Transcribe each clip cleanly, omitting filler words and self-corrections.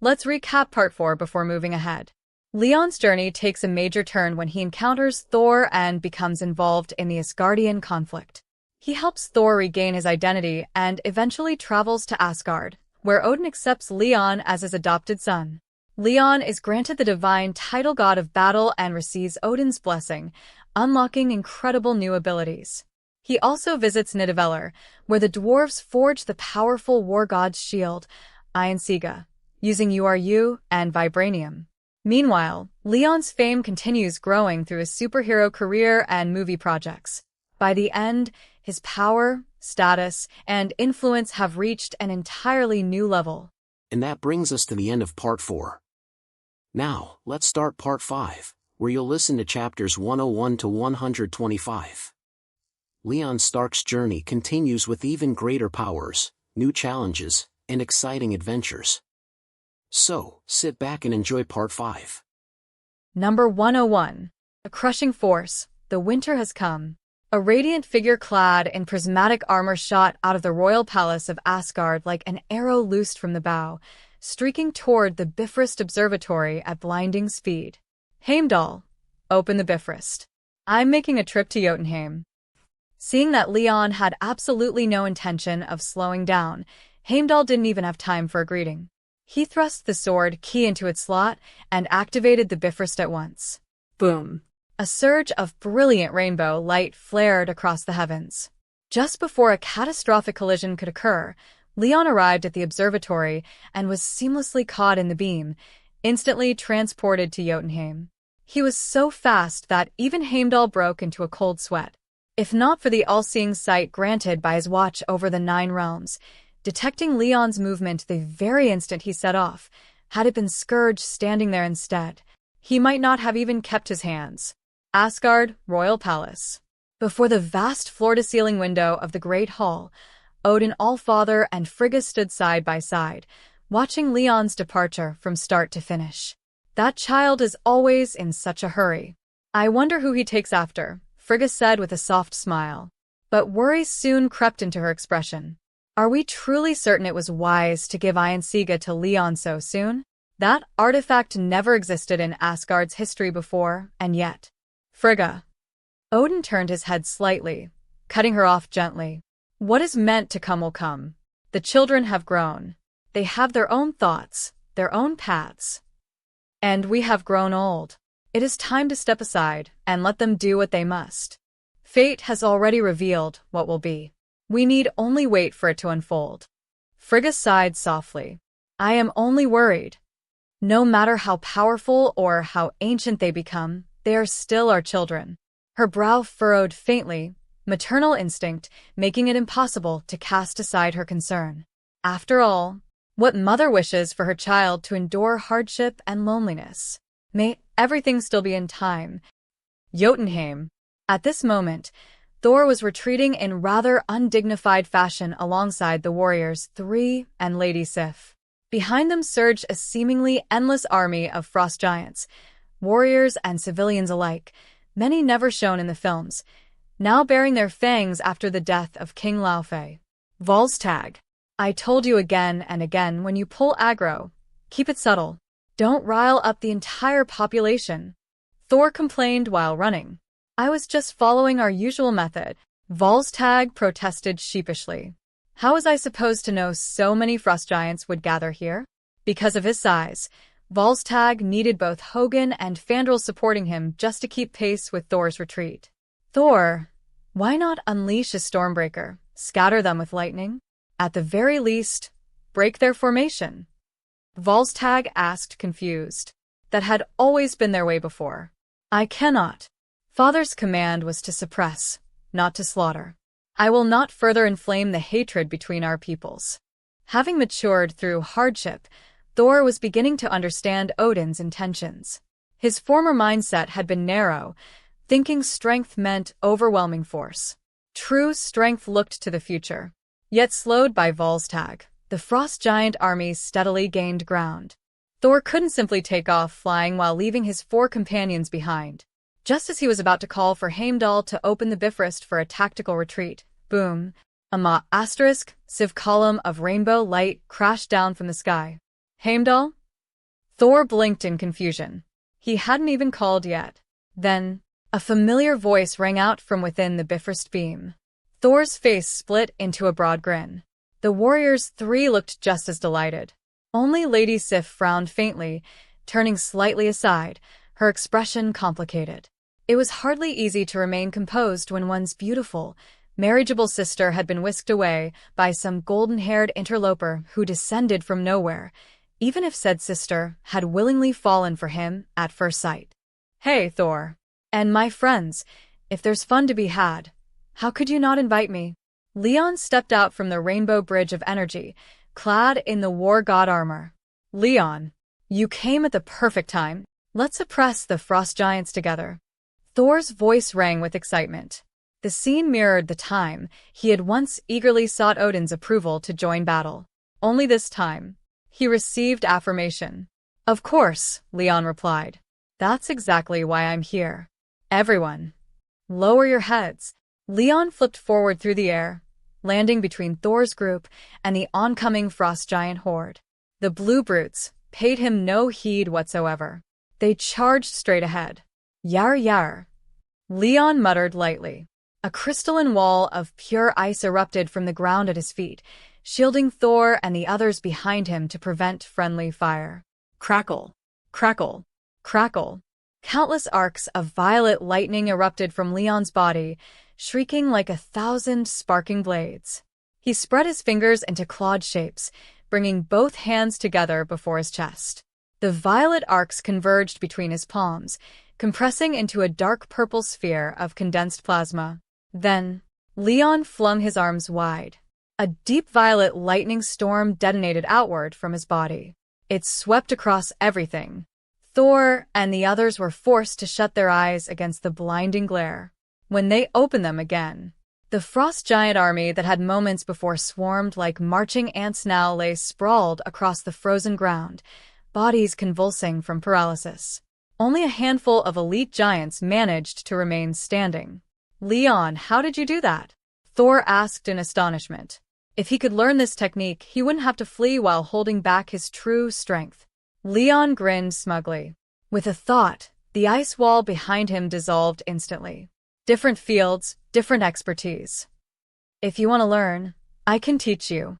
Let's recap part 4 before moving ahead. Leon's journey takes a major turn when he encounters Thor and becomes involved in the Asgardian conflict. He helps Thor regain his identity and eventually travels to Asgard, where Odin accepts Leon as his adopted son. Leon is granted the divine title God of Battle and receives Odin's blessing, unlocking incredible new abilities. He also visits Nidavellir, where the dwarves forge the powerful war god's shield, Aionsega, using URU and Vibranium. Meanwhile, Leon's fame continues growing through his superhero career and movie projects. By the end, his power, status, and influence have reached an entirely new level. And that brings us to the end of part 4. Now, let's start part 5, where you'll listen to chapters 101 to 125. Leon Stark's journey continues with even greater powers, new challenges, and exciting adventures. So, sit back and enjoy part 5. Number 101. A crushing force. The winter has come. A radiant figure clad in prismatic armor shot out of the royal palace of Asgard like an arrow loosed from the bow, streaking toward the Bifrost Observatory at blinding speed. Heimdall, open the Bifrost. I'm making a trip to Jotunheim. Seeing that Leon had absolutely no intention of slowing down, Heimdall didn't even have time for a greeting. He thrust the sword key into its slot and activated the Bifrost at once. Boom! A surge of brilliant rainbow light flared across the heavens. Just before a catastrophic collision could occur, Leon arrived at the observatory and was seamlessly caught in the beam, instantly transported to Jotunheim. He was so fast that even Heimdall broke into a cold sweat. If not for the all-seeing sight granted by his watch over the 9 realms, detecting Leon's movement the very instant he set off, had it been Scourge standing there instead, he might not have even kept his hands. Asgard, Royal Palace. Before the vast floor-to-ceiling window of the Great Hall, Odin Allfather and Frigga stood side by side, watching Leon's departure from start to finish. That child is always in such a hurry. I wonder who he takes after, Frigga said with a soft smile. But worry soon crept into her expression. Are we truly certain it was wise to give Aionsega to Leon so soon? That artifact never existed in Asgard's history before, and yet. Frigga. Odin turned his head slightly, cutting her off gently. What is meant to come will come. The children have grown. They have their own thoughts, their own paths. And we have grown old. It is time to step aside and let them do what they must. Fate has already revealed what will be. We need only wait for it to unfold. Frigga sighed softly. I am only worried. No matter how powerful or how ancient they become, they are still our children. Her brow furrowed faintly, maternal instinct making it impossible to cast aside her concern. After all, what mother wishes for her child to endure hardship and loneliness? May everything still be in time. Jotunheim. At this moment, Thor was retreating in rather undignified fashion alongside the warriors 3 and Lady Sif. Behind them surged a seemingly endless army of frost giants, warriors and civilians alike, many never shown in the films, now bearing their fangs after the death of King Laufey. Volstagg. I told you again and again, when you pull aggro, keep it subtle. Don't rile up the entire population. Thor complained while running. I was just following our usual method, Volstagg protested sheepishly. How was I supposed to know so many frost giants would gather here? Because of his size, Volstagg needed both Hogun and Fandral supporting him just to keep pace with Thor's retreat. Thor, why not unleash a Stormbreaker, scatter them with lightning? At the very least, break their formation. Volstagg asked, confused. That had always been their way before. I cannot. Father's command was to suppress, not to slaughter. I will not further inflame the hatred between our peoples. Having matured through hardship, Thor was beginning to understand Odin's intentions. His former mindset had been narrow, thinking strength meant overwhelming force. True strength looked to the future. Yet slowed by Volstagg, the frost giant army steadily gained ground. Thor couldn't simply take off flying while leaving his 4 companions behind. Just as he was about to call for Heimdall to open the Bifrost for a tactical retreat, boom, a *Civ column of rainbow light crashed down from the sky. Heimdall, Thor blinked in confusion. He hadn't even called yet. Then, a familiar voice rang out from within the Bifrost beam. Thor's face split into a broad grin. The warriors three looked just as delighted. Only Lady Sif frowned faintly, turning slightly aside, her expression complicated. It was hardly easy to remain composed when one's beautiful, marriageable sister had been whisked away by some golden-haired interloper who descended from nowhere, even if said sister had willingly fallen for him at first sight. "Hey, Thor. And my friends, if there's fun to be had, how could you not invite me?" Leon stepped out from the rainbow bridge of energy, clad in the war god armor. "Leon, you came at the perfect time. Let's suppress the frost giants together." Thor's voice rang with excitement. The scene mirrored the time he had once eagerly sought Odin's approval to join battle. Only this time, he received affirmation. "Of course," Leon replied. "That's exactly why I'm here. Everyone, lower your heads." Leon flipped forward through the air, landing between Thor's group and the oncoming frost giant horde. The blue brutes paid him no heed whatsoever. They charged straight ahead. "Yar yar," Leon muttered lightly. A crystalline wall of pure ice erupted from the ground at his feet, shielding Thor and the others behind him to prevent friendly fire. Crackle, crackle, crackle. Countless arcs of violet lightning erupted from Leon's body, shrieking like 1,000 sparking blades. He spread his fingers into clawed shapes, bringing both hands together before his chest. The violet arcs converged between his palms, compressing into a dark purple sphere of condensed plasma. Then, Leon flung his arms wide. A deep violet lightning storm detonated outward from his body. It swept across everything. Thor and the others were forced to shut their eyes against the blinding glare. When they opened them again, the frost giant army that had moments before swarmed like marching ants now lay sprawled across the frozen ground, bodies convulsing from paralysis. Only a handful of elite giants managed to remain standing. "Leon, how did you do that?" Thor asked in astonishment. If he could learn this technique, he wouldn't have to flee while holding back his true strength. Leon grinned smugly. With a thought, the ice wall behind him dissolved instantly. Different fields, different expertise. If you want to learn, I can teach you.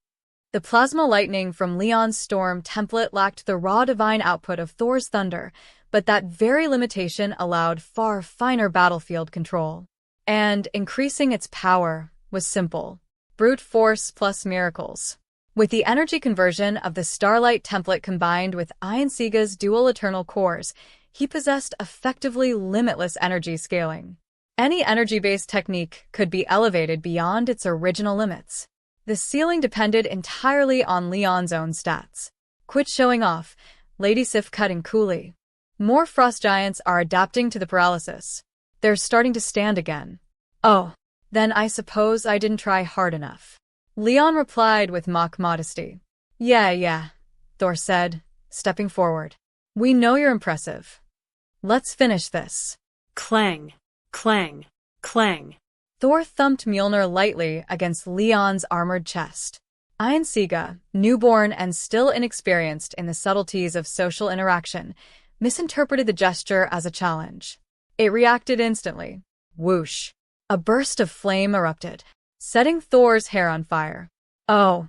The plasma lightning from Leon's storm template lacked the raw divine output of Thor's thunder, but that very limitation allowed far finer battlefield control. And increasing its power was simple. Brute force plus miracles. With the energy conversion of the Starlight template combined with Aionsega's dual eternal cores, he possessed effectively limitless energy scaling. Any energy-based technique could be elevated beyond its original limits. The ceiling depended entirely on Leon's own stats. "Quit showing off," Lady Sif cut in coolly. "More frost giants are adapting to the paralysis. They're starting to stand again." "Oh, then I suppose I didn't try hard enough," Leon replied with mock modesty. Yeah, Thor said, stepping forward. "We know you're impressive. Let's finish this." Clang, clang, clang. Thor thumped Mjolnir lightly against Leon's armored chest. Aionsega, newborn and still inexperienced in the subtleties of social interaction, misinterpreted the gesture as a challenge. It reacted instantly. Whoosh. A burst of flame erupted, setting Thor's hair on fire. "Oh,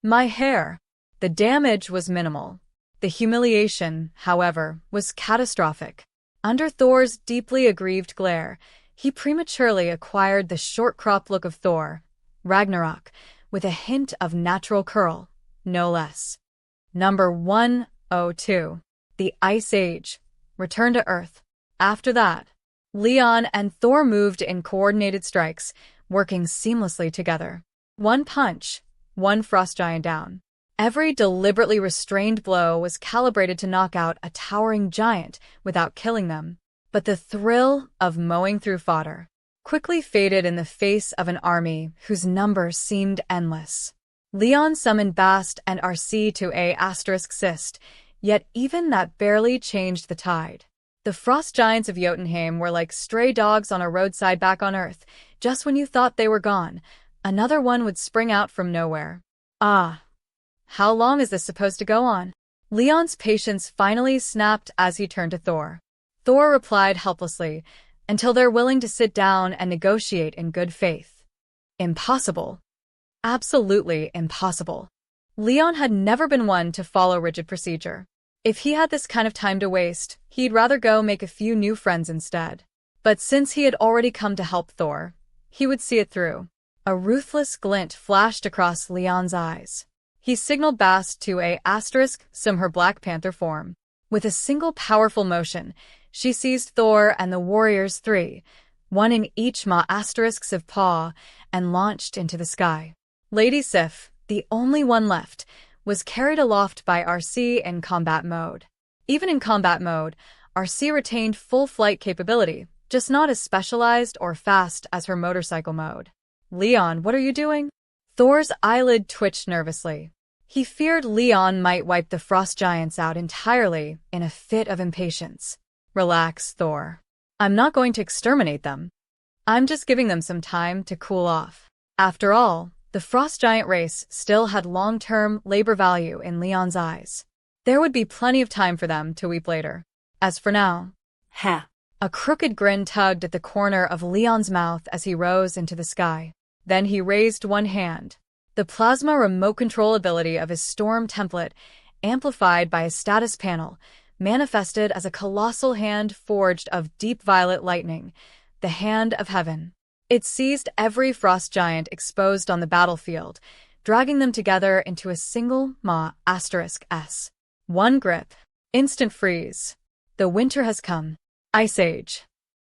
my hair." The damage was minimal. The humiliation, however, was catastrophic. Under Thor's deeply aggrieved glare, he prematurely acquired the short-cropped look of Thor, Ragnarok, with a hint of natural curl, no less. Number 102. The Ice Age. Return to Earth. After that, Leon and Thor moved in coordinated strikes, working seamlessly together. One punch, one frost giant down. Every deliberately restrained blow was calibrated to knock out a towering giant without killing them. But the thrill of mowing through fodder quickly faded in the face of an army whose numbers seemed endless. Leon summoned Bast and RC to ****, yet even that barely changed the tide. The frost giants of Jotunheim were like stray dogs on a roadside back on Earth. Just when you thought they were gone, another one would spring out from nowhere. "Ah, how long is this supposed to go on?" Leon's patience finally snapped as he turned to Thor. Thor replied helplessly, "Until they're willing to sit down and negotiate in good faith." Impossible. Absolutely impossible. Leon had never been one to follow rigid procedure. If he had this kind of time to waste, he'd rather go make a few new friends instead. But since he had already come to help Thor, he would see it through. A ruthless glint flashed across Leon's eyes. He signaled Bast to *sim her Black Panther form. With a single powerful motion, she seized Thor and the warriors three, one in each *siv paw, and launched into the sky. Lady Sif, the only one left, was carried aloft by RC in combat mode. Even in combat mode, RC retained full flight capability, just not as specialized or fast as her motorcycle mode. "Leon, what are you doing?" Thor's eyelid twitched nervously. He feared Leon might wipe the frost giants out entirely in a fit of impatience. "Relax, Thor. I'm not going to exterminate them. I'm just giving them some time to cool off." After all, the frost giant race still had long-term labor value in Leon's eyes. There would be plenty of time for them to weep later. As for now, Ha! a crooked grin tugged at the corner of Leon's mouth as he rose into the sky. Then he raised one hand. The plasma remote control ability of his Storm template, amplified by a status panel, manifested as a colossal hand forged of deep violet lightning, the Hand of Heaven. It seized every frost giant exposed on the battlefield, dragging them together into a single *S. One grip. Instant freeze. The winter has come. Ice Age.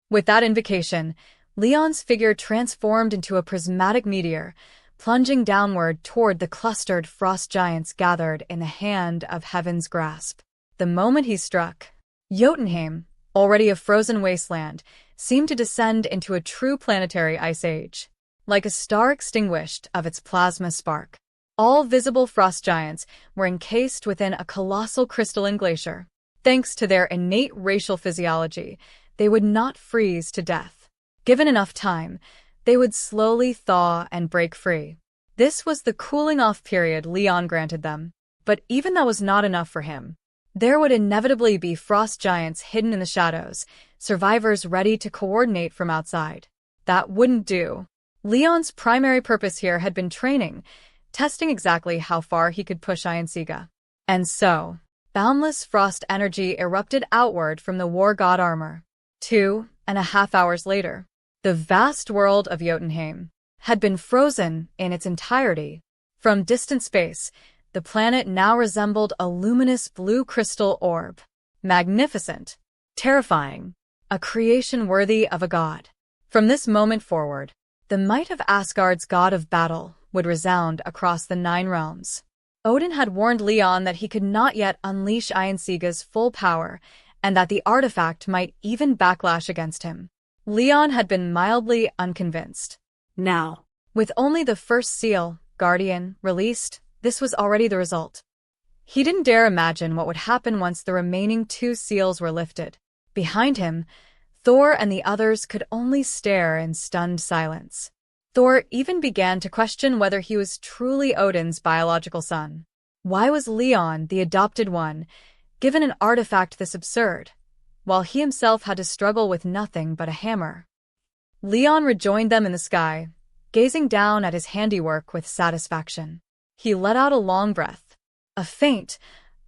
With that invocation, Leon's figure transformed into a prismatic meteor, plunging downward toward the clustered frost giants gathered in the Hand of Heaven's grasp. The moment he struck, Jotunheim, already a frozen wasteland, seemed to descend into a true planetary ice age. Like a star extinguished of its plasma spark, all visible frost giants were encased within a colossal crystalline glacier. Thanks to their innate racial physiology, they would not freeze to death. Given enough time, they would slowly thaw and break free. This was the cooling-off period Leon granted them. But even that was not enough for him. There would inevitably be frost giants hidden in the shadows, survivors ready to coordinate from outside. That wouldn't do. Leon's primary purpose here had been training, testing exactly how far he could push Aionsega. And so, boundless frost energy erupted outward from the war god armor. 2.5 hours later, the vast world of Jotunheim had been frozen in its entirety. From distant space, the planet now resembled a luminous blue crystal orb. Magnificent. Terrifying. A creation worthy of a god. From this moment forward, the might of Asgard's god of battle would resound across the 9 realms. Odin had warned Leon that he could not yet unleash Aionsaga's full power, and that the artifact might even backlash against him. Leon had been mildly unconvinced. Now, with only the first seal, Guardian, released, this was already the result. He didn't dare imagine what would happen once the remaining 2 seals were lifted. Behind him, Thor and the others could only stare in stunned silence. Thor even began to question whether he was truly Odin's biological son. Why was Leon, the adopted one, given an artifact this absurd, while he himself had to struggle with nothing but a hammer? Leon rejoined them in the sky, gazing down at his handiwork with satisfaction. He let out a long breath. A faint,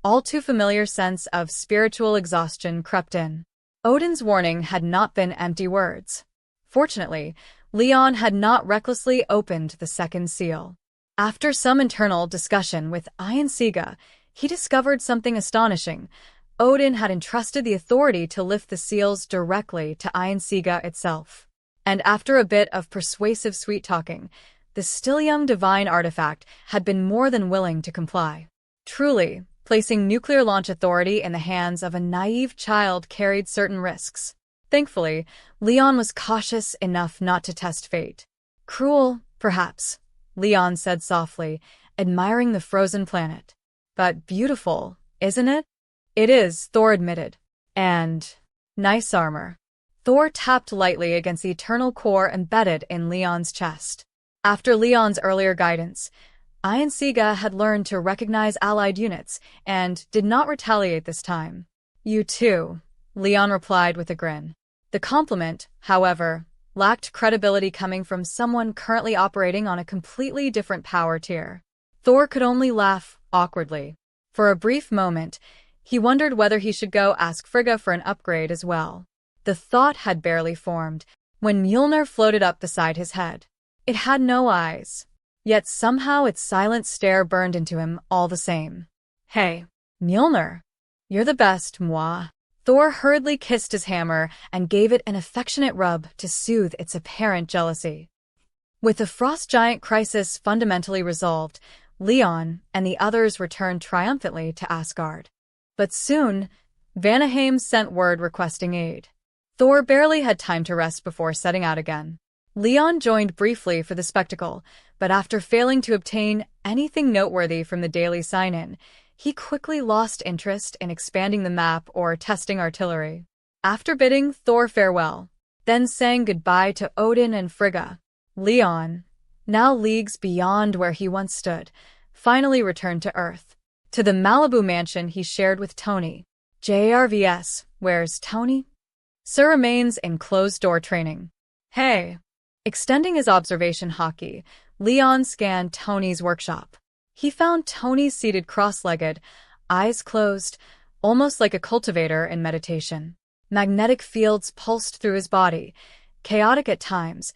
all too familiar sense of spiritual exhaustion crept in. Odin's warning had not been empty words. Fortunately, Leon had not recklessly opened the second seal. After some internal discussion with Aionsega, he discovered something astonishing. Odin had entrusted the authority to lift the seals directly to Aionsega itself. And after a bit of persuasive sweet-talking, the still young divine artifact had been more than willing to comply. Truly, placing nuclear launch authority in the hands of a naive child carried certain risks. Thankfully, Leon was cautious enough not to test fate. Cruel, perhaps, Leon said softly, admiring the frozen planet. But beautiful, isn't it? It is, Thor admitted. And nice armor. Thor tapped lightly against the eternal core embedded in Leon's chest. After Leon's earlier guidance, Aionsega had learned to recognize allied units and did not retaliate this time. You too, Leon replied with a grin. The compliment, however, lacked credibility coming from someone currently operating on a completely different power tier. Thor could only laugh awkwardly. For a brief moment, he wondered whether he should go ask Frigga for an upgrade as well. The thought had barely formed when Mjolnir floated up beside his head. It had no eyes, yet somehow its silent stare burned into him all the same. Hey, Mjolnir, you're the best, moi. Thor hurriedly kissed his hammer and gave it an affectionate rub to soothe its apparent jealousy. With the frost giant crisis fundamentally resolved, Leon and the others returned triumphantly to Asgard. But soon, Vanaheim sent word requesting aid. Thor barely had time to rest before setting out again. Leon joined briefly for the spectacle, but after failing to obtain anything noteworthy from the daily sign-in, he quickly lost interest in expanding the map or testing artillery. After bidding Thor farewell, then saying goodbye to Odin and Frigga, Leon, now leagues beyond where he once stood, finally returned to Earth. To the Malibu mansion he shared with Tony. JRVS, where's Tony? Sir remains in closed-door training. Hey. Extending his observation hockey, Leon scanned Tony's workshop. He found Tony seated cross-legged, eyes closed, almost like a cultivator in meditation. Magnetic fields pulsed through his body, chaotic at times,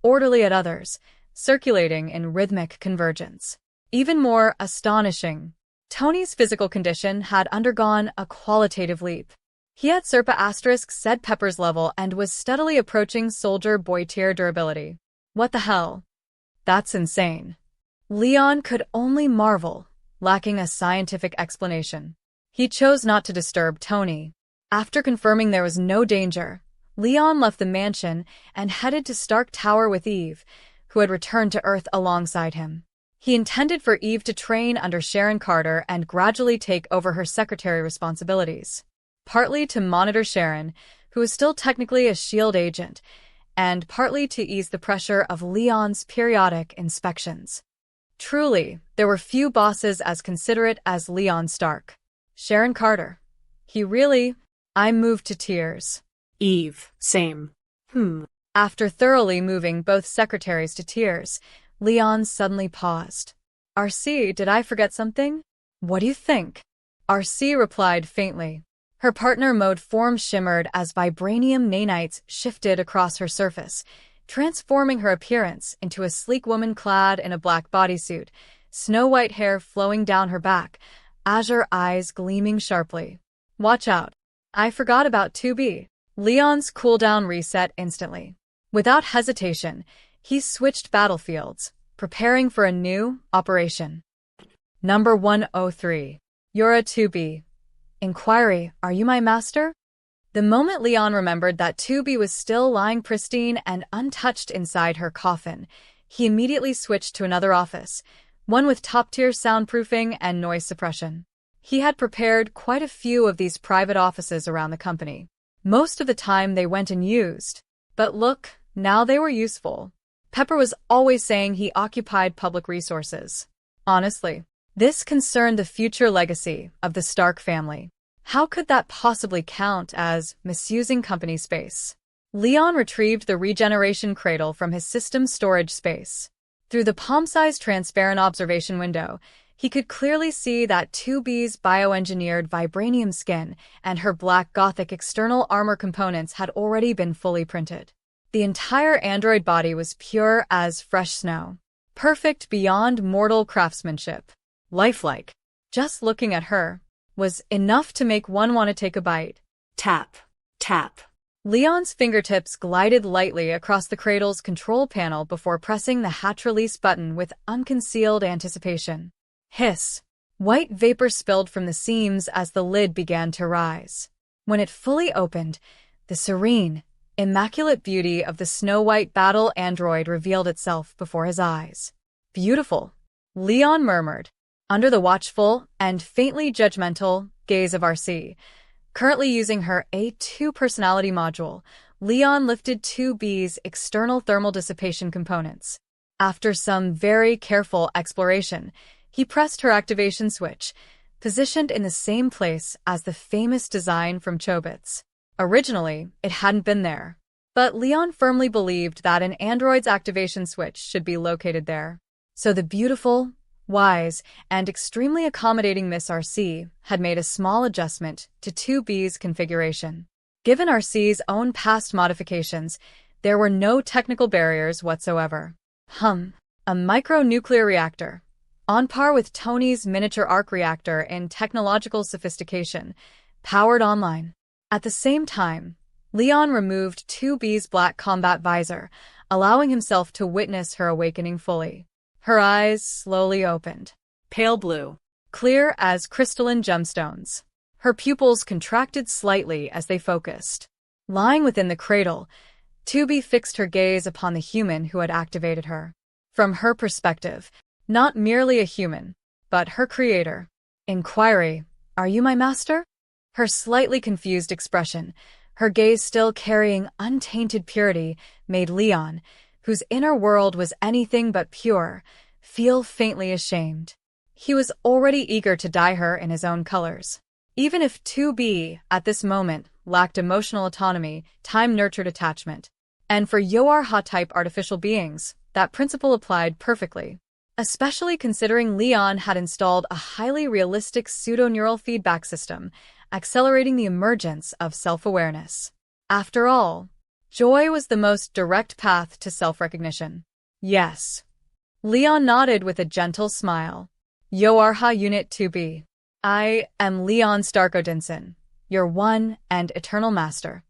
orderly at others, circulating in rhythmic convergence. Even more astonishing, Tony's physical condition had undergone a qualitative leap. He had Serpa********** Pepper's level and was steadily approaching Soldier Boy tier durability. What the hell? That's insane. Leon could only marvel, lacking a scientific explanation. He chose not to disturb Tony. After confirming there was no danger, Leon left the mansion and headed to Stark Tower with Eve, who had returned to Earth alongside him. He intended for Eve to train under Sharon Carter and gradually take over her secretary responsibilities. Partly to monitor Sharon, who was still technically a S.H.I.E.L.D. agent, and partly to ease the pressure of Leon's periodic inspections. Truly, there were few bosses as considerate as Leon Stark. Sharon Carter. I'm moved to tears. Eve, same. After thoroughly moving both secretaries to tears, Leon suddenly paused. RC, did I forget something? What do you think? RC replied faintly. Her partner mode form shimmered as vibranium nanites shifted across her surface, transforming her appearance into a sleek woman clad in a black bodysuit, snow-white hair flowing down her back, azure eyes gleaming sharply. Watch out. I forgot about 2B. Leon's cooldown reset instantly. Without hesitation, he switched battlefields, preparing for a new operation. Number 103. You're a 2B. Inquiry, are you my master? The moment Leon remembered that 2B was still lying pristine and untouched inside her coffin, he immediately switched to another office, one with top-tier soundproofing and noise suppression. He had prepared quite a few of these private offices around the company. Most of the time they went unused. But look, now they were useful. Pepper was always saying he occupied public resources. Honestly, this concerned the future legacy of the Stark family. How could that possibly count as misusing company space? Leon retrieved the regeneration cradle from his system's storage space. Through the palm-sized transparent observation window, he could clearly see that 2B's bioengineered vibranium skin and her black gothic external armor components had already been fully printed. The entire android body was pure as fresh snow. Perfect beyond mortal craftsmanship. Lifelike. Just looking at her was enough to make one want to take a bite. Tap, tap. Leon's fingertips glided lightly across the cradle's control panel before pressing the hatch release button with unconcealed anticipation. Hiss. White vapor spilled from the seams as the lid began to rise. When it fully opened, the serene, immaculate beauty of the snow-white battle android revealed itself before his eyes. Beautiful, Leon murmured, under the watchful and faintly judgmental gaze of RC. Currently using her A2 personality module, Leon lifted 2B's external thermal dissipation components. After some very careful exploration, he pressed her activation switch, positioned in the same place as the famous design from Chobits. Originally, it hadn't been there, but Leon firmly believed that an android's activation switch should be located there. So the beautiful, wise, and extremely accommodating Miss RC had made a small adjustment to 2B's configuration. Given RC's own past modifications, there were no technical barriers whatsoever. A micro-nuclear reactor, on par with Tony's miniature arc reactor in technological sophistication, powered online. At the same time, Leon removed 2B's black combat visor, allowing himself to witness her awakening fully. Her eyes slowly opened. Pale blue. Clear as crystalline gemstones. Her pupils contracted slightly as they focused. Lying within the cradle, 2B fixed her gaze upon the human who had activated her. From her perspective, not merely a human, but her creator. Inquiry, "Are you my master?" Her slightly confused expression, her gaze still carrying untainted purity, made Leon, whose inner world was anything but pure, feel faintly ashamed. He was already eager to dye her in his own colors. Even if 2B, at this moment, lacked emotional autonomy, time nurtured attachment. And for Yoar-Ha-type artificial beings, that principle applied perfectly. Especially considering Leon had installed a highly realistic pseudo-neural feedback system, accelerating the emergence of self-awareness. After all, joy was the most direct path to self-recognition. Yes. Leon nodded with a gentle smile. Yoar-Ha Unit 2B. I am Leon Stark Odinson, your one and eternal master.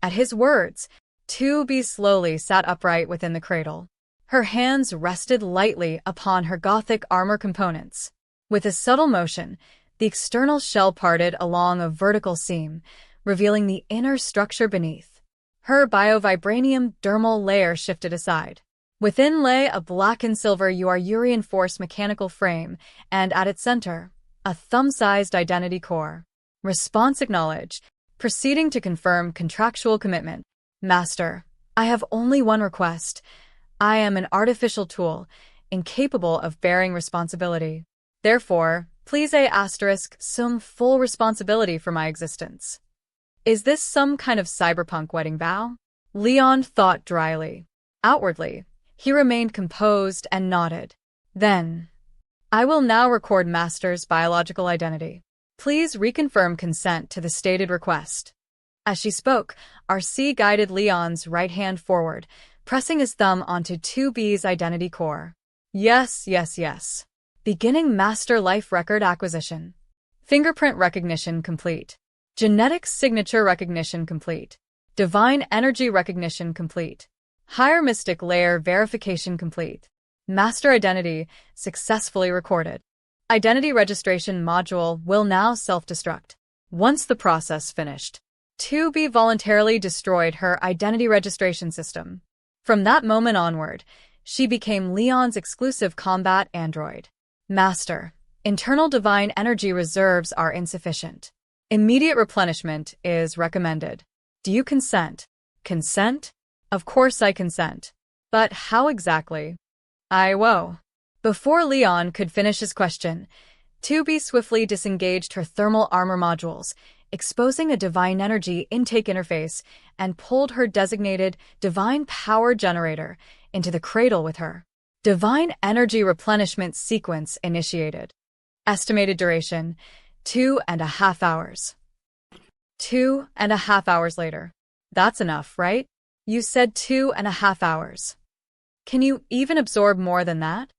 At his words, 2B slowly sat upright within the cradle. Her hands rested lightly upon her gothic armor components. With a subtle motion, the external shell parted along a vertical seam, revealing the inner structure beneath. Her bio-vibranium dermal layer shifted aside. Within lay a black and silver UR-reinforced mechanical frame, and at its center, a thumb-sized identity core. Response acknowledged, proceeding to confirm contractual commitment. Master, I have only one request. I am an artificial tool, incapable of bearing responsibility. Therefore, please assume full responsibility for my existence. Is this some kind of cyberpunk wedding vow? Leon thought dryly. Outwardly, he remained composed and nodded. Then, I will now record Master's biological identity. Please reconfirm consent to the stated request. As she spoke, RC guided Leon's right hand forward, pressing his thumb onto 2B's identity core. Yes. Beginning Master Life Record acquisition. Fingerprint recognition complete. Genetic signature recognition complete. Divine energy recognition complete. Higher mystic layer verification complete. Master identity successfully recorded. Identity registration module will now self-destruct. Once the process finished, 2B voluntarily destroyed her identity registration system. From that moment onward, she became Leon's exclusive combat android. Master, internal divine energy reserves are insufficient. Immediate replenishment is recommended. Do you consent? Consent? Of course I consent. But how exactly? Before Leon could finish his question, 2B swiftly disengaged her thermal armor modules, exposing a divine energy intake interface, and pulled her designated divine power generator into the cradle with her. Divine energy replenishment sequence initiated. Estimated duration, 2.5 hours. 2.5 hours later. That's enough, right? You said 2.5 hours. Can you even absorb more than that?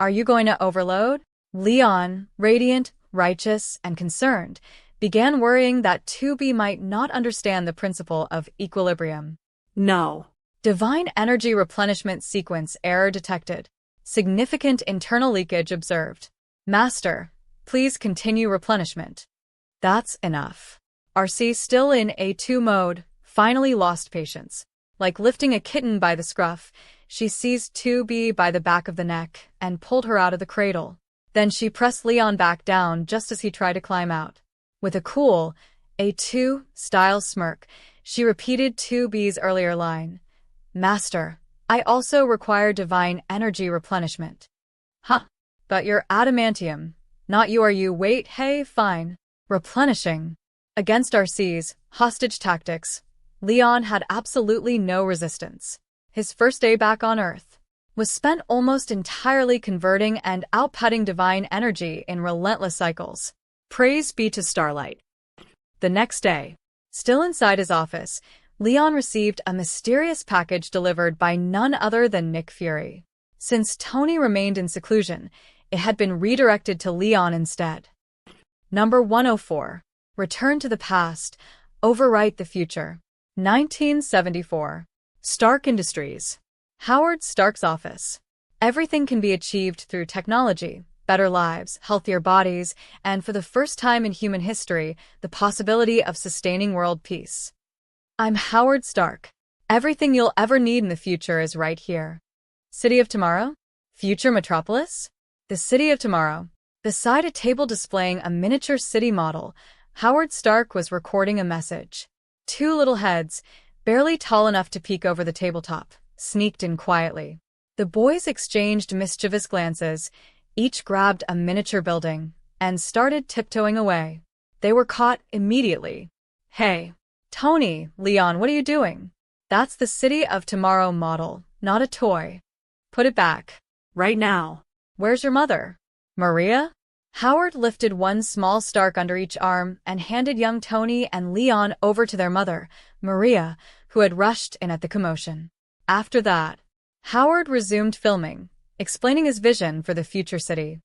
Are you going to overload? Leon, radiant, righteous, and concerned, began worrying that 2B might not understand the principle of equilibrium. No. Divine energy replenishment sequence error detected. Significant internal leakage observed. Master, please continue replenishment. That's enough. RC, still in A2 mode, finally lost patience. Like lifting a kitten by the scruff, she seized 2B by the back of the neck and pulled her out of the cradle. Then she pressed Leon back down just as he tried to climb out. With a cool, A2-style smirk, she repeated 2B's earlier line. Master, I also require divine energy replenishment. Huh. But you're adamantium. Not you, are you? Wait, hey, fine. Replenishing. Against Arcee's hostage tactics, Leon had absolutely no resistance. His first day back on Earth was spent almost entirely converting and outputting divine energy in relentless cycles. Praise be to Starlight. The next day, still inside his office, Leon received a mysterious package delivered by none other than Nick Fury. Since Tony remained in seclusion, it had been redirected to Leon instead. Number 104. Return to the past, overwrite the future. 1974. Stark Industries. Howard Stark's office. Everything can be achieved through technology, better lives, healthier bodies, and for the first time in human history, the possibility of sustaining world peace. I'm Howard Stark. Everything you'll ever need in the future is right here. City of Tomorrow? Future Metropolis? The City of Tomorrow. Beside a table displaying a miniature city model, Howard Stark was recording a message. Two little heads, barely tall enough to peek over the tabletop, sneaked in quietly. The boys exchanged mischievous glances, each grabbed a miniature building, and started tiptoeing away. They were caught immediately. Hey, Tony, Leon, what are you doing? That's the City of Tomorrow model, not a toy. Put it back. Right now. Where's your mother? Maria? Howard lifted one small Stark under each arm and handed young Tony and Leon over to their mother, Maria, who had rushed in at the commotion. After that, Howard resumed filming, explaining his vision for the future city.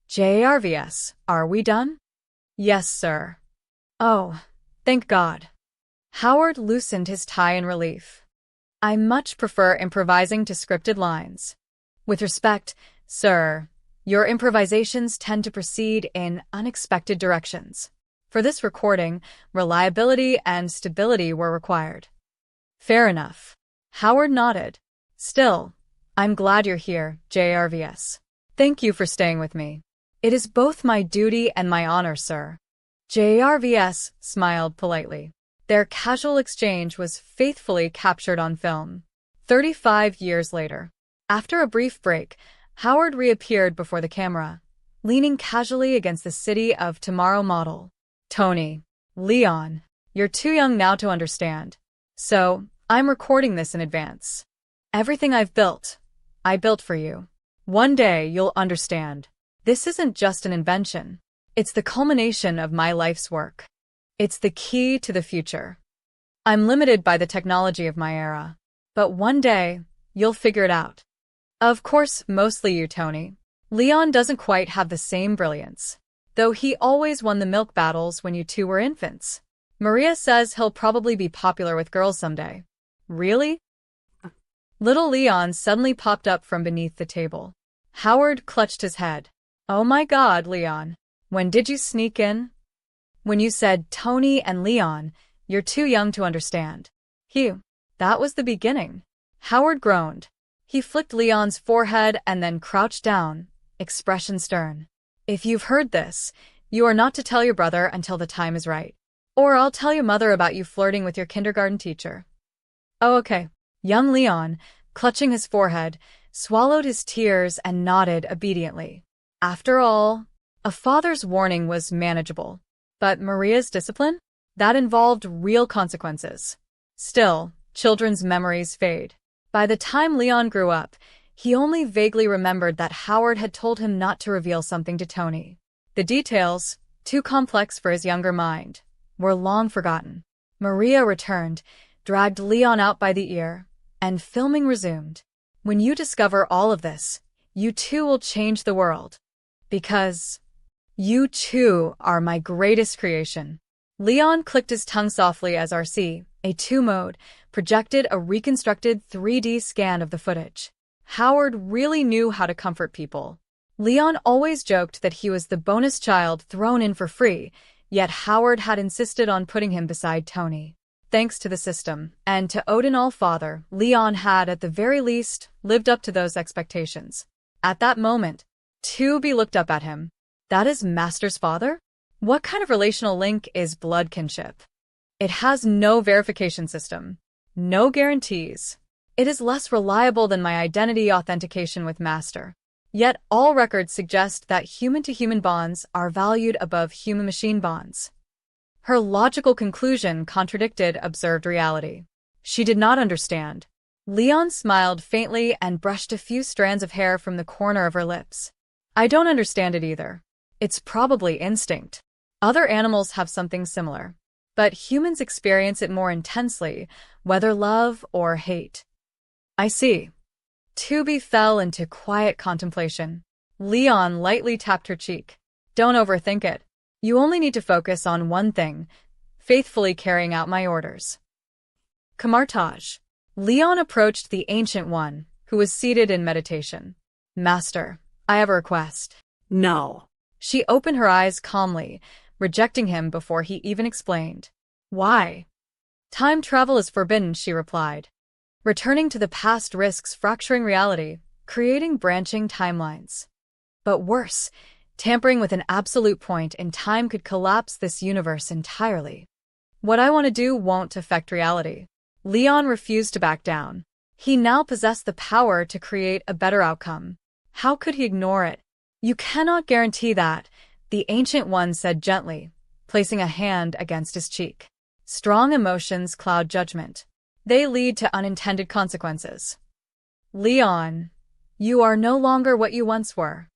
JRVS, are we done? Yes, sir. Oh, thank God. Howard loosened his tie in relief. I much prefer improvising to scripted lines. With respect, sir, your improvisations tend to proceed in unexpected directions. For this recording, reliability and stability were required. Fair enough. Howard nodded. Still, I'm glad you're here, JRVS. Thank you for staying with me. It is both my duty and my honor, sir. JRVS smiled politely. Their casual exchange was faithfully captured on film. 35 years later. After a brief break, Howard reappeared before the camera, leaning casually against the City of Tomorrow model. Tony, Leon, you're too young now to understand. So, I'm recording this in advance. Everything I've built, I built for you. One day you'll understand. This isn't just an invention. It's the culmination of my life's work. It's the key to the future. I'm limited by the technology of my era. But one day, you'll figure it out. Of course, mostly you, Tony. Leon doesn't quite have the same brilliance, though he always won the milk battles when you two were infants. Maria says he'll probably be popular with girls someday. Really? Little Leon suddenly popped up from beneath the table. Howard clutched his head. Oh my God, Leon. When did you sneak in? When you said Tony and Leon, you're too young to understand. That was the beginning. Howard groaned. He flicked Leon's forehead and then crouched down, expression stern. If you've heard this, you are not to tell your brother until the time is right. Or I'll tell your mother about you flirting with your kindergarten teacher. Oh, okay. Young Leon, clutching his forehead, swallowed his tears and nodded obediently. After all, a father's warning was manageable. But Maria's discipline? That involved real consequences. Still, children's memories fade. By the time Leon grew up, he only vaguely remembered that Howard had told him not to reveal something to Tony. The details, too complex for his younger mind, were long forgotten. Maria returned, dragged Leon out by the ear, and filming resumed. When you discover all of this, you too will change the world. Because you too are my greatest creation. Leon clicked his tongue softly as RC, a 2-mode, projected a reconstructed 3D scan of the footage. Howard really knew how to comfort people. Leon always joked that he was the bonus child thrown in for free, yet Howard had insisted on putting him beside Tony. Thanks to the system, and to Odin All-Father, Leon had, at the very least, lived up to those expectations. At that moment, Tubi looked up at him. That is Master's father? What kind of relational link is blood kinship? It has no verification system, no guarantees, It is less reliable than my identity authentication with Master. Yet all records suggest that human-to-human bonds are valued above human-machine bonds. Her logical conclusion contradicted observed reality. She did not understand. Leon smiled faintly and brushed a few strands of hair from the corner of her lips. I don't understand it either. It's probably instinct. Other animals have something similar, but humans experience it more intensely, whether love or hate. I see. Tubi fell into quiet contemplation. Leon lightly tapped her cheek. Don't overthink it. You only need to focus on one thing, faithfully carrying out my orders. Kamartaj. Leon approached the Ancient One, who was seated in meditation. Master, I have a request. No. She opened her eyes calmly, rejecting him before he even explained. Why? Time travel is forbidden, she replied. Returning to the past risks fracturing reality, creating branching timelines. But worse, tampering with an absolute point in time could collapse this universe entirely. What I want to do won't affect reality. Leon refused to back down. He now possessed the power to create a better outcome. How could he ignore it? You cannot guarantee that, the Ancient One said gently, placing a hand against his cheek. Strong emotions cloud judgment. They lead to unintended consequences. Leon, you are no longer what you once were.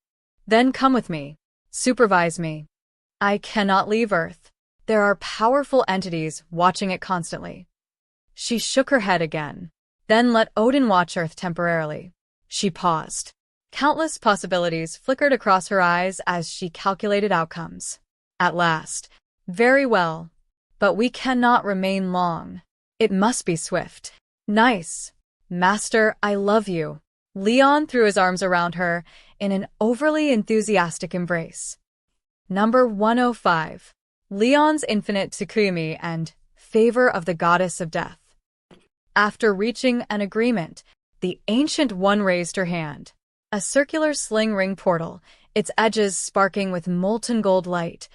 Then come with me. Supervise me. I cannot leave Earth. There are powerful entities watching it constantly. She shook her head again. Then let Odin watch Earth temporarily. She paused. Countless possibilities flickered across her eyes as she calculated outcomes. At last. Very well. But we cannot remain long. It must be swift. Nice. Master, I love you. Leon threw his arms around her in an overly enthusiastic embrace. Number 105. Leon's Infinite Tsukuyomi and Favor of the Goddess of Death. After reaching an agreement, the Ancient One raised her hand. A circular sling ring portal, its edges sparking with molten gold light,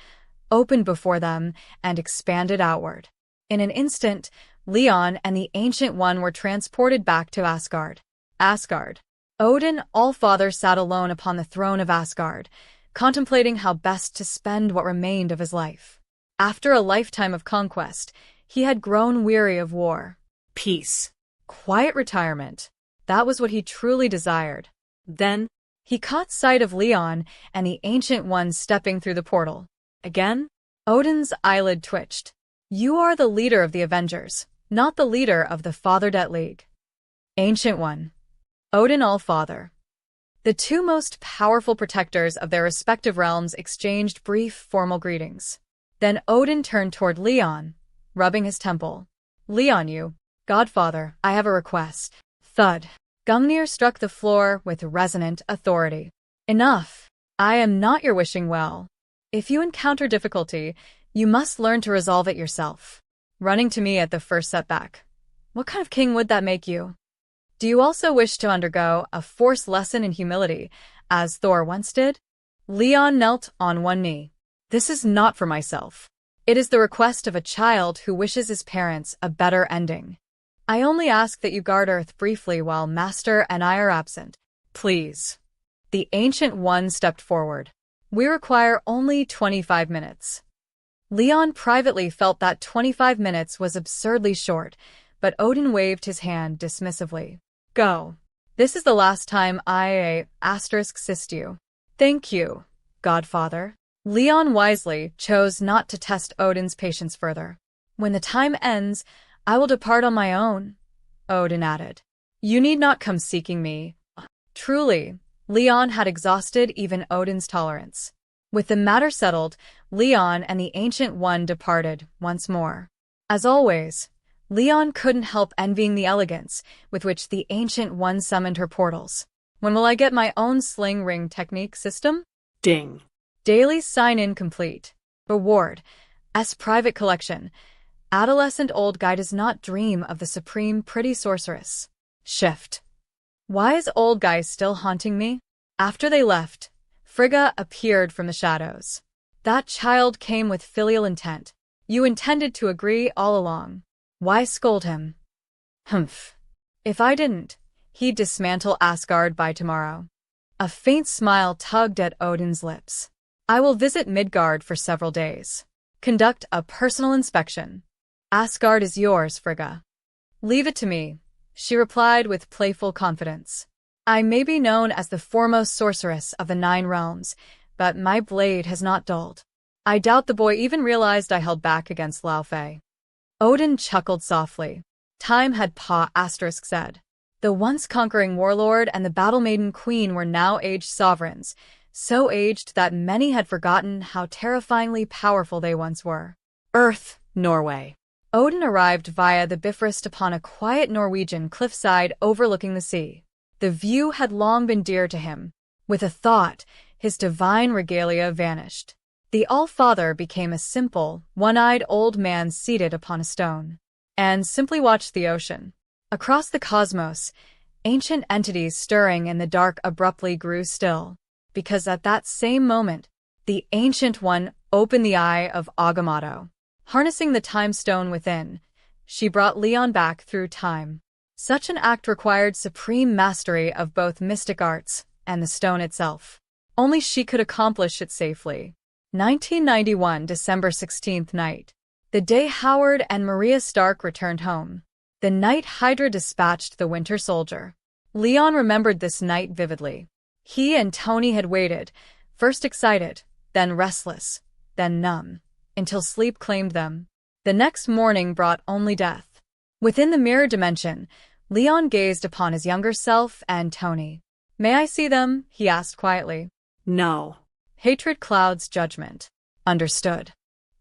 opened before them and expanded outward. In an instant, Leon and the Ancient One were transported back to Asgard. Asgard. Odin, All-Father, sat alone upon the throne of Asgard, contemplating how best to spend what remained of his life. After a lifetime of conquest, he had grown weary of war. Peace. Quiet retirement. That was what he truly desired. Then, he caught sight of Leon and the Ancient One stepping through the portal. Again? Odin's eyelid twitched. You are the leader of the Avengers, not the leader of the Father-Det League. Ancient One. Odin All-Father. The two most powerful protectors of their respective realms exchanged brief, formal greetings. Then Odin turned toward Leon, rubbing his temple. Leon, you. Godfather, I have a request. Thud. Gungnir struck the floor with resonant authority. Enough. I am not your wishing well. If you encounter difficulty, you must learn to resolve it yourself. Running to me at the first setback. What kind of king would that make you? Do you also wish to undergo a forced lesson in humility, as Thor once did? Leon knelt on one knee. This is not for myself. It is the request of a child who wishes his parents a better ending. I only ask that you guard Earth briefly while Master and I are absent. Please. The Ancient One stepped forward. We require only 25 minutes. Leon privately felt that 25 minutes was absurdly short, but Odin waved his hand dismissively. Go. This is the last time I assist you. Thank you, Godfather. Leon wisely chose not to test Odin's patience further. When the time ends, I will depart on my own, Odin added. You need not come seeking me. Truly, Leon had exhausted even Odin's tolerance. With the matter settled, Leon and the Ancient One departed once more. As always, Leon couldn't help envying the elegance with which the Ancient One summoned her portals. When will I get my own sling ring technique system? Ding. Daily sign-in complete. Reward. S. Private collection. Adolescent old guy does not dream of the supreme pretty sorceress. Shift. Why is old guy still haunting me? After they left, Frigga appeared from the shadows. That child came with filial intent. You intended to agree all along. Why scold him? Humph. If I didn't, he'd dismantle Asgard by tomorrow. A faint smile tugged at Odin's lips. I will visit Midgard for several days. Conduct a personal inspection. Asgard is yours, Frigga. Leave it to me, she replied with playful confidence. I may be known as the foremost sorceress of the 9 realms, but my blade has not dulled. I doubt the boy even realized I held back against Laufey. Odin chuckled softly. Time had said. The once conquering warlord and the battle-maiden queen were now aged sovereigns, so aged that many had forgotten how terrifyingly powerful they once were. Earth, Norway. Odin arrived via the Bifrost upon a quiet Norwegian cliffside overlooking the sea. The view had long been dear to him. With a thought, his divine regalia vanished. The All-Father became a simple, one-eyed old man seated upon a stone, and simply watched the ocean. Across the cosmos, ancient entities stirring in the dark abruptly grew still, because at that same moment, the Ancient One opened the eye of Agamotto. Harnessing the time stone within, she brought Leon back through time. Such an act required supreme mastery of both mystic arts and the stone itself. Only she could accomplish it safely. 1991 December 16th night. The day Howard and Maria Stark returned home. The night Hydra dispatched the Winter Soldier. Leon remembered this night vividly. He and Tony had waited, first excited, then restless, then numb, until sleep claimed them. The next morning brought only death. Within the mirror dimension, Leon gazed upon his younger self and Tony. May I see them? He asked quietly. No. Hatred clouds judgment. Understood.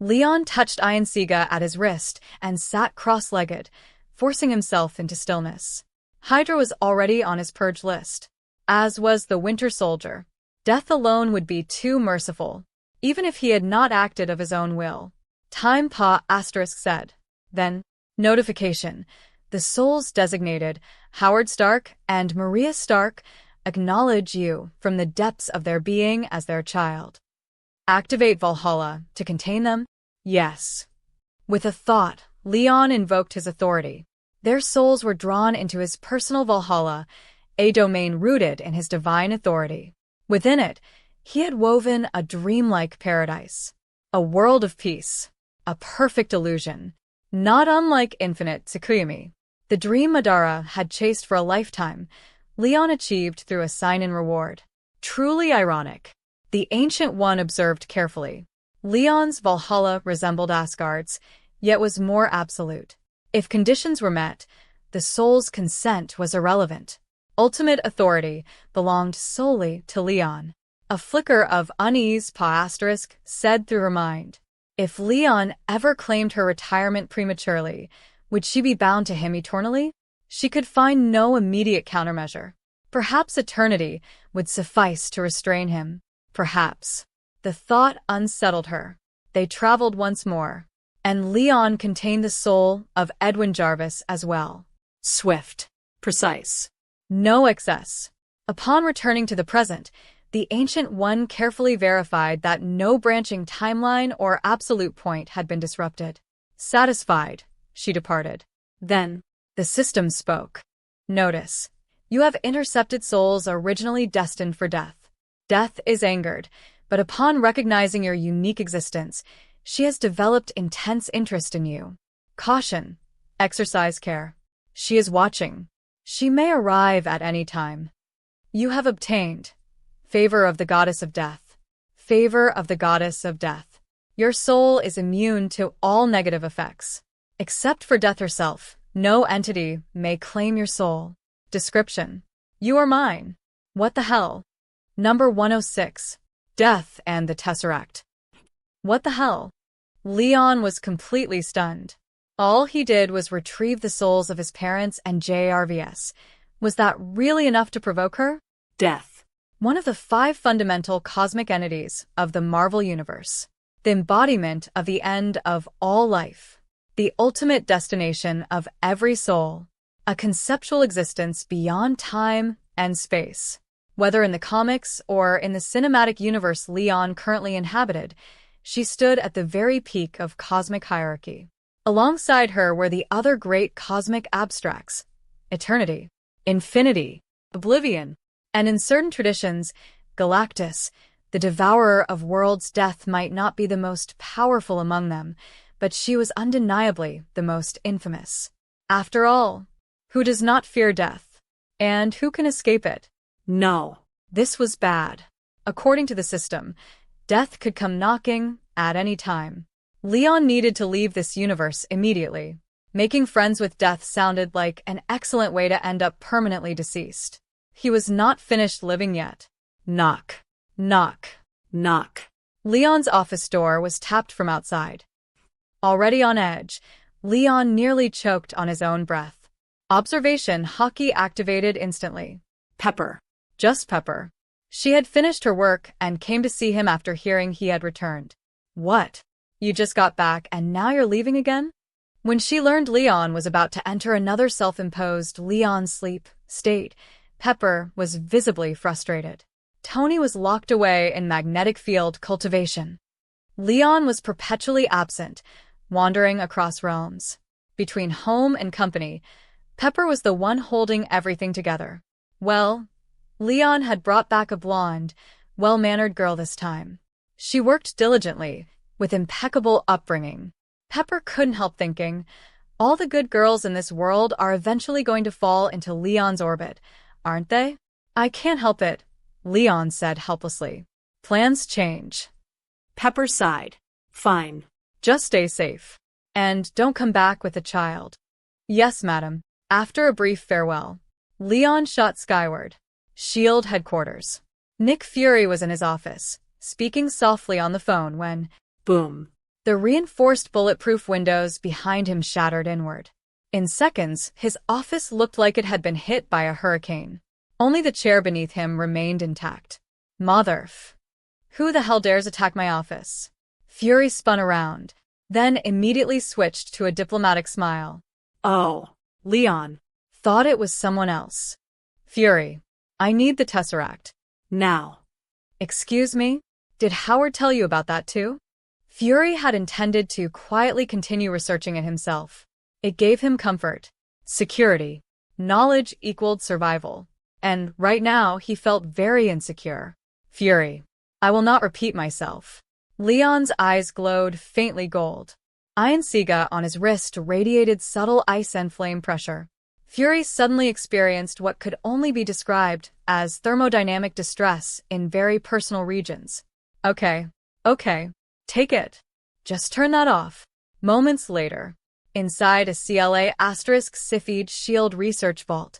Leon touched Aionsega at his wrist and sat cross-legged, forcing himself into stillness. Hydra was already on his purge list, as was the Winter Soldier. Death alone would be too merciful, even if he had not acted of his own will. Time said. Then, notification. The souls designated, Howard Stark and Maria Stark, acknowledge you from the depths of their being as their child. Activate Valhalla to contain them? Yes. With a thought, Leon invoked his authority. Their souls were drawn into his personal Valhalla, a domain rooted in his divine authority. Within it, he had woven a dreamlike paradise, a world of peace, a perfect illusion, not unlike infinite Tsukuyomi. The dream Madara had chased for a lifetime, Leon achieved through a sign and reward. Truly ironic. The Ancient One observed carefully. Leon's Valhalla resembled Asgard's, yet was more absolute. If conditions were met, the soul's consent was irrelevant. Ultimate authority belonged solely to Leon. A flicker of unease said through her mind. If Leon ever claimed her retirement prematurely, would she be bound to him eternally? She could find no immediate countermeasure. Perhaps eternity would suffice to restrain him. Perhaps. The thought unsettled her. They traveled once more, and Leon contained the soul of Edwin Jarvis as well. Swift. Precise. No excess. Upon returning to the present, the Ancient One carefully verified that no branching timeline or absolute point had been disrupted. Satisfied, she departed. Then, the system spoke. Notice. You have intercepted souls originally destined for death. Death is angered, but upon recognizing your unique existence, she has developed intense interest in you. Caution. Exercise care. She is watching. She may arrive at any time. You have obtained favor of the goddess of death. Favor of the goddess of death. Your soul is immune to all negative effects. Except for death herself, no entity may claim your soul. Description. You are mine. What the hell? Number 106. Death and the Tesseract. What the hell? Leon was completely stunned. All he did was retrieve the souls of his parents and JRVS. Was that really enough to provoke her? Death. One of the 5 fundamental cosmic entities of the Marvel Universe. The embodiment of the end of all life. The ultimate destination of every soul. A conceptual existence beyond time and space. Whether in the comics or in the cinematic universe Leon currently inhabited, she stood at the very peak of cosmic hierarchy. Alongside her were the other great cosmic abstracts, eternity, infinity, oblivion. And in certain traditions, Galactus, the devourer of worlds' death might not be the most powerful among them, but she was undeniably the most infamous. After all, who does not fear death? And who can escape it? No. This was bad. According to the system, death could come knocking at any time. Leon needed to leave this universe immediately. Making friends with death sounded like an excellent way to end up permanently deceased. He was not finished living yet. Knock. Knock. Knock. Leon's office door was tapped from outside. Already on edge, Leon nearly choked on his own breath. Observation hockey activated instantly. Pepper. Just Pepper. She had finished her work and came to see him after hearing he had returned. What? You just got back and now you're leaving again? When she learned Leon was about to enter another self-imposed Leon sleep state, Pepper was visibly frustrated. Tony was locked away in magnetic field cultivation. Leon was perpetually absent, wandering across realms. Between home and company, Pepper was the one holding everything together. Well, Leon had brought back a blonde, well-mannered girl this time. She worked diligently, with impeccable upbringing. Pepper couldn't help thinking, all the good girls in this world are eventually going to fall into Leon's orbit, aren't they? I can't help it, Leon said helplessly. Plans change. Pepper sighed. Fine. Just stay safe. And don't come back with a child. Yes, madam. After a brief farewell, Leon shot skyward. SHIELD headquarters. Nick Fury was in his office, speaking softly on the phone when, boom, the reinforced bulletproof windows behind him shattered inward. In seconds, his office looked like it had been hit by a hurricane. Only the chair beneath him remained intact. Motherf. Who the hell dares attack my office? Fury spun around, then immediately switched to a diplomatic smile. Oh, Leon. Thought it was someone else. Fury. I need the Tesseract. Now. Excuse me? Did Howard tell you about that too? Fury had intended to quietly continue researching it himself. It gave him comfort, security, knowledge equaled survival. And right now he felt very insecure. Fury. I will not repeat myself. Leon's eyes glowed faintly gold. Aionsega on his wrist radiated subtle ice and flame pressure. Fury suddenly experienced what could only be described as thermodynamic distress in very personal regions. Okay. Take it. Just turn that off. Moments later, inside a CLA * Cepheid shield research vault,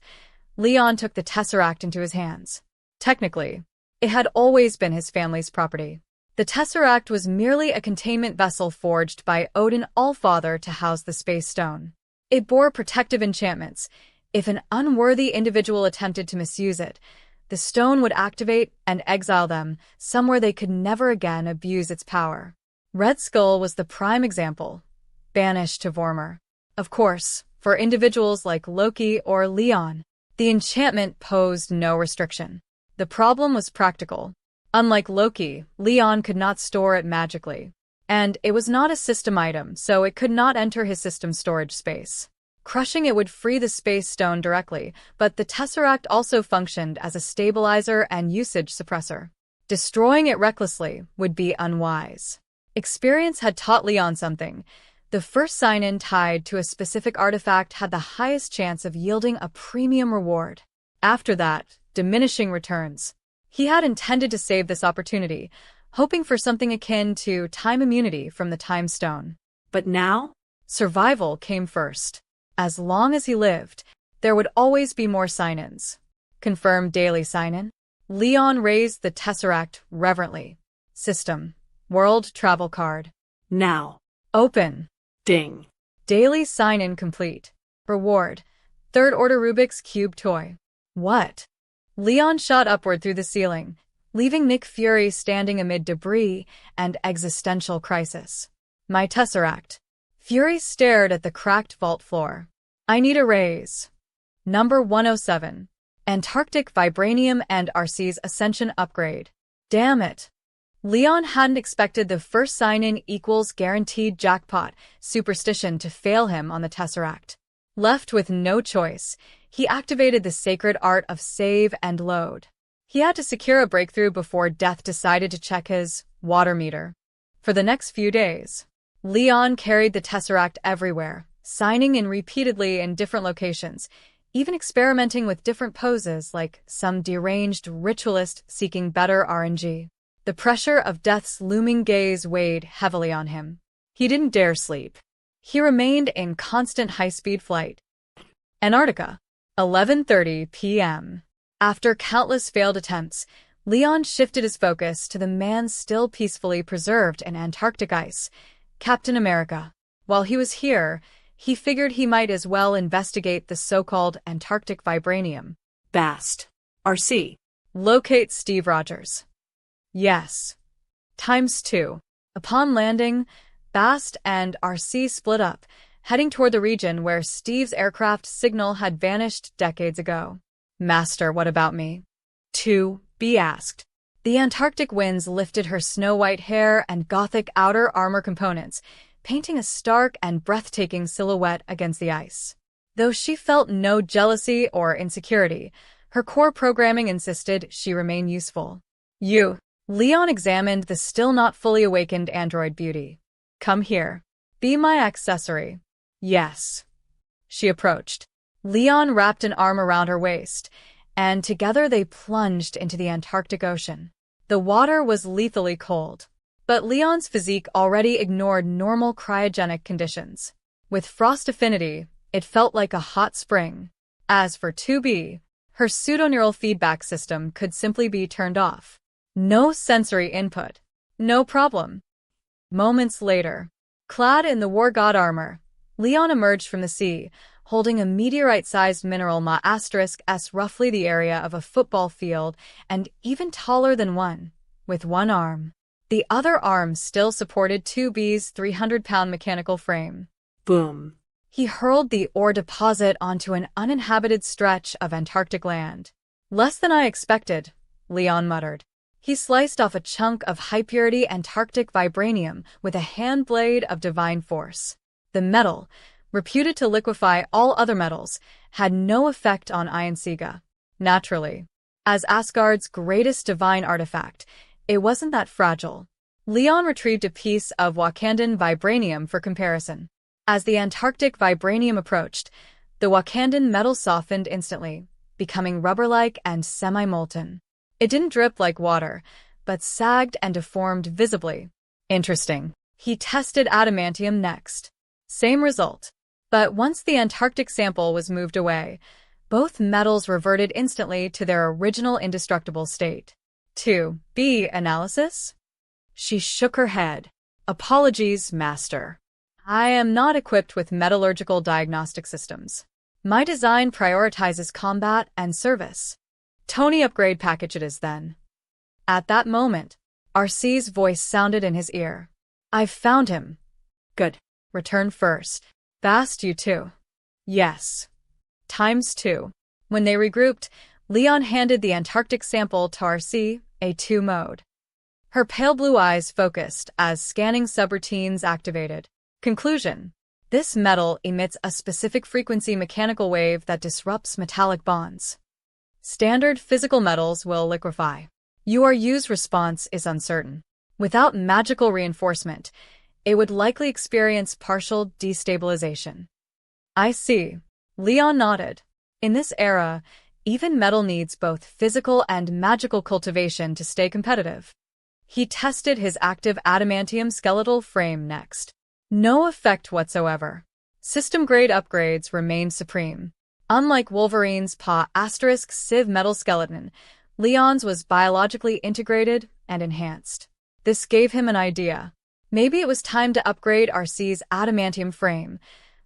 Leon took the Tesseract into his hands. Technically, it had always been his family's property. The Tesseract was merely a containment vessel forged by Odin Allfather to house the Space Stone. It bore protective enchantments. If an unworthy individual attempted to misuse it, the stone would activate and exile them somewhere they could never again abuse its power. Red Skull was the prime example, banished to Vormir. Of course, for individuals like Loki or Leon, the enchantment posed no restriction. The problem was practical. Unlike Loki, Leon could not store it magically. And it was not a system item, so it could not enter his system storage space. Crushing it would free the Space Stone directly, but the Tesseract also functioned as a stabilizer and usage suppressor. Destroying it recklessly would be unwise. Experience had taught Leon something. The first sign-in tied to a specific artifact had the highest chance of yielding a premium reward. After that, diminishing returns. He had intended to save this opportunity, hoping for something akin to time immunity from the Time Stone. But now, survival came first. As long as he lived, there would always be more sign-ins. Confirmed daily sign-in. Leon raised the Tesseract reverently. System. World travel card. Now. Open. Ding. Daily sign-in complete. Reward. Third order Rubik's Cube toy. What? Leon shot upward through the ceiling, leaving Nick Fury standing amid debris and existential crisis. My Tesseract. Fury stared at the cracked vault floor. I need a raise. Number 107. Antarctic Vibranium and RC's Ascension upgrade. Damn it. Leon hadn't expected the first sign-in equals guaranteed jackpot superstition to fail him on the Tesseract. Left with no choice, He activated the sacred art of save and load. He had to secure a breakthrough before Death decided to check his water meter. For the next few days, Leon carried the Tesseract everywhere, signing in repeatedly in different locations, even experimenting with different poses like some deranged ritualist seeking better RNG. The pressure of Death's looming gaze weighed heavily on him. He didn't dare sleep. He remained in constant high-speed flight. Antarctica, 11:30 p.m. After countless failed attempts, Leon shifted his focus to the man still peacefully preserved in Antarctic ice, Captain America. While he was here, he figured he might as well investigate the so-called Antarctic Vibranium. Bast. RC. Locate Steve Rogers. Yes. ×2. Upon landing, Bast and RC split up, heading toward the region where Steve's aircraft signal had vanished decades ago. Master, what about me? 2B asked. The Antarctic winds lifted her snow-white hair and gothic outer armor components, painting a stark and breathtaking silhouette against the ice. Though she felt no jealousy or insecurity, her core programming insisted she remain useful. You. Leon examined the still not fully awakened android beauty. Come here. Be my accessory. Yes. She approached. Leon wrapped an arm around her waist, and together they plunged into the Antarctic Ocean. The water was lethally cold, but Leon's physique already ignored normal cryogenic conditions. With frost affinity, it felt like a hot spring. As for 2B, her pseudoneural feedback system could simply be turned off. No sensory input. No problem. Moments later, clad in the war god armor, Leon emerged from the sea, holding a meteorite-sized mineral *S roughly the area of a football field and even taller than one, with one arm. The other arm still supported 2B's 300-pound mechanical frame. Boom. He hurled the ore deposit onto an uninhabited stretch of Antarctic land. Less than I expected, Leon muttered. He sliced off a chunk of high-purity Antarctic Vibranium with a hand blade of divine force. The metal, reputed to liquefy all other metals, had no effect on Aionsega. Naturally, as Asgard's greatest divine artifact, it wasn't that fragile. Leon retrieved a piece of Wakandan Vibranium for comparison. As the Antarctic Vibranium approached, the Wakandan metal softened instantly, becoming rubber-like and semi-molten. It didn't drip like water, but sagged and deformed visibly. Interesting. He tested adamantium next. Same result. But once the Antarctic sample was moved away, both metals reverted instantly to their original indestructible state. 2B analysis? She shook her head. Apologies, Master. I am not equipped with metallurgical diagnostic systems. My design prioritizes combat and service. Tony upgrade package it is then. At that moment, RC's voice sounded in his ear. I've found him. Good. Return first. Bast, you too. Yes. ×2. When they regrouped, Leon handed the Antarctic sample to RC, A2 mode. Her pale blue eyes focused as scanning subroutines activated. Conclusion. This metal emits a specific frequency mechanical wave that disrupts metallic bonds. Standard physical metals will liquefy. URU's response is uncertain. Without magical reinforcement, it would likely experience partial destabilization. I see. Leon nodded. In this era, even metal needs both physical and magical cultivation to stay competitive. He tested his active adamantium skeletal frame next. No effect whatsoever. System-grade upgrades remained supreme. Unlike Wolverine's *Civ metal skeleton, Leon's was biologically integrated and enhanced. This gave him an idea. Maybe it was time to upgrade RC's adamantium frame,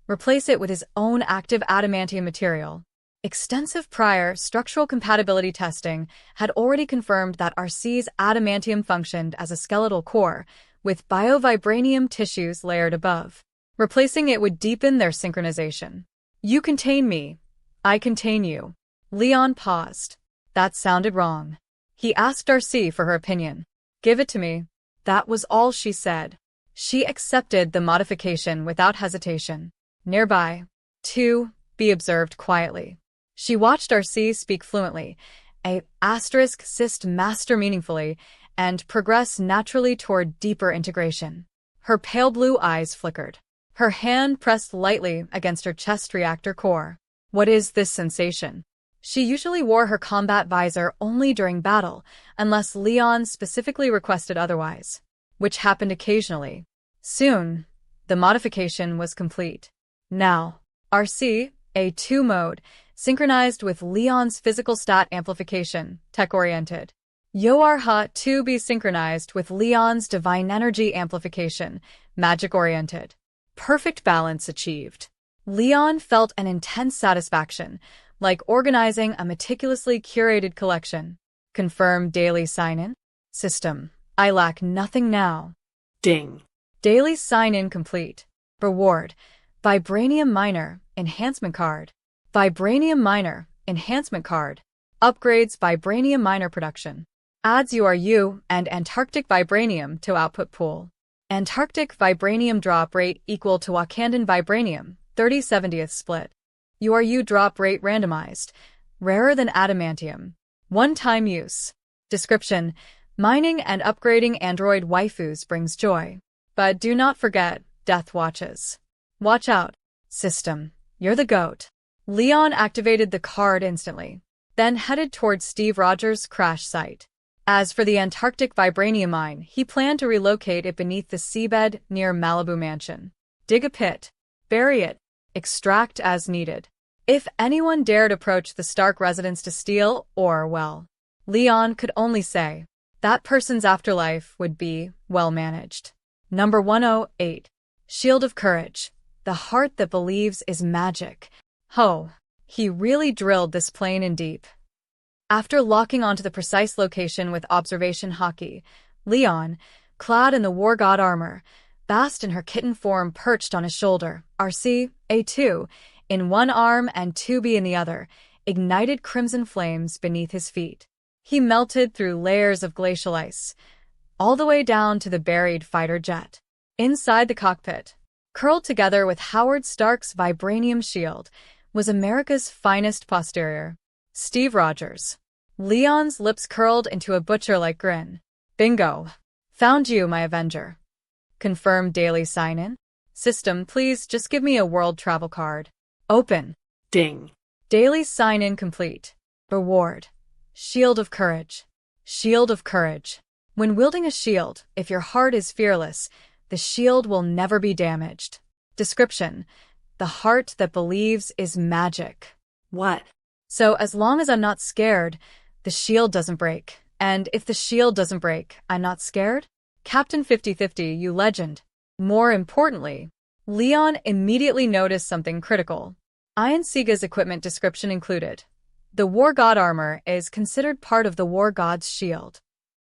replace it with his own active adamantium material. Extensive prior structural compatibility testing had already confirmed that RC's adamantium functioned as a skeletal core, with biovibranium tissues layered above. Replacing it would deepen their synchronization. You contain me. I contain you. Leon paused. That sounded wrong. He asked RC for her opinion. Give it to me. That was all she said. She accepted the modification without hesitation. Nearby, 2B observed quietly. She watched RC speak fluently, a asterisk cyst master meaningfully, and progress naturally toward deeper integration. Her pale blue eyes flickered. Her hand pressed lightly against her chest reactor core. What is this sensation? She usually wore her combat visor only during battle, unless Leon specifically requested otherwise, which happened occasionally. Soon, the modification was complete. Now, RC, A2 mode, synchronized with Leon's physical stat amplification, tech-oriented. Yoarha 2B synchronized with Leon's divine energy amplification, magic-oriented. Perfect balance achieved. Leon felt an intense satisfaction, like organizing a meticulously curated collection. Confirm daily sign-in. System. I lack nothing now. Ding. Daily sign-in complete. Reward. Vibranium Miner, Enhancement Card. Vibranium Miner, Enhancement Card. Upgrades Vibranium Miner production. Adds URU and Antarctic Vibranium to output pool. Antarctic Vibranium drop rate equal to Wakandan Vibranium, 30/70th split. URU drop rate randomized. Rarer than adamantium. One-time use. Description. Mining and upgrading android waifus brings joy. But do not forget, death watches. Watch out. System. You're the GOAT. Leon activated the card instantly, then headed towards Steve Rogers' crash site. As for the Antarctic Vibranium mine, he planned to relocate it beneath the seabed near Malibu Mansion. Dig a pit. Bury it. Extract as needed. If anyone dared approach the Stark residence to steal or, well, Leon could only say, that person's afterlife would be well managed. Number 108. Shield of Courage. The heart that believes is magic. Ho, he really drilled this plane in deep. After locking onto the precise location with observation hockey, Leon, clad in the war god armor, Bast in her kitten form perched on his shoulder, RC, A2, in one arm and 2B in the other, ignited crimson flames beneath his feet. He melted through layers of glacial ice, all the way down to the buried fighter jet. Inside the cockpit, curled together with Howard Stark's vibranium shield, was America's finest posterior, Steve Rogers. Leon's lips curled into a butcher-like grin. Bingo. Found you, my Avenger. Confirm daily sign-in. System, please just give me a world travel card. Open. Ding. Daily sign-in complete. Reward. Shield of Courage. Shield of Courage. When wielding a shield, if your heart is fearless, the shield will never be damaged. Description. The heart that believes is magic. What? So as long as I'm not scared, the shield doesn't break. And if the shield doesn't break, I'm not scared? Captain 50/50, you legend. More importantly, Leon immediately noticed something critical. Aionsega's equipment description included. The War God armor is considered part of the War God's shield,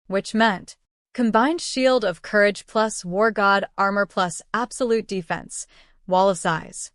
which meant combined Shield of Courage plus War God armor plus absolute defense, wall of size.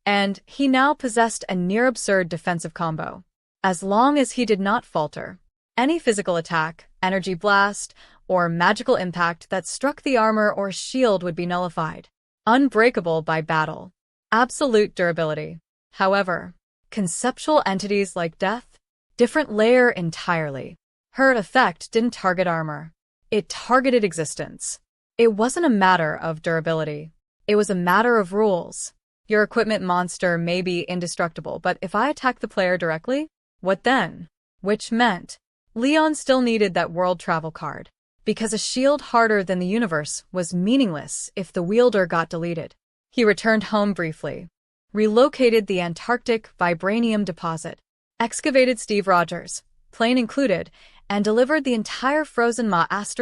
And he now possessed a near-absurd defensive combo. As long as he did not falter, any physical attack, energy blast, or magical impact that struck the armor or shield would be nullified. Unbreakable by battle. Absolute durability. However, conceptual entities like death, different layer entirely. Her effect didn't target armor. It targeted existence. It wasn't a matter of durability. It was a matter of rules. Your equipment monster may be indestructible, but if I attack the player directly, what then? Which meant Leon still needed that world travel card, because a shield harder than the universe was meaningless if the wielder got deleted. He returned home briefly, relocated the Antarctic Vibranium deposit, excavated Steve Rogers, plane included, and delivered the entire frozen Ma *S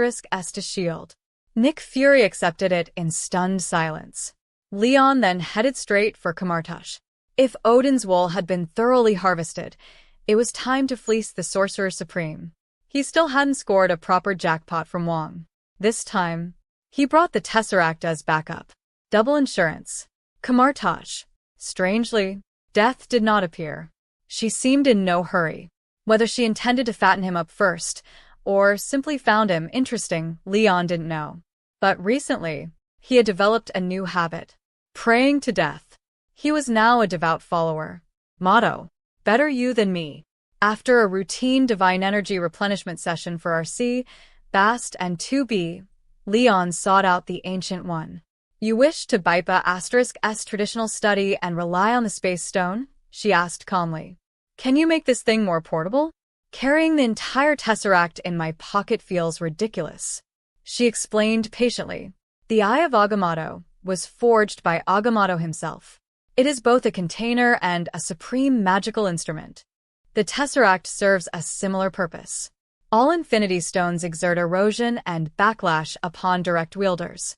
to shield. Nick Fury accepted it in stunned silence. Leon then headed straight for Kamartash. If Odin's wool had been thoroughly harvested, it was time to fleece the Sorcerer Supreme. He still hadn't scored a proper jackpot from Wong. This time, he brought the Tesseract as backup. Double insurance. Kamartash. Strangely, death did not appear. She seemed in no hurry. Whether she intended to fatten him up first, or simply found him interesting, Leon didn't know. But recently, he had developed a new habit. Praying to death. He was now a devout follower. Motto. Better you than me. After a routine divine energy replenishment session for RC, Bast and 2B, Leon sought out the Ancient One. You wish to bypass *S traditional study and rely on the Space Stone? She asked calmly. Can you make this thing more portable? Carrying the entire Tesseract in my pocket feels ridiculous. She explained patiently. The Eye of Agamotto was forged by Agamotto himself. It is both a container and a supreme magical instrument. The Tesseract serves a similar purpose. All Infinity Stones exert erosion and backlash upon direct wielders.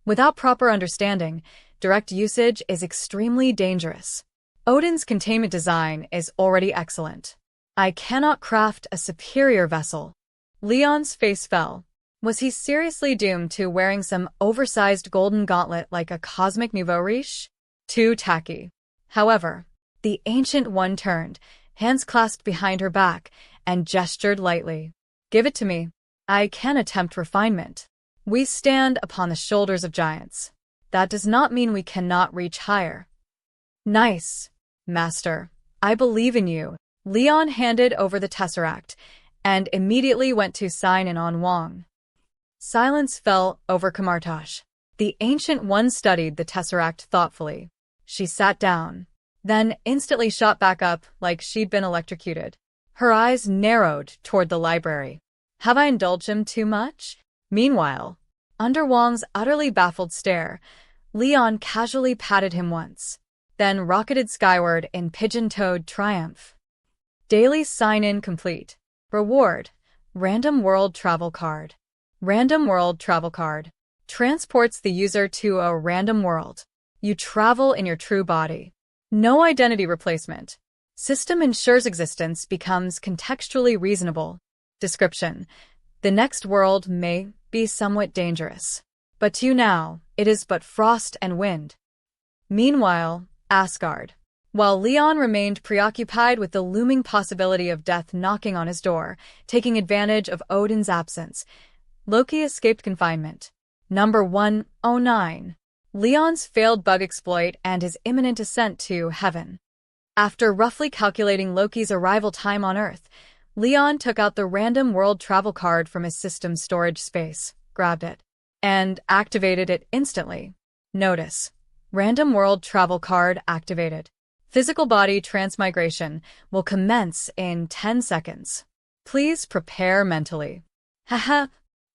Without proper understanding, direct usage is extremely dangerous. Odin's containment design is already excellent. I cannot craft a superior vessel. Leon's face fell. Was he seriously doomed to wearing some oversized golden gauntlet like a cosmic nouveau riche? Too tacky. However, the Ancient One turned, hands clasped behind her back, and gestured lightly. Give it to me. I can attempt refinement. We stand upon the shoulders of giants. That does not mean we cannot reach higher. Nice, Master. I believe in you. Leon handed over the Tesseract, and immediately went to sign in on Wong. Silence fell over Kamartosh. The Ancient One studied the Tesseract thoughtfully. She sat down, then instantly shot back up like she'd been electrocuted. Her eyes narrowed toward the library. Have I indulged him too much? Meanwhile, under Wong's utterly baffled stare, Leon casually patted him once, then rocketed skyward in pigeon-toed triumph. Daily sign-in complete. Reward: Random World Travel Card. Random World Travel Card transports the user to a random world. You travel in your true body. No identity replacement. System ensures existence becomes contextually reasonable. Description: the next world may be somewhat dangerous, but to you now, it is but frost and wind. Meanwhile, Asgard. While Leon remained preoccupied with the looming possibility of death knocking on his door, taking advantage of Odin's absence, Loki escaped confinement. Number 109. Leon's failed bug exploit and his imminent ascent to heaven. After roughly calculating Loki's arrival time on Earth, Leon took out the random world travel card from his system's storage space, grabbed it, and activated it instantly. Notice: random world travel card activated. Physical body transmigration will commence in 10 seconds. Please prepare mentally. Haha,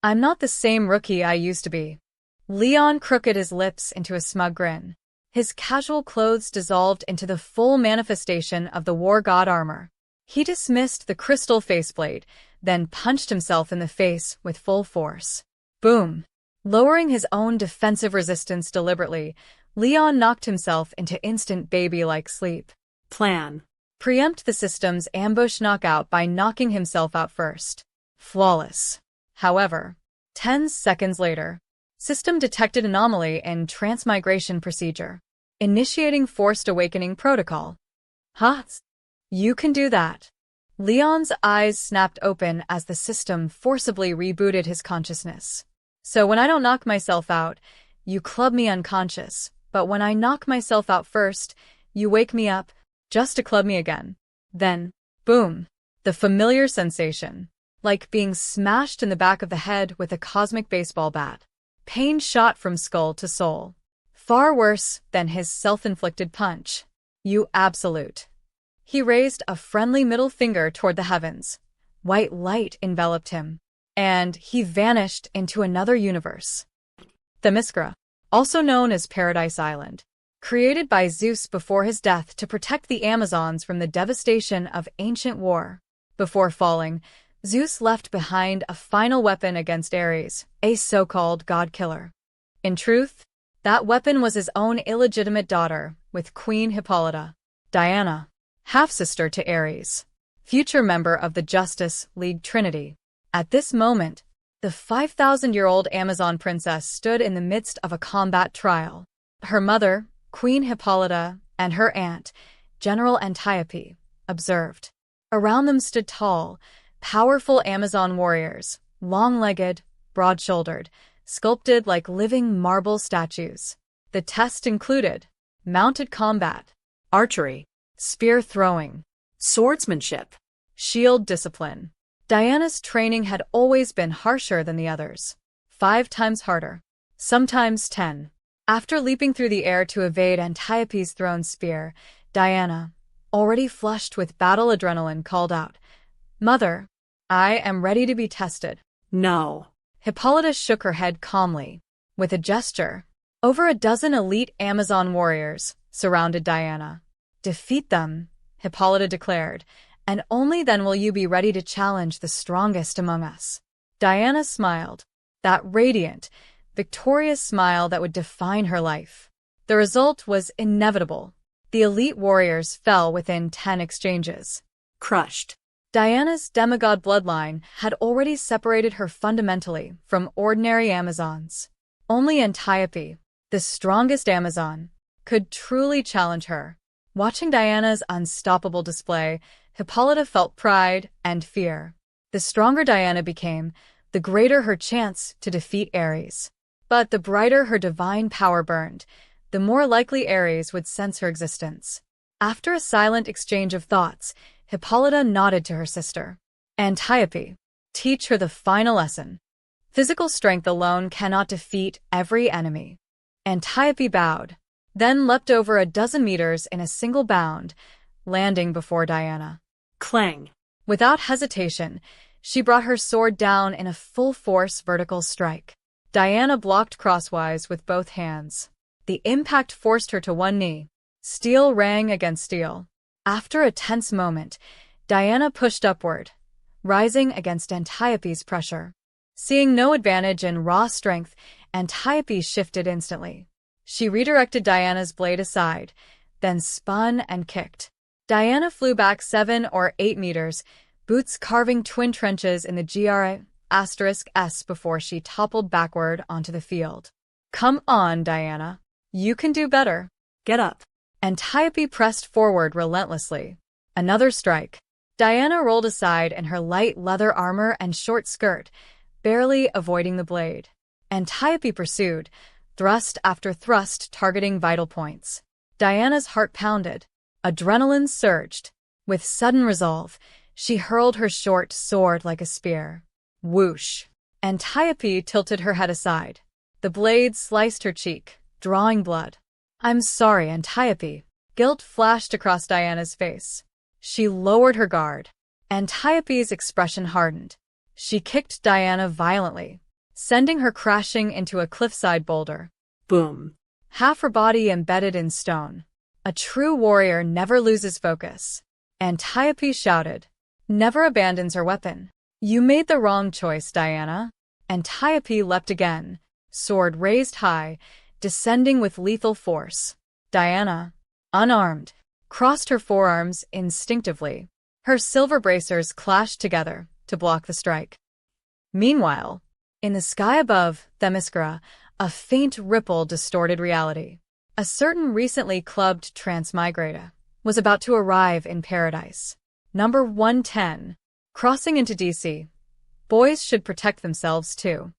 I'm not the same rookie I used to be. Leon crooked his lips into a smug grin. His casual clothes dissolved into the full manifestation of the war god armor. He dismissed the crystal faceplate, then punched himself in the face with full force. Boom! Lowering his own defensive resistance deliberately, Leon knocked himself into instant baby-like sleep. Plan. Preempt the system's ambush knockout by knocking himself out first. Flawless. However, 10 seconds later, system detected anomaly in transmigration procedure. Initiating forced awakening protocol. Huh? You can do that. Leon's eyes snapped open as the system forcibly rebooted his consciousness. So when I don't knock myself out, you club me unconscious, but when I knock myself out first, you wake me up, just to club me again. Then, boom, the familiar sensation, like being smashed in the back of the head with a cosmic baseball bat. Pain shot from skull to soul. Far worse than his self-inflicted punch. You absolute. He raised a friendly middle finger toward the heavens. White light enveloped him, and he vanished into another universe. Themyscira, also known as Paradise Island, created by Zeus before his death to protect the Amazons from the devastation of ancient war. Before falling, Zeus left behind a final weapon against Ares, a so-called god-killer. In truth, that weapon was his own illegitimate daughter, with Queen Hippolyta, Diana, half-sister to Ares, future member of the Justice League Trinity. At this moment, the 5,000-year-old Amazon princess stood in the midst of a combat trial. Her mother, Queen Hippolyta, and her aunt, General Antiope, observed. Around them stood tall, powerful Amazon warriors, long-legged, broad-shouldered, sculpted like living marble statues. The test included mounted combat, archery, spear throwing, Swordsmanship. Shield discipline. Diana's training had always been harsher than the others. 5 times harder. Sometimes 10. After leaping through the air to evade Antiope's thrown spear, Diana, already flushed with battle adrenaline, called out, "Mother, I am ready to be tested." No. Hippolyta shook her head calmly. With a gesture, over a dozen elite Amazon warriors surrounded Diana. "Defeat them," Hippolyta declared, "and only then will you be ready to challenge the strongest among us." Diana smiled, that radiant, victorious smile that would define her life. The result was inevitable. The elite warriors fell within 10 exchanges. Crushed. Diana's demigod bloodline had already separated her fundamentally from ordinary Amazons. Only Antiope, the strongest Amazon, could truly challenge her. Watching Diana's unstoppable display, Hippolyta felt pride and fear. The stronger Diana became, the greater her chance to defeat Ares. But the brighter her divine power burned, the more likely Ares would sense her existence. After a silent exchange of thoughts, Hippolyta nodded to her sister. "Antiope, teach her the final lesson. Physical strength alone cannot defeat every enemy." Antiope bowed, then leapt over a dozen meters in a single bound, landing before Diana. Clang. Without hesitation, she brought her sword down in a full-force vertical strike. Diana blocked crosswise with both hands. The impact forced her to one knee. Steel rang against steel. After a tense moment, Diana pushed upward, rising against Antiope's pressure. Seeing no advantage in raw strength, Antiope shifted instantly. She redirected Diana's blade aside, then spun and kicked. Diana flew back 7 or 8 meters, boots carving twin trenches in the GRS before she toppled backward onto the field. "Come on, Diana. You can do better." Get up. Antiope pressed forward relentlessly. Another strike. Diana rolled aside in her light leather armor and short skirt, barely avoiding the blade. Antiope pursued, thrust after thrust targeting vital points. Diana's heart pounded. Adrenaline surged. With sudden resolve, she hurled her short sword like a spear. Whoosh! Antiope tilted her head aside. The blade sliced her cheek, drawing blood. "I'm sorry, Antiope." Guilt flashed across Diana's face. She lowered her guard. Antiope's expression hardened. She kicked Diana violently, sending her crashing into a cliffside boulder. Boom. Half her body embedded in stone. A true warrior never loses focus. Antiope shouted, never abandons her weapon. "You made the wrong choice, Diana." Antiope leapt again, sword raised high, descending with lethal force. Diana, unarmed, crossed her forearms instinctively. Her silver bracers clashed together to block the strike. Meanwhile, in the sky above Themyscira, a faint ripple distorted reality. A certain recently clubbed transmigrator was about to arrive in paradise. Number 110. Crossing into DC. Boys should protect themselves too.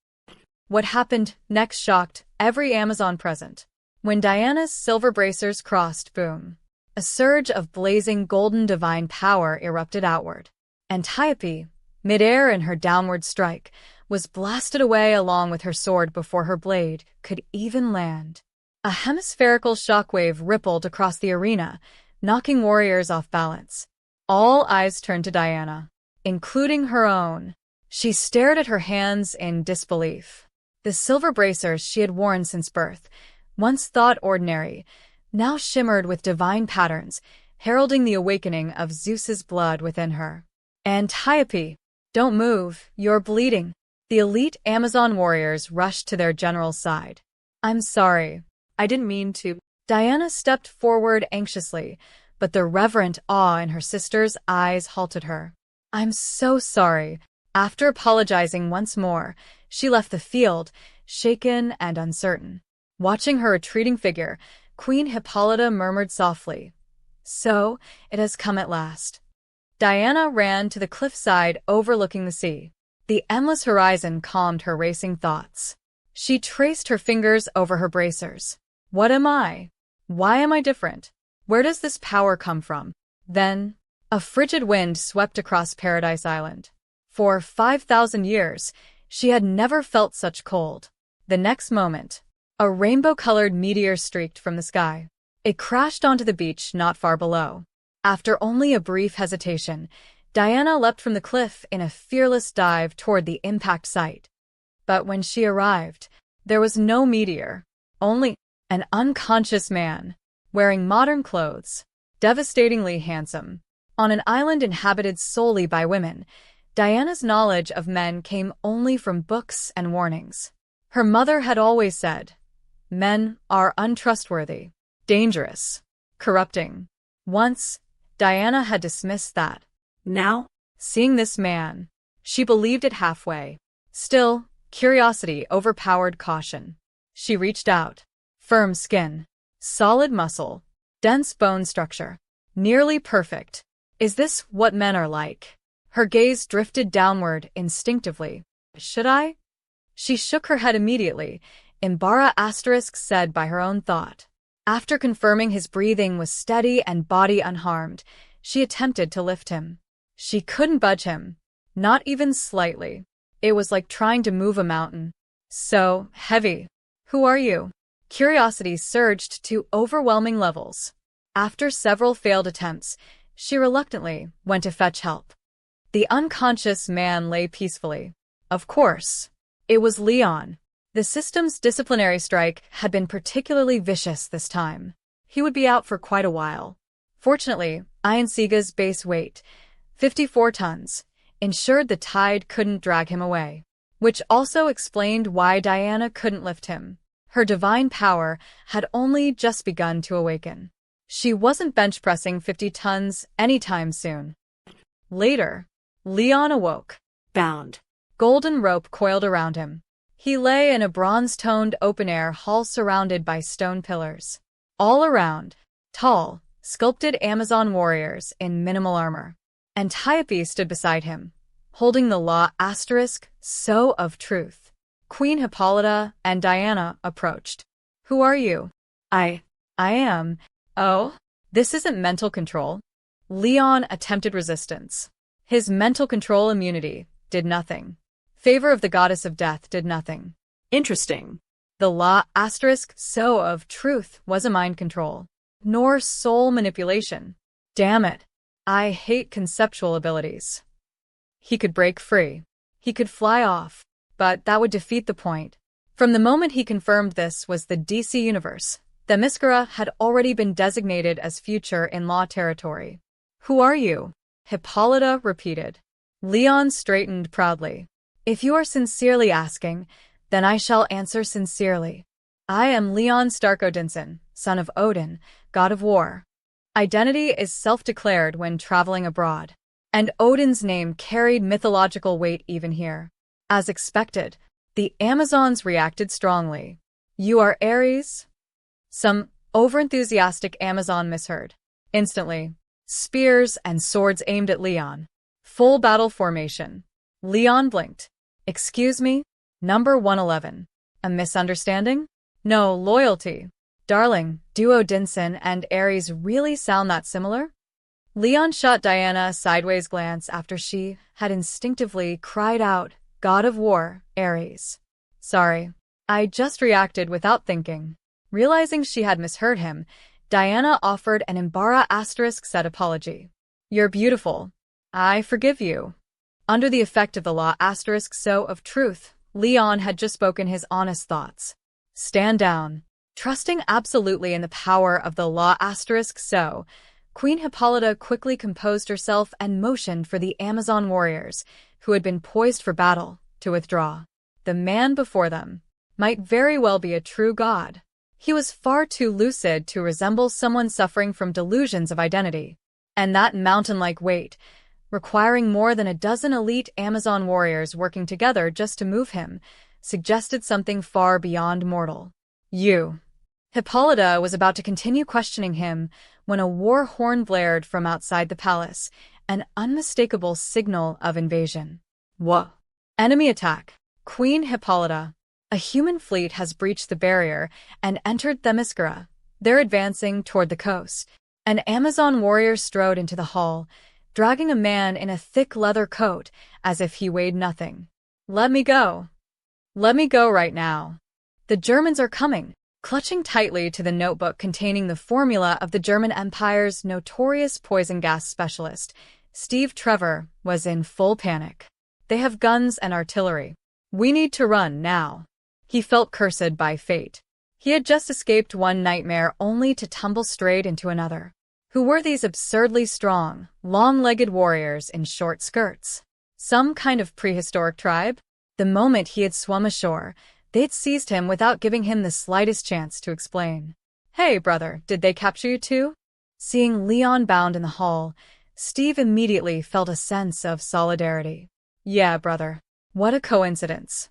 What happened next shocked every Amazon present. When Diana's silver bracers crossed, boom, a surge of blazing golden divine power erupted outward. Antiope, midair in her downward strike, was blasted away along with her sword before her blade could even land. A hemispherical shockwave rippled across the arena, knocking warriors off balance. All eyes turned to Diana, including her own. She stared at her hands in disbelief. The silver bracers she had worn since birth, once thought ordinary, now shimmered with divine patterns, heralding the awakening of Zeus's blood within her. "Antiope, don't move, you're bleeding." The elite Amazon warriors rushed to their general's side. "I'm sorry. I didn't mean to." Diana stepped forward anxiously, but the reverent awe in her sister's eyes halted her. "I'm so sorry." After apologizing once more, she left the field, shaken and uncertain. Watching her retreating figure, Queen Hippolyta murmured softly, "So, it has come at last." Diana ran to the cliffside overlooking the sea. The endless horizon calmed her racing thoughts. She traced her fingers over her bracers. What am I? Why am I different? Where does this power come from? Then, A frigid wind swept across Paradise Island. For 5,000 years, she had never felt such cold. The next moment, a rainbow-colored meteor streaked from the sky. It crashed onto the beach not far below. After only a brief hesitation, Diana leapt from the cliff in a fearless dive toward the impact site. But when she arrived, there was no meteor, only an unconscious man, wearing modern clothes, devastatingly handsome. On an island inhabited solely by women, Diana's knowledge of men came only from books and warnings. Her mother had always said, "Men are untrustworthy, dangerous, corrupting." Once, Diana had dismissed that. Now, Seeing this man, she believed it halfway. Still, curiosity overpowered caution. She reached out. Firm skin, solid muscle, dense bone structure, nearly perfect. Is this what men are like? Her gaze drifted downward instinctively. Should I? She shook her head immediately, said by her own thought. After confirming his breathing was steady and body unharmed, she attempted to lift him. She couldn't budge him, not even slightly. It was like trying to move a mountain. So heavy. Who are you? Curiosity surged to overwhelming levels. After several failed attempts, she reluctantly went to fetch help. The unconscious man lay peacefully. Of course, it was Leon. The system's disciplinary strike had been particularly vicious this time. He would be out for quite a while. Fortunately, Aionsega's base weight, 54 tons, ensured the tide couldn't drag him away, which also explained why Diana couldn't lift him. Her divine power had only just begun to awaken. She wasn't bench-pressing 50 tons anytime soon. Later, Leon awoke. bound. Golden rope coiled around him. He lay in a bronze-toned open-air hall surrounded by stone pillars. All around, tall, sculpted Amazon warriors in minimal armor. Antiope stood beside him, holding the law so of truth. Queen Hippolyta and Diana approached. Who are you? I am. Oh, this isn't mental control. Leon attempted resistance. His mental control immunity did nothing. Favor of the goddess of death did nothing. Interesting. The law so of truth was a mind control, nor soul manipulation. Damn it. I hate conceptual abilities. He could break free. He could fly off, but that would defeat the point. From the moment he confirmed this was the DC universe, Themyscira had already been designated as future-in-law territory. Who are you? Hippolyta repeated. Leon straightened proudly. If you are sincerely asking, then I shall answer sincerely. I am Leon Odinson, son of Odin, god of war. Identity is self-declared when traveling abroad, and Odin's name carried mythological weight even here. As expected, the Amazons reacted strongly. You are Ares? Some overenthusiastic Amazon misheard. Instantly, spears and swords aimed at Leon. Full battle formation. Leon blinked. Excuse me? Number 111. A misunderstanding? No, loyalty. Darling, do Odinson and Ares really sound that similar? Leon shot Diana a sideways glance after she had instinctively cried out, God of War, Ares. Sorry. I just reacted without thinking. Realizing she had misheard him, Diana offered an said apology. You're beautiful. I forgive you. Under the effect of the law so of truth, Leon had just spoken his honest thoughts. Stand down. Trusting absolutely in the power of the law so, Queen Hippolyta quickly composed herself and motioned for the Amazon warriors, who had been poised for battle, to withdraw. The man before them might very well be a true god. He was far too lucid to resemble someone suffering from delusions of identity. And that mountain-like weight, requiring more than a dozen elite Amazon warriors working together just to move him, suggested something far beyond mortal. You. Hippolyta was about to continue questioning him when a war horn blared from outside the palace, an unmistakable signal of invasion. Whoa. Enemy attack. Queen Hippolyta. A human fleet has breached the barrier and entered Themyscira. They're advancing toward the coast. An Amazon warrior strode into the hall, dragging a man in a thick leather coat as if he weighed nothing. "Let me go. Let me go right now. The Germans are coming." Clutching tightly to the notebook containing the formula of the German Empire's notorious poison gas specialist, Steve Trevor was in full panic. "They have guns and artillery. We need to run now." He felt cursed by fate. He had just escaped one nightmare only to tumble straight into another. Who were these absurdly strong, long-legged warriors in short skirts? Some kind of prehistoric tribe? The moment he had swum ashore, they'd seized him without giving him the slightest chance to explain. "Hey, brother, did they capture you too?" Seeing Leon bound in the hall, Steve immediately felt a sense of solidarity. "Yeah, brother. What a coincidence."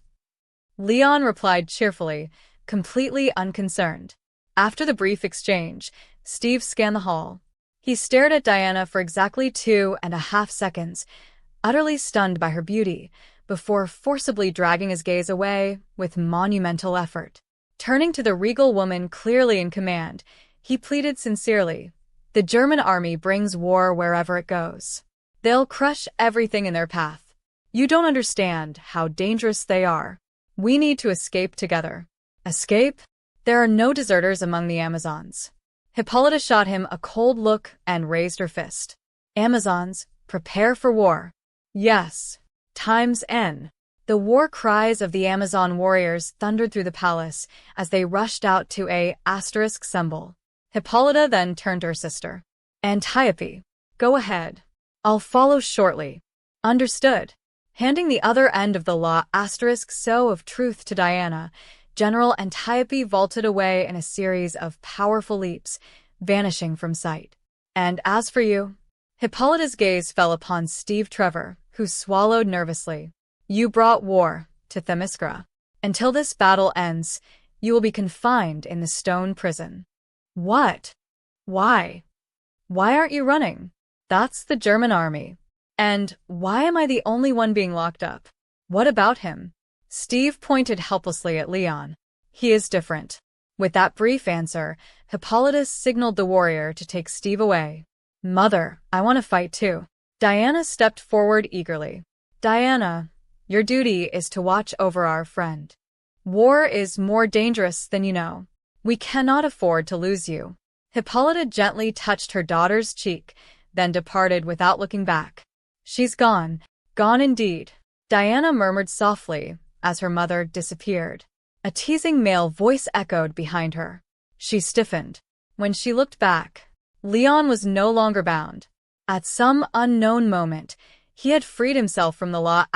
Leon replied cheerfully, completely unconcerned. After the brief exchange, Steve scanned the hall. He stared at Diana for exactly 2.5 seconds, utterly stunned by her beauty, before forcibly dragging his gaze away with monumental effort. Turning to the regal woman clearly in command, he pleaded sincerely, "The German army brings war wherever it goes. They'll crush everything in their path. You don't understand how dangerous they are. We need to escape together." "Escape? There are no deserters among the Amazons." Hippolyta shot him a cold look and raised her fist. "Amazons, prepare for war." "Yes. Times N." The war cries of the Amazon warriors thundered through the palace as they rushed out to a * symbol. Hippolyta then turned to her sister. "Antiope, go ahead. I'll follow shortly." "Understood." Handing the other end of the * so of truth to Diana, General Antiope vaulted away in a series of powerful leaps, vanishing from sight. "And as for you?" Hippolyta's gaze fell upon Steve Trevor, who swallowed nervously. "You brought war to Themyscira. Until this battle ends, you will be confined in the stone prison." "What? Why? Why aren't you running?" "That's the German army. And why am I the only one being locked up?" "What about him?" Steve pointed helplessly at Leon. "He is different." With that brief answer, Hippolyta signaled the warrior to take Steve away. "Mother, I want to fight too." Diana stepped forward eagerly. "Diana, your duty is to watch over our friend. War is more dangerous than you know. We cannot afford to lose you." Hippolyta gently touched her daughter's cheek, then departed without looking back. "She's gone, gone indeed," Diana murmured softly as her mother disappeared. A teasing male voice echoed behind her. She stiffened. When she looked back, Leon was no longer bound. At some unknown moment, he had freed himself from the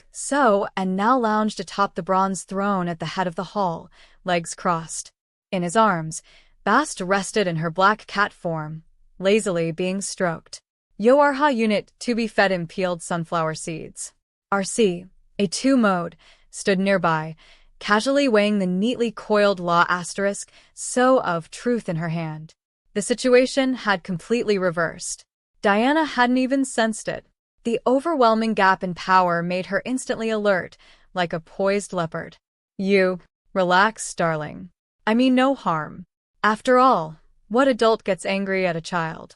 * so and now lounged atop the bronze throne at the head of the hall, legs crossed. In his arms, Bast rested in her black cat form, lazily being stroked. Yoarha Unit to be fed him peeled sunflower seeds. RC, a 2-mode, stood nearby, casually weighing the neatly coiled * so of truth in her hand. The situation had completely reversed. Diana hadn't even sensed it. The overwhelming gap in power made her instantly alert, like a poised leopard. "You, relax, darling. I mean no harm. After all, what adult gets angry at a child?"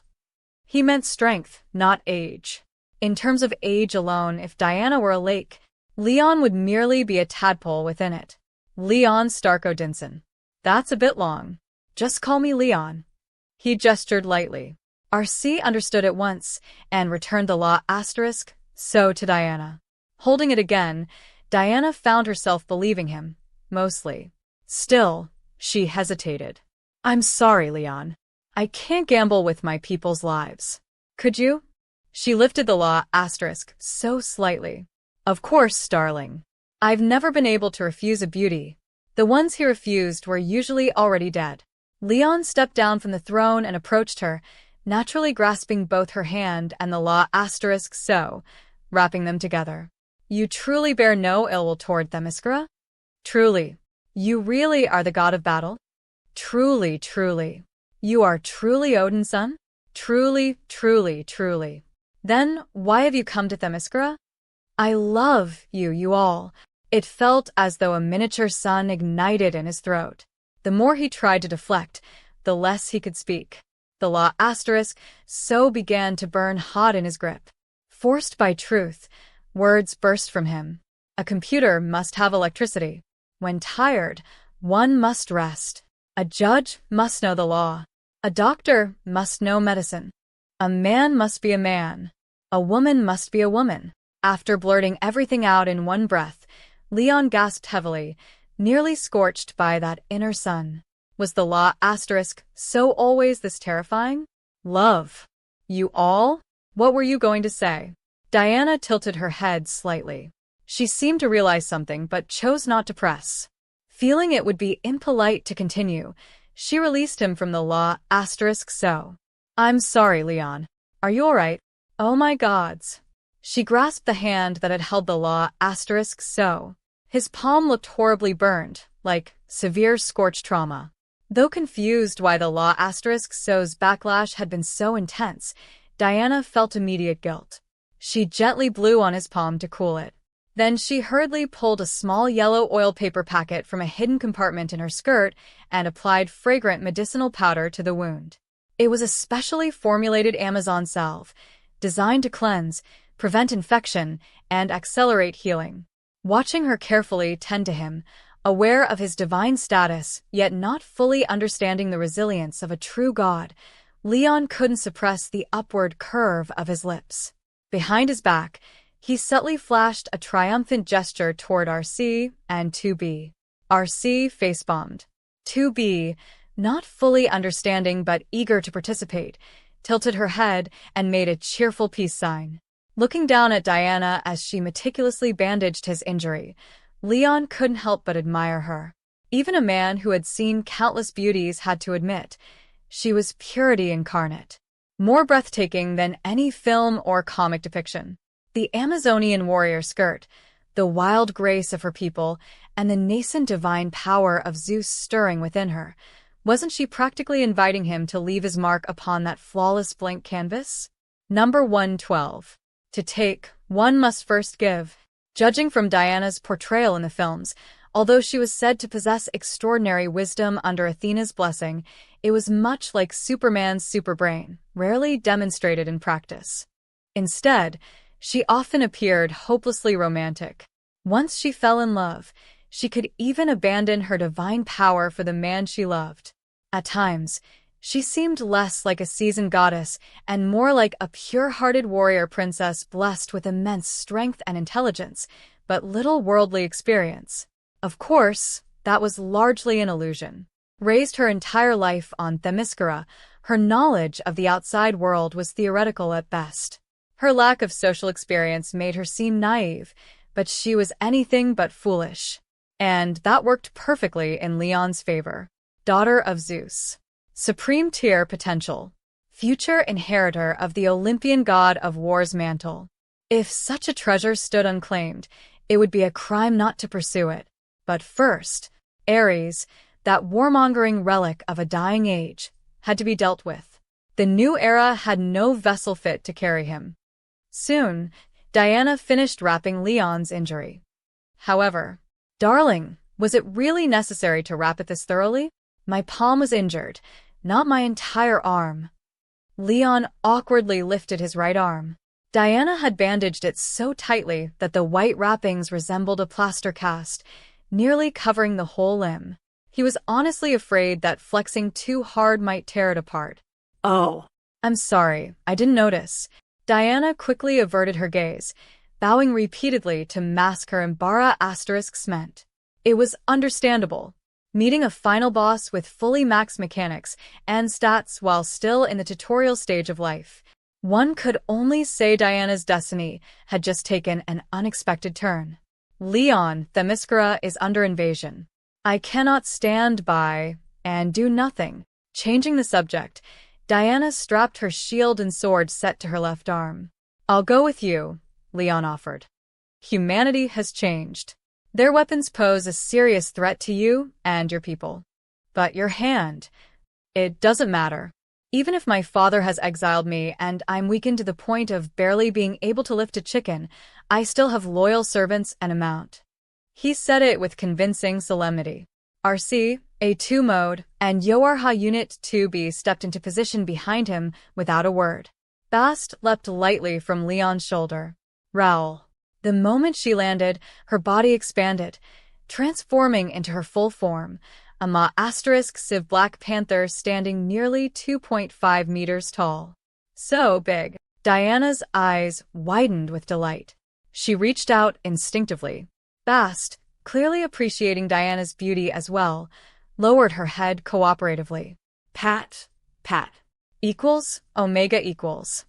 He meant strength, not age. In terms of age alone, if Diana were a lake, Leon would merely be a tadpole within it. Leon Stark Odinson. That's a bit long. Just call me Leon. He gestured lightly. RC understood at once and returned the * so to Diana. Holding it again, Diana found herself believing him, mostly. Still, she hesitated. "I'm sorry, Leon. I can't gamble with my people's lives. Could you?" She lifted the * so slightly. "Of course, darling. I've never been able to refuse a beauty." The ones he refused were usually already dead. Leon stepped down from the throne and approached her, naturally grasping both her hand and the * so, wrapping them together. "You truly bear no ill will toward Themyscira? Truly. You really are the god of battle? Truly, truly. You are truly Odin's son? Truly, truly, truly. Then why have you come to Themyscira?" "I love you all." It felt as though a miniature sun ignited in his throat. The more he tried to deflect, the less he could speak. The law asterisk so began to burn hot in his grip. Forced by truth, words burst from him. A computer must have electricity. When tired, one must rest. A judge must know the law. A doctor must know medicine. A man must be a man. A woman must be a woman. After blurting everything out in one breath, Leon gasped heavily, nearly scorched by that inner sun. Was the law asterisk so always this terrifying? Love. You all? What were you going to say? Diana tilted her head slightly. She seemed to realize something but chose not to press. Feeling it would be impolite to continue, she released him from the law asterisk so. I'm sorry, Leon. Are you all right? Oh my gods. She grasped the hand that had held the law asterisk so. His palm looked horribly burned, like severe scorched trauma. Though confused why the law asterisk so's backlash had been so intense, Diana felt immediate guilt. She gently blew on his palm to cool it. Then she hurriedly pulled a small yellow oil paper packet from a hidden compartment in her skirt and applied fragrant medicinal powder to the wound. It was a specially formulated Amazon salve, designed to cleanse, prevent infection, and accelerate healing. Watching her carefully tend to him, aware of his divine status, yet not fully understanding the resilience of a true god, Leon couldn't suppress the upward curve of his lips. Behind his back, he subtly flashed a triumphant gesture toward RC and 2B. RC face-bombed. 2B, not fully understanding but eager to participate, tilted her head and made a cheerful peace sign. Looking down at Diana as she meticulously bandaged his injury, Leon couldn't help but admire her. Even a man who had seen countless beauties had to admit, she was purity incarnate. More breathtaking than any film or comic depiction. The Amazonian warrior skirt, the wild grace of her people, and the nascent divine power of Zeus stirring within her. Wasn't she practically inviting him to leave his mark upon that flawless blank canvas? Number 112. To take, one must first give. Judging from Diana's portrayal in the films, although she was said to possess extraordinary wisdom under Athena's blessing, it was much like Superman's superbrain, rarely demonstrated in practice. Instead, she often appeared hopelessly romantic. Once she fell in love, she could even abandon her divine power for the man she loved. At times, she seemed less like a seasoned goddess and more like a pure-hearted warrior princess blessed with immense strength and intelligence, but little worldly experience. Of course, that was largely an illusion. Raised her entire life on Themyscira, her knowledge of the outside world was theoretical at best. Her lack of social experience made her seem naive, but she was anything but foolish. And that worked perfectly in Leon's favor. Daughter of Zeus. Supreme tier potential. Future inheritor of the Olympian god of war's mantle. If such a treasure stood unclaimed, it would be a crime not to pursue it. But first, Ares, that warmongering relic of a dying age, had to be dealt with. The new era had no vessel fit to carry him. Soon, Diana finished wrapping Leon's injury. However, darling, was it really necessary to wrap it this thoroughly? My palm was injured, not my entire arm. Leon awkwardly lifted his right arm. Diana had bandaged it so tightly that the white wrappings resembled a plaster cast, nearly covering the whole limb. He was honestly afraid that flexing too hard might tear it apart. Oh. I'm sorry, I didn't notice. Diana quickly averted her gaze, bowing repeatedly to mask her Imbara asterisks meant. It was understandable. Meeting a final boss with fully maxed mechanics and stats while still in the tutorial stage of life. One could only say Diana's destiny had just taken an unexpected turn. Leon, Themyscira is under invasion. I cannot stand by and do nothing. Changing the subject, Diana strapped her shield and sword set to her left arm. I'll go with you, Leon offered. Humanity has changed. Their weapons pose a serious threat to you and your people. But your hand, it doesn't matter. Even if my father has exiled me and I'm weakened to the point of barely being able to lift a chicken, I still have loyal servants and a mount. He said it with convincing solemnity. RC, A2 mode, and Yoarha Unit 2B stepped into position behind him without a word. Bast leapt lightly from Leon's shoulder. Raoul. The moment she landed, her body expanded, transforming into her full form, a Ma**Civ Black Panther standing nearly 2.5 meters tall. So big. Diana's eyes widened with delight. She reached out instinctively. Bast, clearly appreciating Diana's beauty as well, lowered her head cooperatively. Pat. Equals, Omega equals.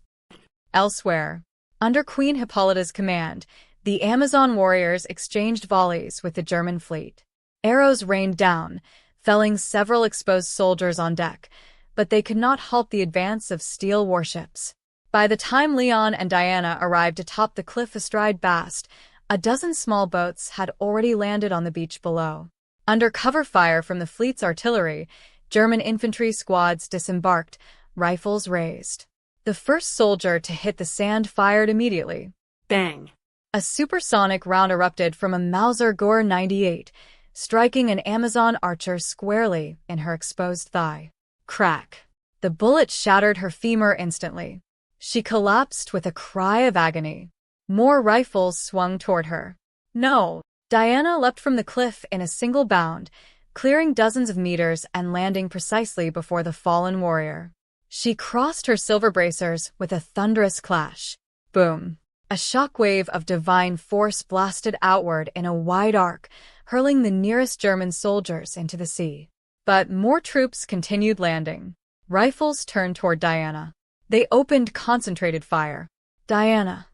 Elsewhere, under Queen Hippolyta's command, the Amazon warriors exchanged volleys with the German fleet. Arrows rained down, felling several exposed soldiers on deck, but they could not halt the advance of steel warships. By the time Leon and Diana arrived atop the cliff astride Bast, a dozen small boats had already landed on the beach below. Under cover fire from the fleet's artillery, German infantry squads disembarked, rifles raised. The first soldier to hit the sand fired immediately. Bang. A supersonic round erupted from a Mauser Gor 98, striking an Amazon archer squarely in her exposed thigh. Crack. The bullet shattered her femur instantly. She collapsed with a cry of agony. More rifles swung toward her. No. Diana leapt from the cliff in a single bound, clearing dozens of meters and landing precisely before the fallen warrior. She crossed her silver bracers with a thunderous clash. Boom. A shockwave of divine force blasted outward in a wide arc, hurling the nearest German soldiers into the sea. But more troops continued landing. Rifles turned toward Diana. They opened concentrated fire. Diana.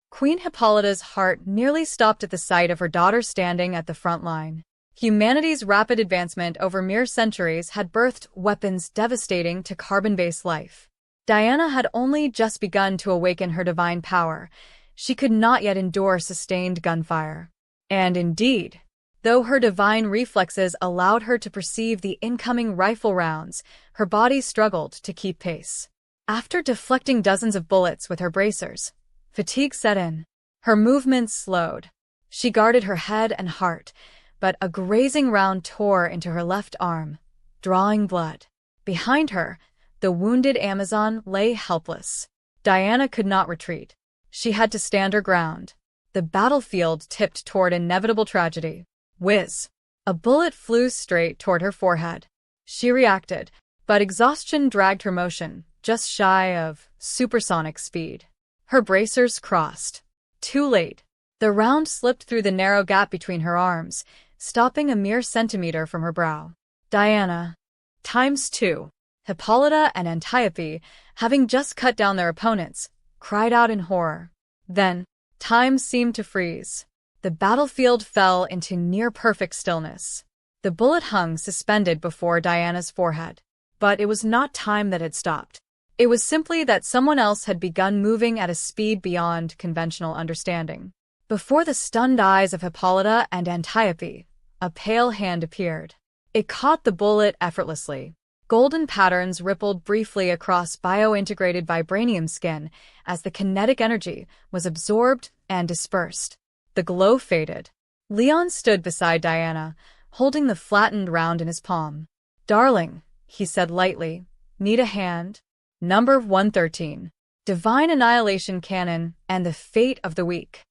Queen Hippolyta's heart nearly stopped at the sight of her daughter standing at the front line. Humanity's rapid advancement over mere centuries had birthed weapons devastating to carbon-based life. Diana had only just begun to awaken her divine power. She could not yet endure sustained gunfire. And indeed, though her divine reflexes allowed her to perceive the incoming rifle rounds, her body struggled to keep pace. After deflecting dozens of bullets with her bracers, fatigue set in. Her movements slowed. She guarded her head and heart, but a grazing round tore into her left arm, drawing blood. Behind her, the wounded Amazon lay helpless. Diana could not retreat. She had to stand her ground. The battlefield tipped toward inevitable tragedy. Whiz! A bullet flew straight toward her forehead. She reacted, but exhaustion dragged her motion, just shy of supersonic speed. Her bracers crossed. Too late. The round slipped through the narrow gap between her arms, stopping a mere centimeter from her brow. Diana. ×2. Hippolyta and Antiope, having just cut down their opponents, cried out in horror. Then, time seemed to freeze. The battlefield fell into near-perfect stillness. The bullet hung suspended before Diana's forehead. But it was not time that had stopped. It was simply that someone else had begun moving at a speed beyond conventional understanding. Before the stunned eyes of Hippolyta and Antiope, a pale hand appeared. It caught the bullet effortlessly. Golden patterns rippled briefly across bio-integrated vibranium skin as the kinetic energy was absorbed and dispersed. The glow faded. Leon stood beside Diana, holding the flattened round in his palm. "Darling," he said lightly, "need a hand?" Number 113. Divine Annihilation Cannon and the Fate of the Weak.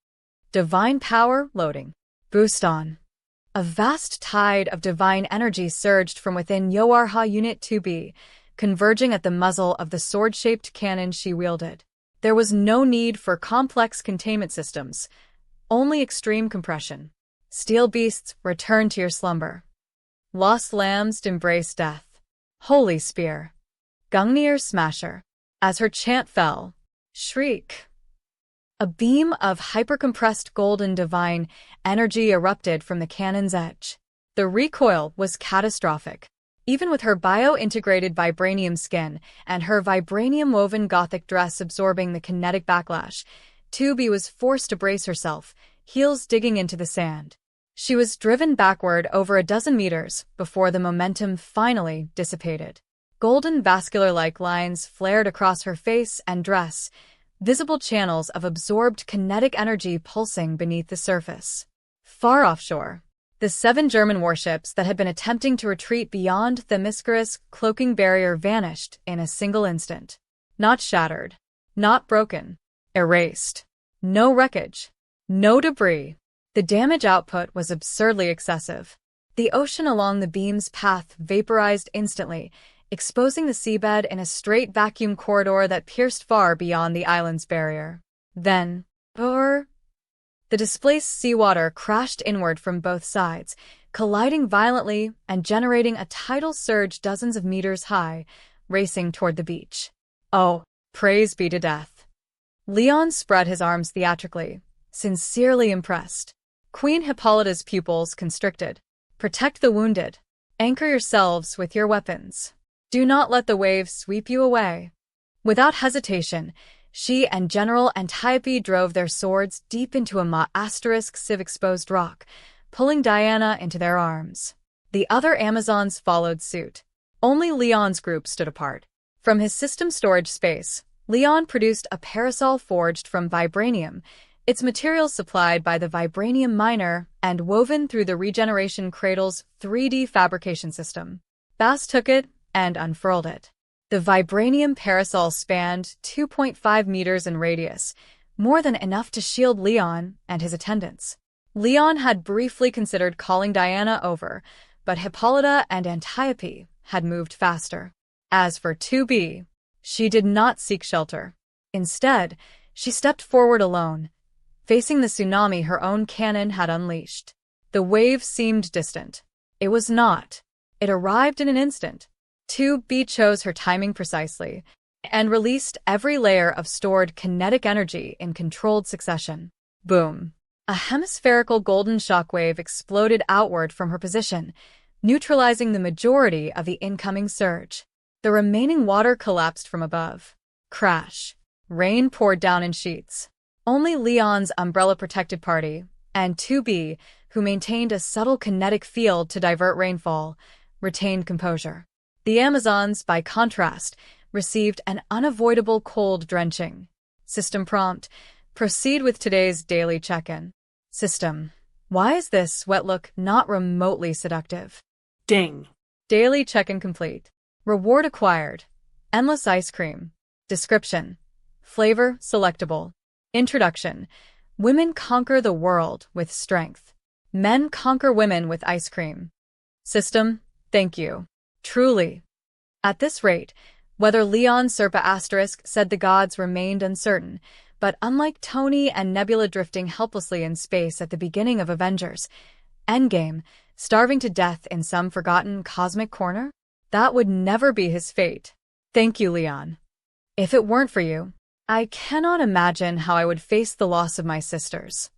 Divine Power loading. Boost on. A vast tide of divine energy surged from within Yoarha Unit 2B, converging at the muzzle of the sword-shaped cannon she wielded. There was no need for complex containment systems, only extreme compression. Steel beasts, return to your slumber. Lost lambs embrace death. Holy Spear. Gungnir Smasher. As her chant fell, shriek. A beam of hypercompressed golden divine energy erupted from the cannon's edge. The recoil was catastrophic. Even with her bio-integrated vibranium skin and her vibranium-woven gothic dress absorbing the kinetic backlash, 2B was forced to brace herself, heels digging into the sand. She was driven backward over a dozen meters before the momentum finally dissipated. Golden vascular-like lines flared across her face and dress, visible channels of absorbed kinetic energy pulsing beneath the surface. Far offshore, The 7 German warships that had been attempting to retreat beyond Themyscira's cloaking barrier vanished in a single instant. Not shattered. Not broken. Erased. No wreckage. No debris. The damage output was absurdly excessive. The ocean along the beam's path vaporized instantly, exposing the seabed in a straight vacuum corridor that pierced far beyond the island's barrier. Then, the displaced seawater crashed inward from both sides, colliding violently and generating a tidal surge dozens of meters high, racing toward the beach. Oh, praise be to death. Leon spread his arms theatrically, sincerely impressed. Queen Hippolyta's pupils constricted. Protect the wounded. Anchor yourselves with your weapons. Do not let the waves sweep you away. Without hesitation, she and General Antiope drove their swords deep into a sieve exposed rock, pulling Diana into their arms. The other Amazons followed suit. Only Leon's group stood apart. From his system storage space, Leon produced a parasol forged from vibranium, its materials supplied by the vibranium miner and woven through the regeneration cradle's 3D fabrication system. Bass took it and unfurled it. The vibranium parasol spanned 2.5 meters in radius, more than enough to shield Leon and his attendants. Leon had briefly considered calling Diana over, but Hippolyta and Antiope had moved faster. As for 2B, she did not seek shelter. Instead, she stepped forward alone, facing the tsunami her own cannon had unleashed. The wave seemed distant. It was not. It arrived in an instant. 2B chose her timing precisely and released every layer of stored kinetic energy in controlled succession. Boom. A hemispherical golden shockwave exploded outward from her position, neutralizing the majority of the incoming surge. The remaining water collapsed from above. Crash. Rain poured down in sheets. Only Leon's umbrella-protected party, and 2B, who maintained a subtle kinetic field to divert rainfall, retained composure. The Amazons, by contrast, received an unavoidable cold drenching. System prompt: proceed with today's daily check-in. System: why is this wet look not remotely seductive? Ding. Daily check-in complete. Reward acquired. Endless ice cream. Description: flavor selectable. Introduction: women conquer the world with strength. Men conquer women with ice cream. System: thank you. Truly. At this rate, whether Leon Serpa** said the gods remained uncertain, but unlike Tony and Nebula drifting helplessly in space at the beginning of Avengers Endgame, starving to death in some forgotten cosmic corner, that would never be his fate. Thank you, Leon. If it weren't for you, I cannot imagine how I would face the loss of my sisters.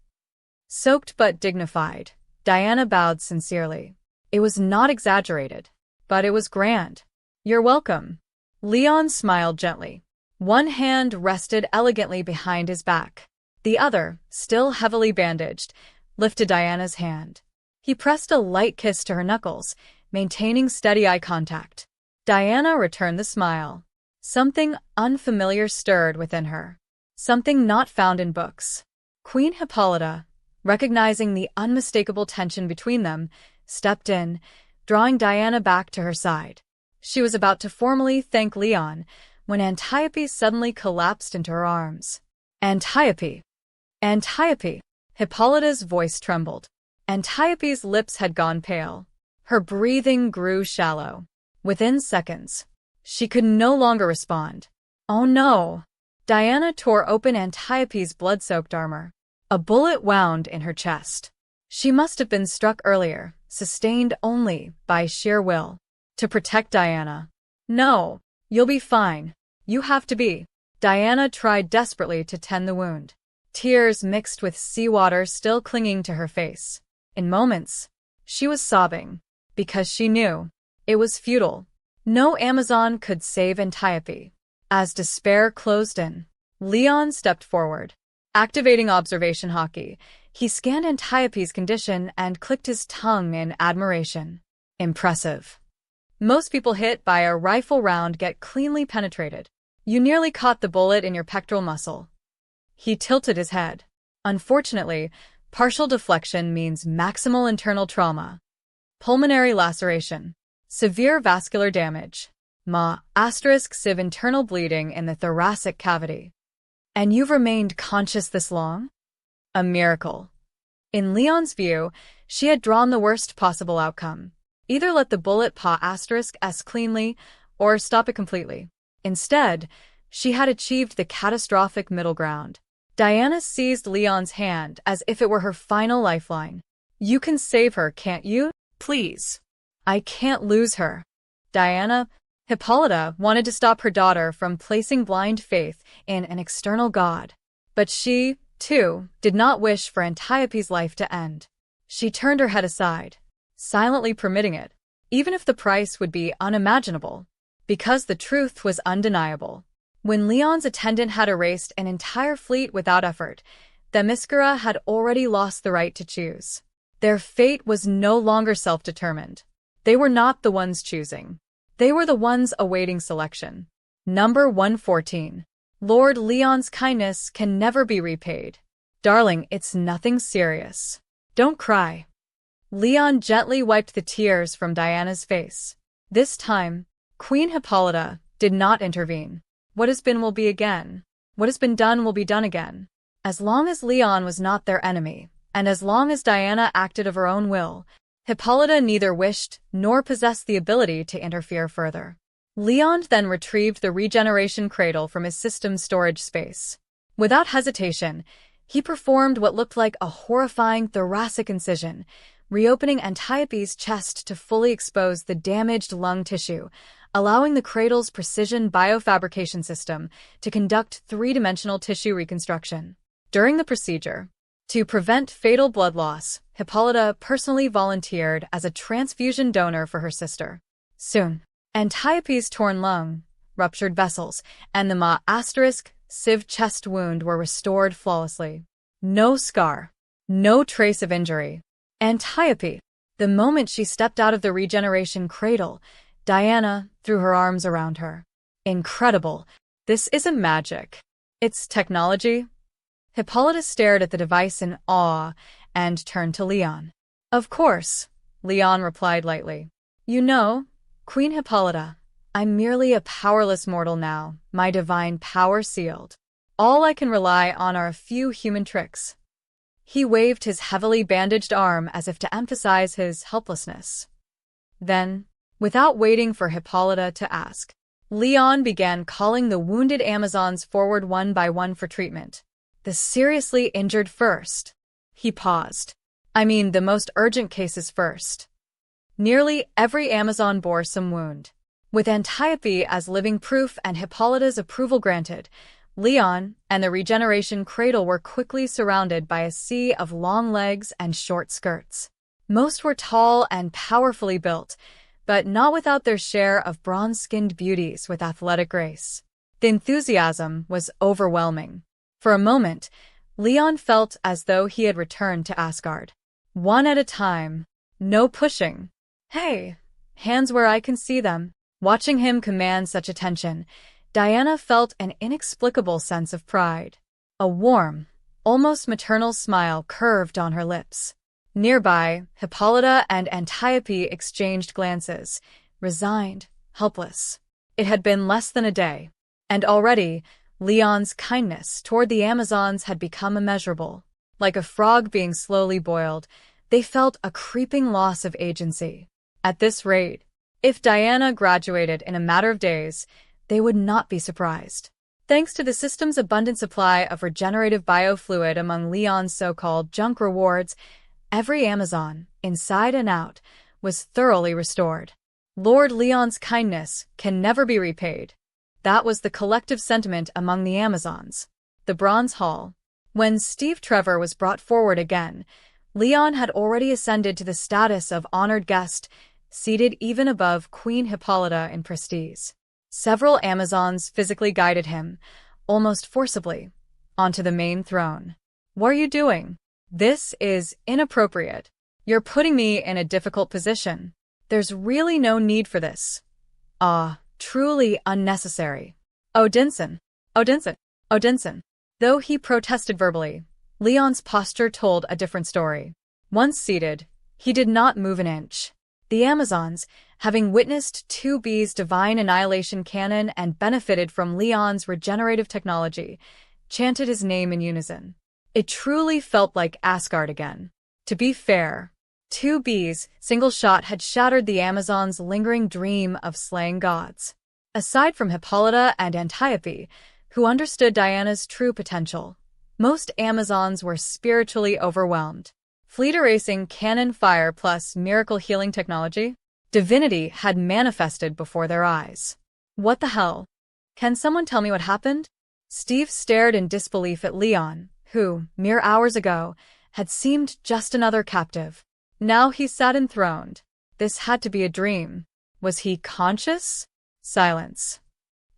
Soaked but dignified, Diana bowed sincerely. It was not exaggerated, but it was grand. You're welcome. Leon smiled gently. One hand rested elegantly behind his back. The other, still heavily bandaged, lifted Diana's hand. He pressed a light kiss to her knuckles, maintaining steady eye contact. Diana returned the smile. Something unfamiliar stirred within her. Something not found in books. Queen Hippolyta, recognizing the unmistakable tension between them, stepped in, drawing Diana back to her side. She was about to formally thank Leon when Antiope suddenly collapsed into her arms. Antiope! Antiope! Hippolyta's voice trembled. Antiope's lips had gone pale. Her breathing grew shallow. Within seconds, she could no longer respond. Oh no! Diana tore open Antiope's blood-soaked armor. A bullet wound in her chest. She must have been struck earlier, sustained only by sheer will. To protect Diana. No, you'll be fine. You have to be. Diana tried desperately to tend the wound. Tears mixed with seawater still clinging to her face. In moments, she was sobbing, because she knew it was futile. No Amazon could save Antiope. As despair closed in, Leon stepped forward. Activating observation hockey, he scanned Antiope's condition and clicked his tongue in admiration. Impressive. Most people hit by a rifle round get cleanly penetrated. You nearly caught the bullet in your pectoral muscle. He tilted his head. Unfortunately, Partial deflection means maximal internal trauma. Pulmonary laceration. Severe vascular damage. Siv internal bleeding in the thoracic cavity. And you've remained conscious this long? A miracle. In Leon's view, she had drawn the worst possible outcome. Either let the bullet S cleanly, or stop it completely. Instead, she had achieved the catastrophic middle ground. Diana seized Leon's hand as if it were her final lifeline. You can save her, can't you? Please. I can't lose her. Diana, Hippolyta wanted to stop her daughter from placing blind faith in an external god. But she, too, did not wish for Antiope's life to end. She turned her head aside, silently permitting it, even if the price would be unimaginable, because the truth was undeniable. When Leon's attendant had erased an entire fleet without effort, Themyscira had already lost the right to choose. Their fate was no longer self-determined. They were not the ones choosing. They were the ones awaiting selection. Number 114. Lord Leon's kindness can never be repaid. Darling, it's nothing serious. Don't cry. Leon gently wiped the tears from Diana's face. This time, Queen Hippolyta did not intervene. What has been will be again. What has been done will be done again. As long as Leon was not their enemy, and as long as Diana acted of her own will, Hippolyta neither wished nor possessed the ability to interfere further. Leon then retrieved the regeneration cradle from his system's storage space. Without hesitation, he performed what looked like a horrifying thoracic incision, reopening Antiope's chest to fully expose the damaged lung tissue, allowing the cradle's precision biofabrication system to conduct three-dimensional tissue reconstruction. During the procedure, to prevent fatal blood loss, Hippolyta personally volunteered as a transfusion donor for her sister. Soon, Antiope's torn lung, ruptured vessels, and the Siv chest wound were restored flawlessly. No scar, no trace of injury. Antiope. The moment she stepped out of the regeneration cradle, Diana threw her arms around her. Incredible. This isn't magic. It's technology. Hippolyta stared at the device in awe and turned to Leon. Of course, Leon replied lightly. You know, Queen Hippolyta, I'm merely a powerless mortal now, my divine power sealed. All I can rely on are a few human tricks. He waved his heavily bandaged arm as if to emphasize his helplessness. Then, without waiting for Hippolyta to ask, Leon began calling the wounded Amazons forward one by one for treatment. The seriously injured first. He paused. I mean, the most urgent cases first. Nearly every Amazon bore some wound. With Antiope as living proof and Hippolyta's approval granted, Leon and the regeneration cradle were quickly surrounded by a sea of long legs and short skirts. Most were tall and powerfully built, but not without their share of bronze-skinned beauties with athletic grace. The enthusiasm was overwhelming. For a moment, Leon felt as though he had returned to Asgard. One at a time. No pushing. Hey, hands where I can see them. Watching him command such attention, Diana felt an inexplicable sense of pride. A warm, almost maternal smile curved on her lips. Nearby, Hippolyta and Antiope exchanged glances, resigned, helpless. It had been less than a day, and already, Leon's kindness toward the Amazons had become immeasurable. Like a frog being slowly boiled, they felt a creeping loss of agency. At this rate, if Diana graduated in a matter of days, they would not be surprised. Thanks to the system's abundant supply of regenerative biofluid among Leon's so-called junk rewards, every Amazon, inside and out, was thoroughly restored. Lord Leon's kindness can never be repaid. That was the collective sentiment among the Amazons. The Bronze Hall. When Steve Trevor was brought forward again, Leon had already ascended to the status of honored guest, seated even above Queen Hippolyta in prestige. Several Amazons physically guided him, almost forcibly, onto the main throne. What are you doing? This is inappropriate. You're putting me in a difficult position. There's really no need for this. Truly unnecessary. Odinson. Though he protested verbally, Leon's posture told a different story. Once seated, he did not move an inch. The Amazons, having witnessed 2B's divine annihilation cannon and benefited from Leon's regenerative technology, chanted his name in unison. It truly felt like Asgard again. To be fair, 2B's single shot had shattered the Amazons' lingering dream of slaying gods. Aside from Hippolyta and Antiope, who understood Diana's true potential, most Amazons were spiritually overwhelmed. Fleet-erasing cannon fire plus miracle healing technology? Divinity had manifested before their eyes. What the hell? Can someone tell me what happened? Steve stared in disbelief at Leon, who, mere hours ago, had seemed just another captive. Now he sat enthroned. This had to be a dream. Was he conscious? Silence.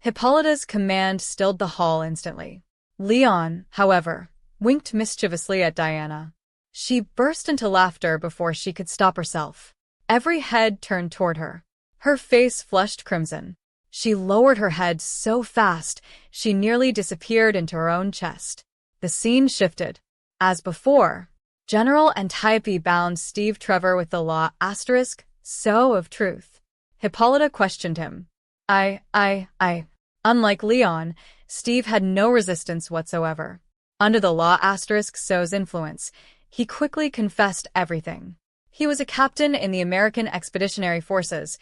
Hippolyta's command stilled the hall instantly. Leon, however, winked mischievously at Diana. She burst into laughter before she could stop herself. Every head turned toward her. Her face flushed crimson. She lowered her head so fast, she nearly disappeared into her own chest. The scene shifted. As before, General Antiope bound Steve Trevor with the law *, so of truth. Hippolyta questioned him. Unlike Leon, Steve had no resistance whatsoever. Under the law * so's influence, he quickly confessed everything. He was a captain in the American Expeditionary Forces,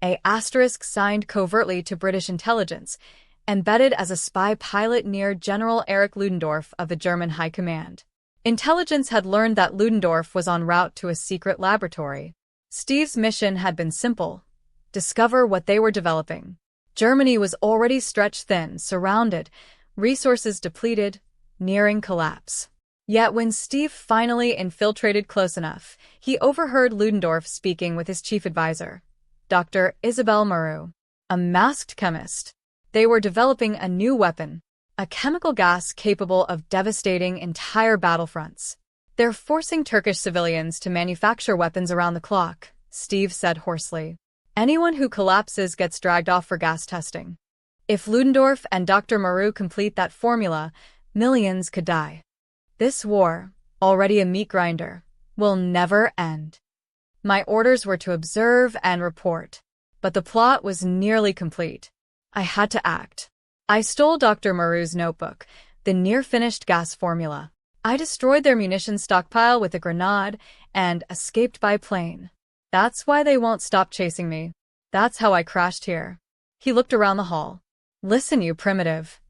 *, signed covertly to British intelligence, embedded as a spy pilot near General Erich Ludendorff of the German High Command. Intelligence had learned that Ludendorff was en route to a secret laboratory. Steve's mission had been simple: discover what they were developing. Germany was already stretched thin, surrounded, resources depleted, nearing collapse. Yet when Steve finally infiltrated close enough, he overheard Ludendorff speaking with his chief advisor, Dr. Isabelle Moreau, a masked chemist. They were developing a new weapon, a chemical gas capable of devastating entire battlefronts. They're forcing Turkish civilians to manufacture weapons around the clock, Steve said hoarsely. Anyone who collapses gets dragged off for gas testing. If Ludendorff and Dr. Moreau complete that formula, millions could die. This war, already a meat grinder, will never end. My orders were to observe and report, but the plot was nearly complete. I had to act. I stole Dr. Moreau's notebook, the near-finished gas formula. I destroyed their munitions stockpile with a grenade and escaped by plane. That's why they won't stop chasing me. That's how I crashed here. He looked around the hall. Listen, you primitive.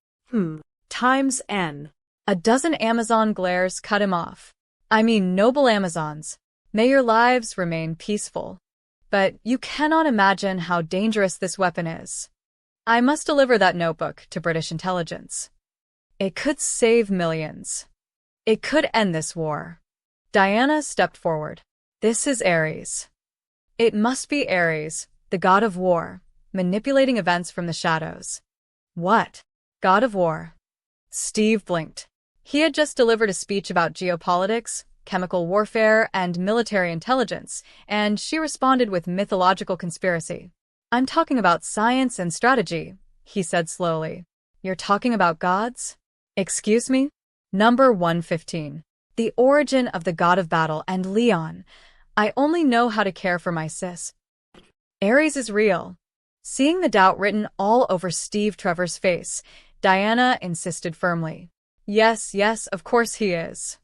Times N. A dozen Amazon glares cut him off. I mean, noble Amazons. May your lives remain peaceful. But you cannot imagine how dangerous this weapon is. I must deliver that notebook to British intelligence. It could save millions. It could end this war. Diana stepped forward. This is Ares. It must be Ares, the god of war, manipulating events from the shadows. What? God of war? Steve blinked. He had just delivered a speech about geopolitics, chemical warfare, and military intelligence, and she responded with mythological conspiracy. I'm talking about science and strategy, he said slowly. You're talking about gods? Excuse me? Number 115. The origin of the god of battle and Leon. I only know how to care for my sis. Ares is real. Seeing the doubt written all over Steve Trevor's face, Diana insisted firmly. Yes, of course he is.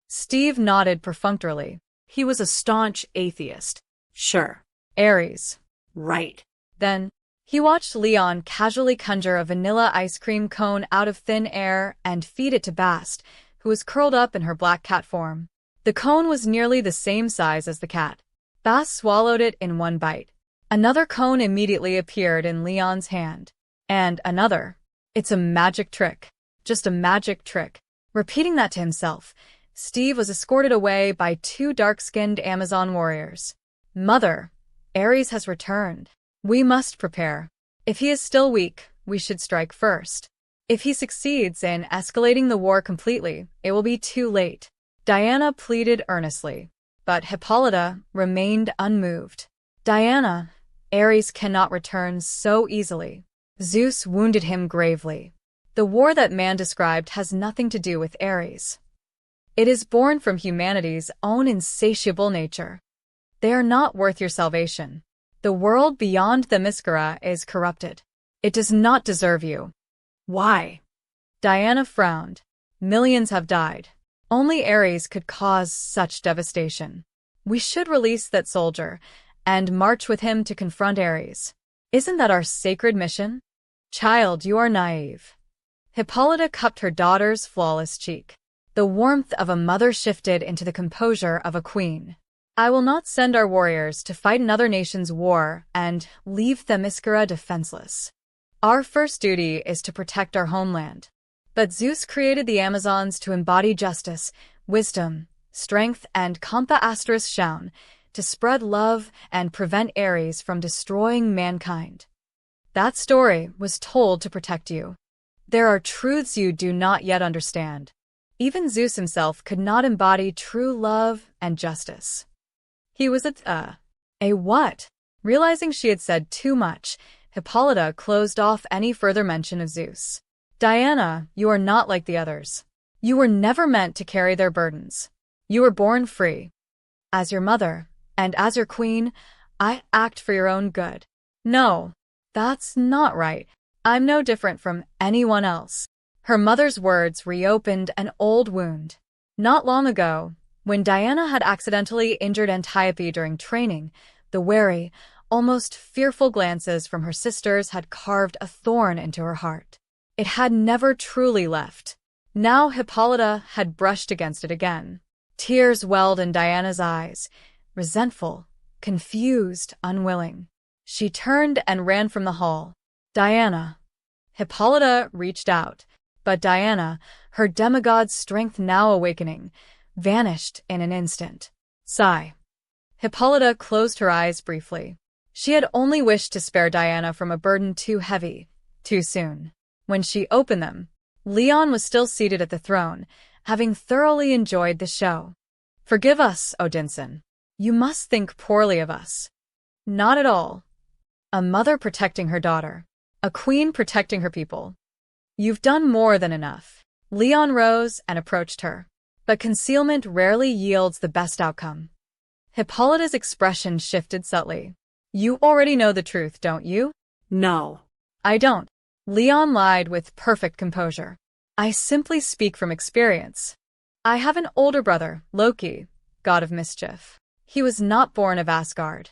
Steve nodded perfunctorily. He was a staunch atheist. Sure. Ares. Right. Then, he watched Leon casually conjure a vanilla ice cream cone out of thin air and feed it to Bast, who was curled up in her black cat form. The cone was nearly the same size as the cat. Bast swallowed it in one bite. Another cone immediately appeared in Leon's hand. And another. It's a magic trick. Just a magic trick. Repeating that to himself, Steve was escorted away by two dark-skinned Amazon warriors. Mother, Ares has returned. We must prepare. If he is still weak, we should strike first. If he succeeds in escalating the war completely, it will be too late. Diana pleaded earnestly, but Hippolyta remained unmoved. Diana, Ares cannot return so easily. Zeus wounded him gravely. The war that man described has nothing to do with Ares. It is born from humanity's own insatiable nature. They are not worth your salvation. The world beyond Themyscira is corrupted. It does not deserve you. Why? Diana frowned. Millions have died. Only Ares could cause such devastation. We should release that soldier and march with him to confront Ares. Isn't that our sacred mission? Child, you are naive. Hippolyta cupped her daughter's flawless cheek. The warmth of a mother shifted into the composure of a queen. I will not send our warriors to fight another nation's war and leave Themyscira defenseless. Our first duty is to protect our homeland. But Zeus created the Amazons to embody justice, wisdom, strength, and Shaun, to spread love and prevent Ares from destroying mankind. That story was told to protect you. There are truths you do not yet understand. Even Zeus himself could not embody true love and justice. He was a what? Realizing she had said too much, Hippolyta closed off any further mention of Zeus. Diana, you are not like the others. You were never meant to carry their burdens. You were born free. As your mother, and as your queen, I act for your own good. No, that's not right. I'm no different from anyone else. Her mother's words reopened an old wound. Not long ago, when Diana had accidentally injured Antiope during training, the wary, almost fearful glances from her sisters had carved a thorn into her heart. It had never truly left. Now Hippolyta had brushed against it again. Tears welled in Diana's eyes, resentful, confused, unwilling. She turned and ran from the hall. Diana. Hippolyta reached out, but Diana, her demigod's strength now awakening, vanished in an instant. Sigh. Hippolyta closed her eyes briefly. She had only wished to spare Diana from a burden too heavy, too soon. When she opened them, Leon was still seated at the throne, having thoroughly enjoyed the show. Forgive us, Odinson. You must think poorly of us. Not at all. A mother protecting her daughter. A queen protecting her people. You've done more than enough. Leon rose and approached her. But concealment rarely yields the best outcome. Hippolyta's expression shifted subtly. You already know the truth, don't you? No. I don't. Leon lied with perfect composure. I simply speak from experience. I have an older brother, Loki, god of mischief. He was not born of Asgard.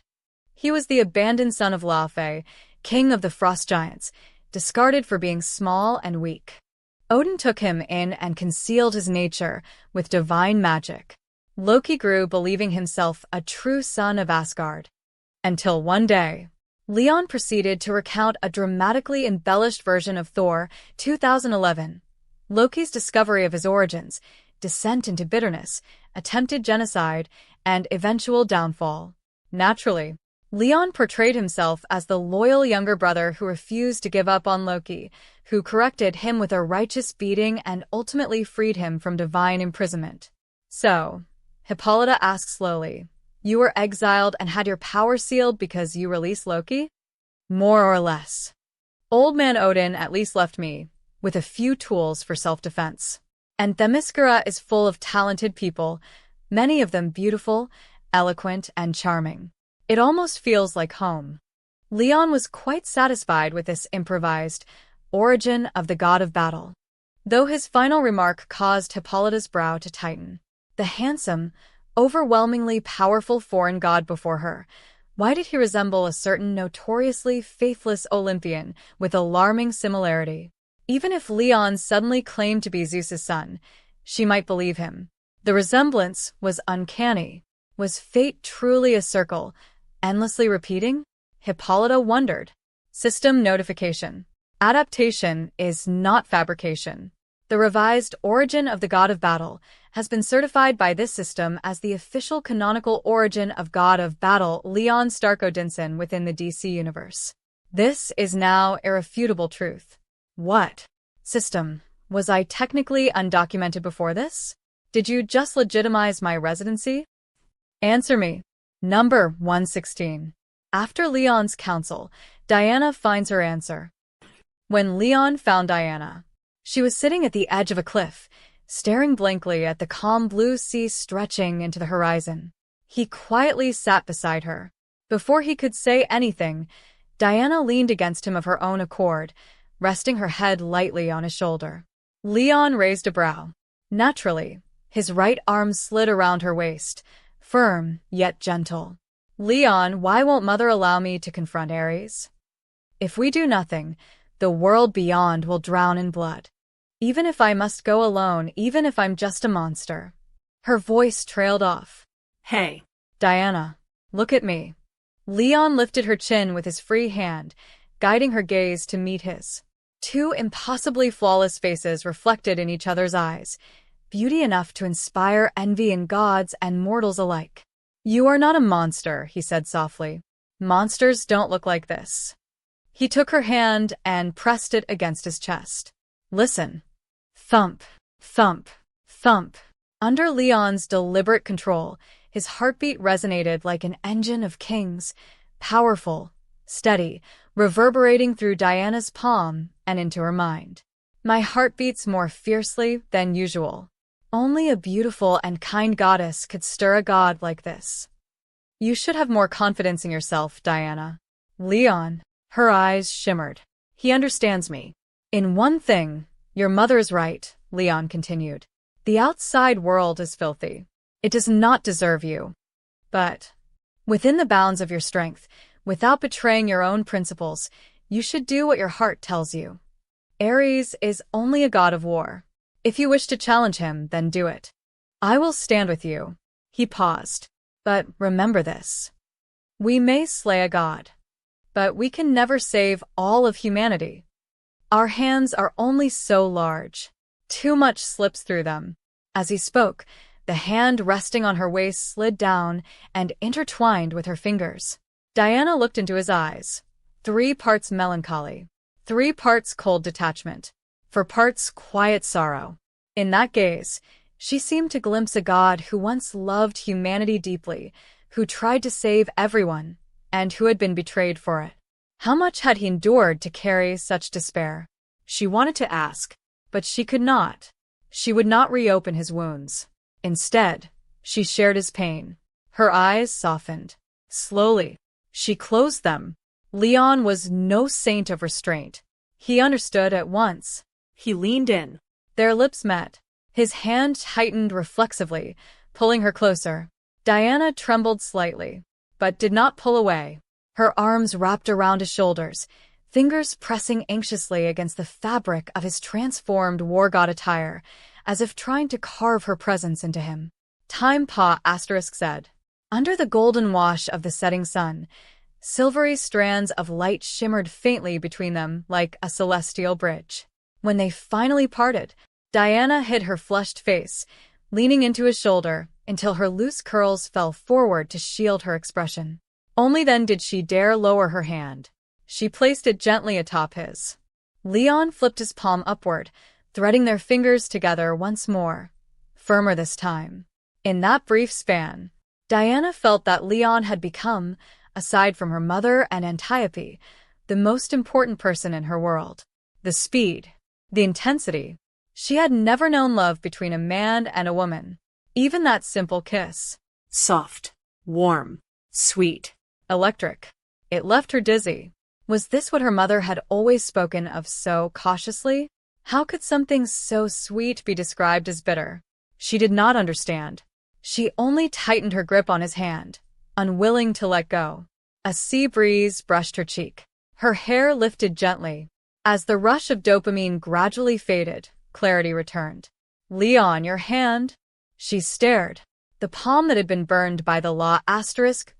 He was the abandoned son of Laufey, king of the frost giants, discarded for being small and weak. Odin took him in and concealed his nature with divine magic. Loki grew believing himself a true son of Asgard. Until one day, Leon proceeded to recount a dramatically embellished version of Thor 2011. Loki's discovery of his origins, descent into bitterness, attempted genocide, and eventual downfall. Naturally, Leon portrayed himself as the loyal younger brother who refused to give up on Loki, who corrected him with a righteous beating and ultimately freed him from divine imprisonment. So, Hippolyta asked slowly, you were exiled and had your power sealed because you released Loki? More or less. Old man Odin at least left me with a few tools for self-defense. And Themyscira is full of talented people, many of them beautiful, eloquent, and charming. It almost feels like home. Leon was quite satisfied with this improvised origin of the god of battle. Though his final remark caused Hippolyta's brow to tighten. The handsome, overwhelmingly powerful foreign god before her. Why did he resemble a certain notoriously faithless Olympian with alarming similarity? Even if Leon suddenly claimed to be Zeus's son, she might believe him. The resemblance was uncanny. Was fate truly a circle, endlessly repeating? Hippolyta wondered. System notification. Adaptation is not fabrication. The revised origin of the god of battle has been certified by this system as the official canonical origin of god of battle Leon Stark Odinson within the DC universe. This is now irrefutable truth. What? System, was I technically undocumented before this? Did you just legitimize my residency? Answer me. Number 116. After Leon's counsel, Diana finds her answer. When Leon found Diana, she was sitting at the edge of a cliff, staring blankly at the calm blue sea stretching into the horizon. He quietly sat beside her. Before he could say anything, Diana leaned against him of her own accord, resting her head lightly on his shoulder. Leon raised a brow. Naturally, his right arm slid around her waist, firm yet gentle. Leon, why won't Mother allow me to confront Ares? If we do nothing, the world beyond will drown in blood. Even if I must go alone, even if I'm just a monster. Her voice trailed off. Hey. Diana, look at me. Leon lifted her chin with his free hand, guiding her gaze to meet his. Two impossibly flawless faces reflected in each other's eyes, beauty enough to inspire envy in gods and mortals alike. You are not a monster, he said softly. Monsters don't look like this. He took her hand and pressed it against his chest. Listen. Thump, thump, thump. Under Leon's deliberate control, his heartbeat resonated like an engine of kings, powerful, steady, reverberating through Diana's palm and into her mind. My heart beats more fiercely than usual. Only a beautiful and kind goddess could stir a god like this. You should have more confidence in yourself, Diana. Leon, her eyes shimmered. He understands me. In one thing, your mother is right, Leon continued. The outside world is filthy. It does not deserve you. But, within the bounds of your strength, without betraying your own principles, you should do what your heart tells you. Ares is only a god of war. If you wish to challenge him, then do it. I will stand with you. He paused. But remember this. We may slay a god, but we can never save all of humanity. Our hands are only so large. Too much slips through them. As he spoke, the hand resting on her waist slid down and intertwined with her fingers. Diana looked into his eyes. 3 parts melancholy, 3 parts cold detachment, 4 parts quiet sorrow. In that gaze, she seemed to glimpse a god who once loved humanity deeply, who tried to save everyone, and who had been betrayed for it. How much had he endured to carry such despair? She wanted to ask, but she could not. She would not reopen his wounds. Instead, she shared his pain. Her eyes softened. Slowly, she closed them. Leon was no saint of restraint. He understood at once. He leaned in. Their lips met. His hand tightened reflexively, pulling her closer. Diana trembled slightly, but did not pull away. Her arms wrapped around his shoulders, fingers pressing anxiously against the fabric of his transformed war god attire, as if trying to carve her presence into him. Time Pa said. Under the golden wash of the setting sun, silvery strands of light shimmered faintly between them like a celestial bridge. When they finally parted, Diana hid her flushed face, leaning into his shoulder until her loose curls fell forward to shield her expression. Only then did she dare lower her hand. She placed it gently atop his. Leon flipped his palm upward, threading their fingers together once more, firmer this time. In that brief span, Diana felt that Leon had become, aside from her mother and Antiope, the most important person in her world. The speed, the intensity. She had never known love between a man and a woman. Even that simple kiss. Soft, warm, sweet, electric. It left her dizzy. Was this what her mother had always spoken of so cautiously? How could something so sweet be described as bitter? She did not understand. She only tightened her grip on his hand, unwilling to let go. A sea breeze brushed her cheek. Her hair lifted gently. As the rush of dopamine gradually faded, clarity returned. Leon, your hand? She stared. The palm that had been burned by the law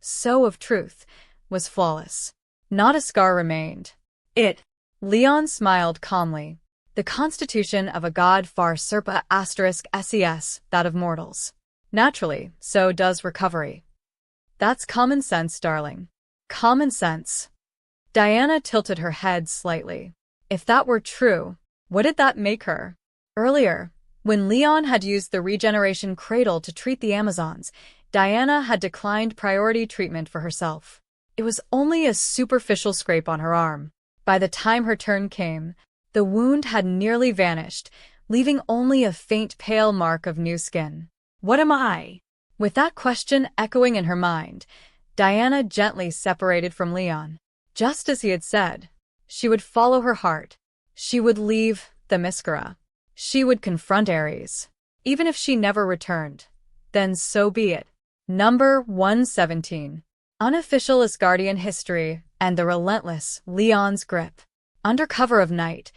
so of truth was flawless. Not a scar remained. Leon smiled calmly. The constitution of a god far surpa ses that of mortals. Naturally, so does recovery. That's common sense, darling. Common sense. Diana tilted her head slightly. If that were true, what did that make her? Earlier, when Leon had used the regeneration cradle to treat the Amazons, Diana had declined priority treatment for herself. It was only a superficial scrape on her arm. By the time her turn came, the wound had nearly vanished, leaving only a faint pale mark of new skin. What am I? With that question echoing in her mind, Diana gently separated from Leon. Just as he had said, she would follow her heart. She would leave Themyscira. She would confront Ares. Even if she never returned, then so be it. Number 117. Unofficial Asgardian history and the relentless Leon's grip. Under cover of night,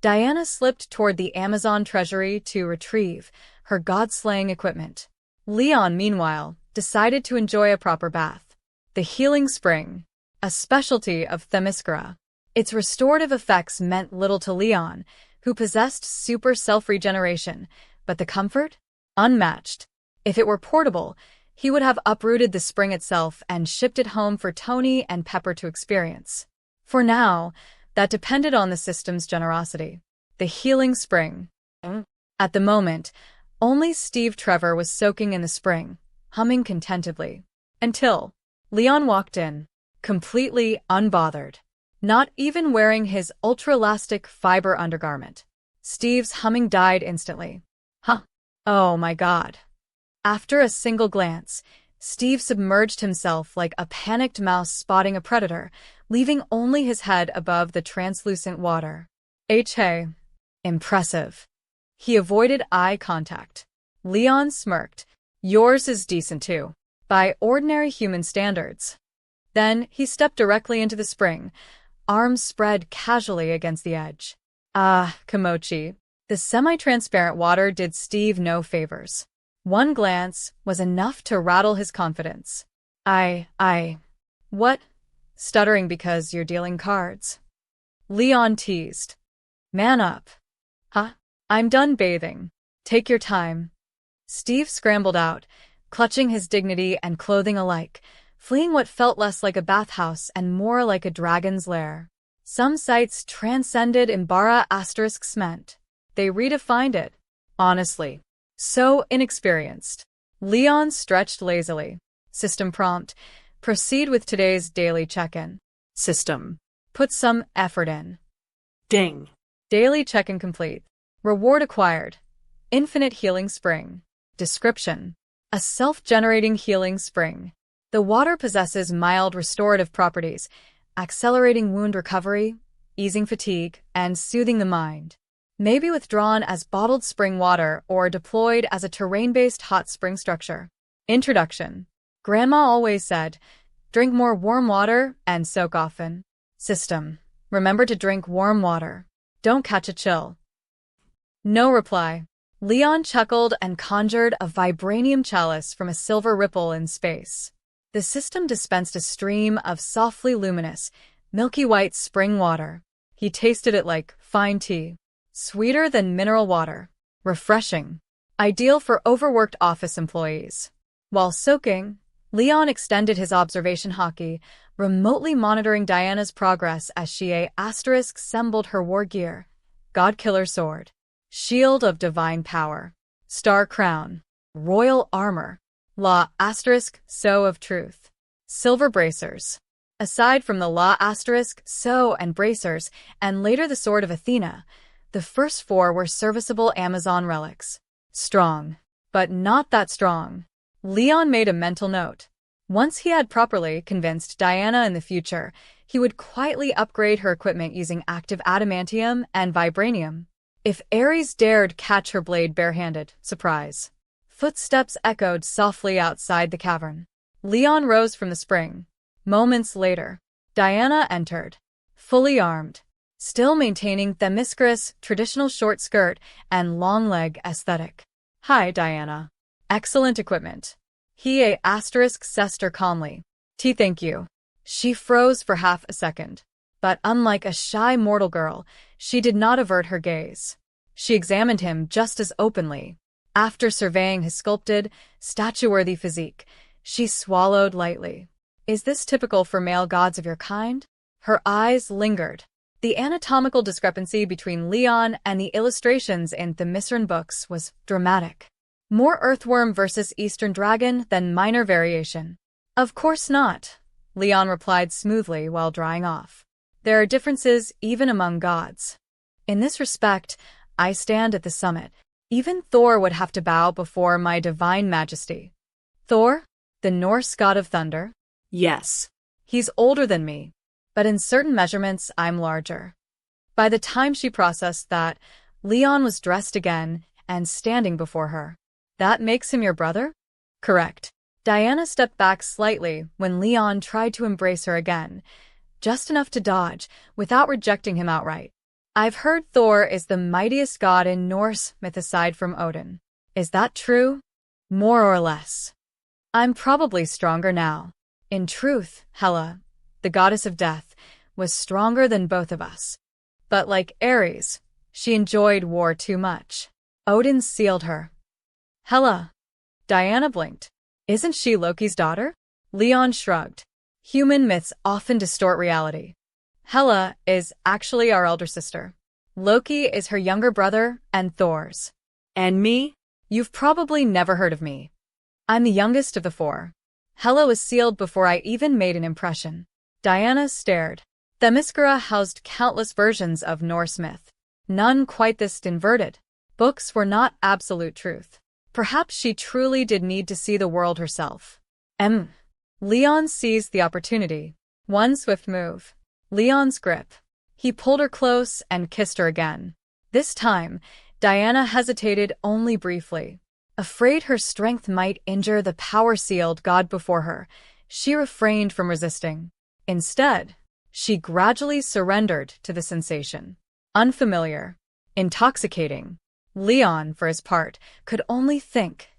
Diana slipped toward the Amazon treasury to retrieve her god-slaying equipment. Leon, meanwhile, decided to enjoy a proper bath. The healing spring, a specialty of Themyscira. Its restorative effects meant little to Leon, who possessed super self-regeneration, but the comfort? Unmatched. If it were portable, he would have uprooted the spring itself and shipped it home for Tony and Pepper to experience. For now, that depended on the system's generosity. The healing spring. At the moment, only Steve Trevor was soaking in the spring, humming contentedly. Until Leon walked in, completely unbothered. Not even wearing his ultra-elastic fiber undergarment. Steve's humming died instantly. Huh. Oh my God. After a single glance, Steve submerged himself like a panicked mouse spotting a predator, leaving only his head above the translucent water. Hey. Impressive. He avoided eye contact. Leon smirked. Yours is decent too. By ordinary human standards. Then he stepped directly into the spring, arms spread casually against the edge. Kimochi. The semi-transparent water did Steve no favors. One glance was enough to rattle his confidence. What? Stuttering because you're dealing cards. Leon teased. Man up. Huh? I'm done bathing. Take your time. Steve scrambled out, clutching his dignity and clothing alike, fleeing what felt less like a bathhouse and more like a dragon's lair. Some sights transcended Imbara asterisks meant. They redefined it. Honestly. So inexperienced. Leon stretched lazily. System prompt. Proceed with today's daily check-in. System. Put some effort in. Ding. Daily check-in complete. Reward acquired. Infinite healing spring. Description. A self-generating healing spring. The water possesses mild restorative properties, accelerating wound recovery, easing fatigue, and soothing the mind. May be withdrawn as bottled spring water or deployed as a terrain-based hot spring structure. Introduction. Grandma always said, drink more warm water and soak often. System. Remember to drink warm water. Don't catch a chill. No reply. Leon chuckled and conjured a vibranium chalice from a silver ripple in space. The system dispensed a stream of softly luminous, milky white spring water. He tasted it like fine tea. Sweeter than mineral water. Refreshing. Ideal for overworked office employees. While soaking, Leon extended his observation hockey, remotely monitoring Diana's progress as she assembled her war gear. God-killer sword. Shield of divine power. Star crown. Royal armor. So of truth. Silver bracers. Aside from the so and bracers, and later the sword of Athena, the first four were serviceable Amazon relics. Strong. But not that strong. Leon made a mental note. Once he had properly convinced Diana in the future, he would quietly upgrade her equipment using active adamantium and vibranium. If Ares dared catch her blade barehanded, surprise. Footsteps echoed softly outside the cavern. Leon rose from the spring. Moments later, Diana entered, fully armed, still maintaining Themyscira's traditional short skirt and long leg aesthetic. Hi, Diana. Excellent equipment. He sessed her calmly. Thank you. She froze for half a second. But unlike a shy mortal girl, she did not avert her gaze. She examined him just as openly. After surveying his sculpted, statue-worthy physique, she swallowed lightly. Is this typical for male gods of your kind? Her eyes lingered. The anatomical discrepancy between Leon and the illustrations in the Themysciran books was dramatic. More earthworm versus Eastern dragon than minor variation. Of course not, Leon replied smoothly while drying off. There are differences even among gods. In this respect, I stand at the summit. Even Thor would have to bow before my divine majesty. Thor, the Norse god of thunder? Yes. He's older than me, but in certain measurements, I'm larger. By the time she processed that, Leon was dressed again and standing before her. That makes him your brother? Correct. Diana stepped back slightly when Leon tried to embrace her again, just enough to dodge, without rejecting him outright. I've heard Thor is the mightiest god in Norse myth aside from Odin. Is that true? More or less. I'm probably stronger now. In truth, Hela, the goddess of death, was stronger than both of us. But like Ares, she enjoyed war too much. Odin sealed her. Hela. Diana blinked. Isn't she Loki's daughter? Leon shrugged. Human myths often distort reality. Hela is actually our elder sister. Loki is her younger brother and Thor's. And me? You've probably never heard of me. I'm the youngest of the four. Hela was sealed before I even made an impression. Diana stared. Themyscira housed countless versions of Norse myth. None quite this inverted. Books were not absolute truth. Perhaps she truly did need to see the world herself. Leon seized the opportunity. One swift move. Leon's grip. He pulled her close and kissed her again. This time, Diana hesitated only briefly. Afraid her strength might injure the power-sealed god before her, she refrained from resisting. Instead, she gradually surrendered to the sensation. Unfamiliar. Intoxicating. Leon, for his part, could only think.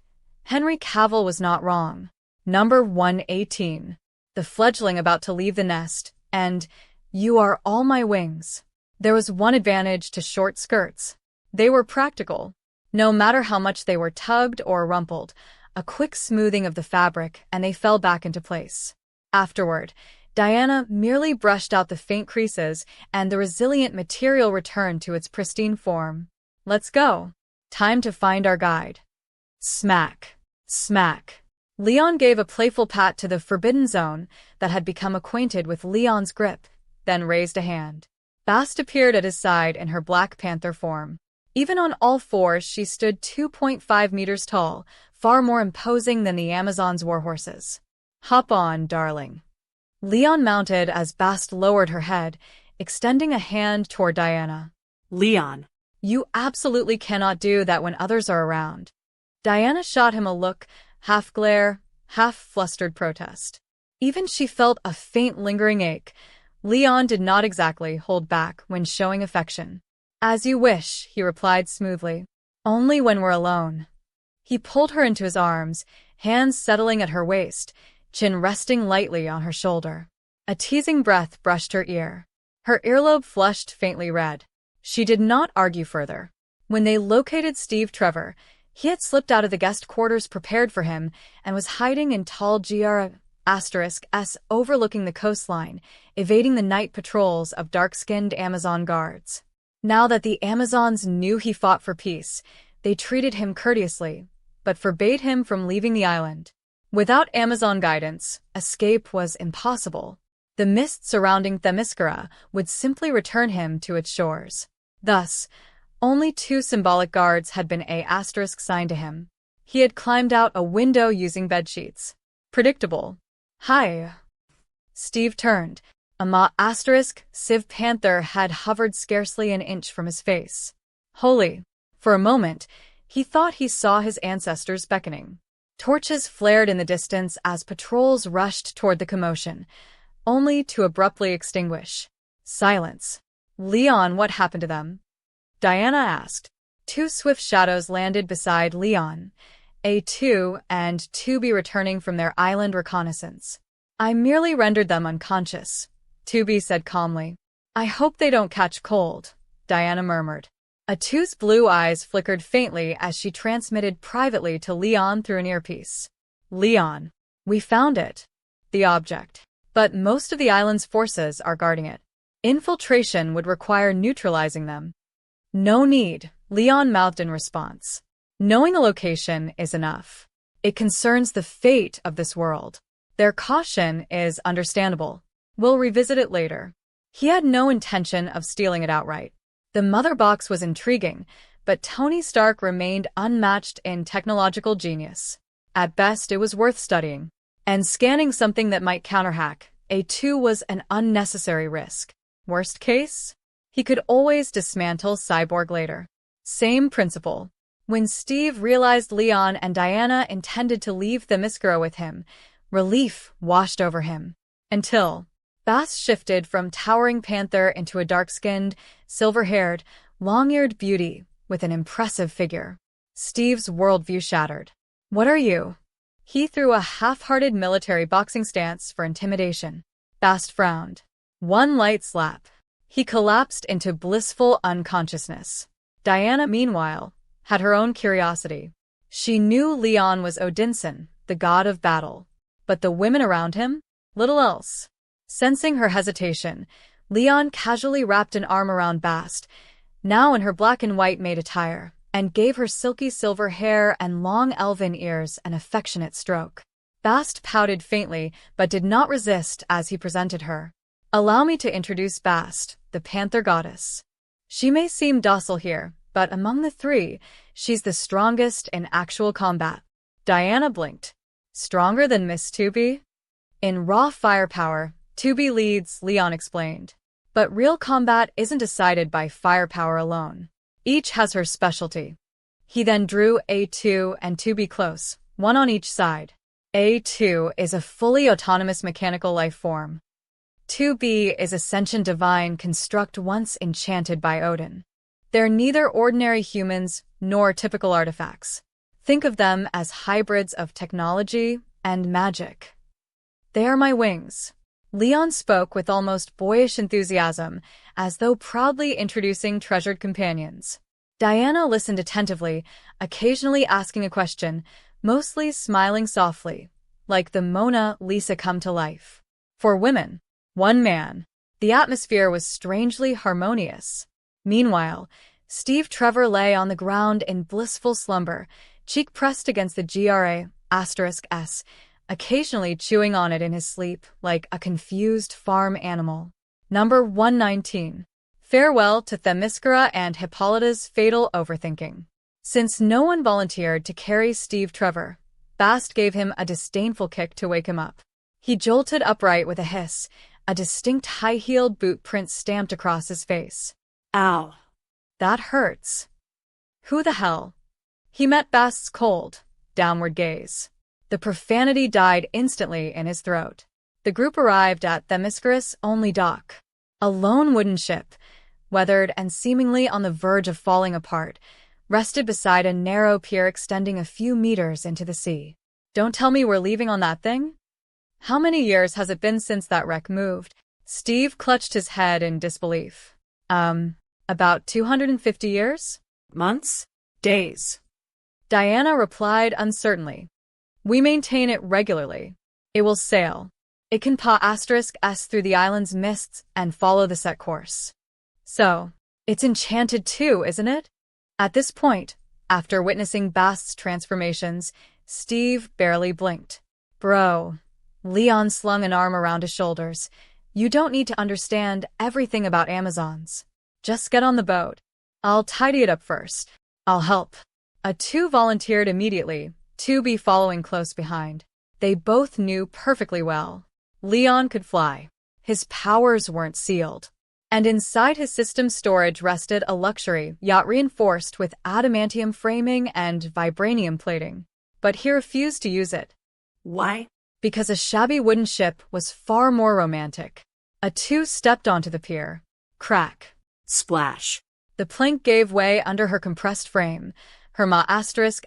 Henry Cavill was not wrong. Number 118. The fledgling about to leave the nest, and you are all my wings. There was one advantage to short skirts. They were practical. No matter how much they were tugged or rumpled, a quick smoothing of the fabric and they fell back into place. Afterward, Diana merely brushed out the faint creases and the resilient material returned to its pristine form. Let's go. Time to find our guide. Smack. Smack. Leon gave a playful pat to the forbidden zone that had become acquainted with Leon's grip, then raised a hand. Bast appeared at his side in her Black Panther form. Even on all fours, she stood 2.5 meters tall, far more imposing than the Amazon's warhorses. Hop on, darling. Leon mounted as Bast lowered her head, extending a hand toward Diana. Leon. You absolutely cannot do that when others are around. Diana shot him a look, half glare, half flustered protest. Even she felt a faint lingering ache. Leon did not exactly hold back when showing affection. As you wish, he replied smoothly. Only when we're alone. He pulled her into his arms, hands settling at her waist, chin resting lightly on her shoulder. A teasing breath brushed her ear. Her earlobe flushed faintly red. She did not argue further. When they located Steve Trevor, he had slipped out of the guest quarters prepared for him and was hiding in tall GR*S overlooking the coastline, evading the night patrols of dark-skinned Amazon guards. Now that the Amazons knew he fought for peace, they treated him courteously, but forbade him from leaving the island. Without Amazon guidance, escape was impossible. The mist surrounding Themyscira would simply return him to its shores. Thus, only 2 symbolic guards had been *signed to him. He had climbed out a window using bedsheets. Predictable. Hi. Steve turned. A *Civ Panther had hovered scarcely an inch from his face. Holy. For a moment, he thought he saw his ancestors beckoning. Torches flared in the distance as patrols rushed toward the commotion, only to abruptly extinguish. Silence. Leon, what happened to them? Diana asked. 2 swift shadows landed beside Leon, A2 and 2B returning from their island reconnaissance. I merely rendered them unconscious, 2B said calmly. I hope they don't catch cold, Diana murmured. A2's blue eyes flickered faintly as she transmitted privately to Leon through an earpiece. Leon. We found it. The object. But most of the island's forces are guarding it. Infiltration would require neutralizing them. No need, Leon mouthed in response. Knowing the location is enough. It concerns the fate of this world. Their caution is understandable. We'll revisit it later. He had no intention of stealing it outright. The mother box was intriguing, but Tony Stark remained unmatched in technological genius. At best, it was worth studying. And scanning something that might counterhack A2 was an unnecessary risk. Worst case? He could always dismantle Cyborg later. Same principle. When Steve realized Leon and Diana intended to leave Themyscira with him, relief washed over him. Until Bast shifted from towering panther into a dark-skinned, silver-haired, long-eared beauty with an impressive figure. Steve's worldview shattered. What are you? He threw a half-hearted military boxing stance for intimidation. Bast frowned. One light slap. He collapsed into blissful unconsciousness. Diana, meanwhile, had her own curiosity. She knew Leon was Odinson, the god of battle. But the women around him? Little else. Sensing her hesitation, Leon casually wrapped an arm around Bast, now in her black and white maid attire, and gave her silky silver hair and long elven ears an affectionate stroke. Bast pouted faintly, but did not resist as he presented her. Allow me to introduce Bast, the Panther Goddess. She may seem docile here, but among the three, she's the strongest in actual combat. Diana blinked. Stronger than Miss 2B? In raw firepower, 2B leads, Leon explained. But real combat isn't decided by firepower alone. Each has her specialty. He then drew A2 and 2B close, one on each side. A2 is a fully autonomous mechanical life form. 2B is a sentient divine construct once enchanted by Odin. They're neither ordinary humans nor typical artifacts. Think of them as hybrids of technology and magic. They are my wings. Leon spoke with almost boyish enthusiasm, as though proudly introducing treasured companions. Diana listened attentively, occasionally asking a question, mostly smiling softly, like the Mona Lisa come to life. For women, one man, the atmosphere was strangely harmonious. Meanwhile, Steve Trevor lay on the ground in blissful slumber, cheek pressed against the **S, occasionally chewing on it in his sleep like a confused farm animal. Number 119. Farewell to Themyscira and Hippolyta's fatal overthinking. Since no one volunteered to carry Steve Trevor, Bast gave him a disdainful kick to wake him up. He jolted upright with a hiss, a distinct high-heeled boot print stamped across his face. Ow. That hurts. Who the hell? He met Bast's cold, downward gaze. The profanity died instantly in his throat. The group arrived at Themyscira's only dock. A lone wooden ship, weathered and seemingly on the verge of falling apart, rested beside a narrow pier extending a few meters into the sea. Don't tell me we're leaving on that thing? How many years has it been since that wreck moved? Steve clutched his head in disbelief. About 250 years? Months? Days? Diana replied uncertainly. We maintain it regularly. It will sail. It can paw *S through the island's mists and follow the set course. So, it's enchanted too, isn't it? At this point, after witnessing Bast's transformations, Steve barely blinked. Bro. Leon slung an arm around his shoulders. You don't need to understand everything about Amazons. Just get on the boat. I'll tidy it up first. I'll help. A2 volunteered immediately, 2B following close behind. They both knew perfectly well. Leon could fly. His powers weren't sealed. And inside his system storage rested a luxury yacht reinforced with adamantium framing and vibranium plating. But he refused to use it. Why? Because a shabby wooden ship was far more romantic. A2 stepped onto the pier. Crack. Splash. The plank gave way under her compressed frame, her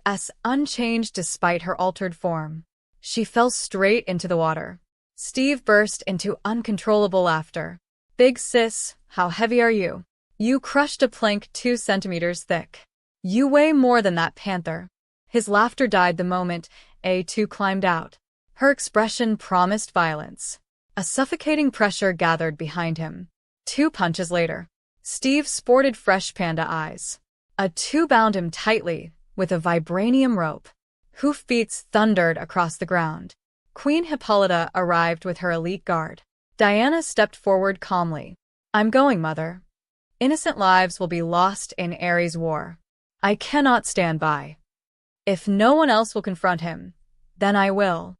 *S unchanged despite her altered form. She fell straight into the water. Steve burst into uncontrollable laughter. Big sis, how heavy are you? You crushed a plank 2 centimeters thick. You weigh more than that panther. His laughter died the moment A2 climbed out. Her expression promised violence. A suffocating pressure gathered behind him. 2 punches later, Steve sported fresh panda eyes. A2 bound him tightly with a vibranium rope. Hoofbeats thundered across the ground. Queen Hippolyta arrived with her elite guard. Diana stepped forward calmly. I'm going, mother. Innocent lives will be lost in Ares' war. I cannot stand by. If no one else will confront him, then I will.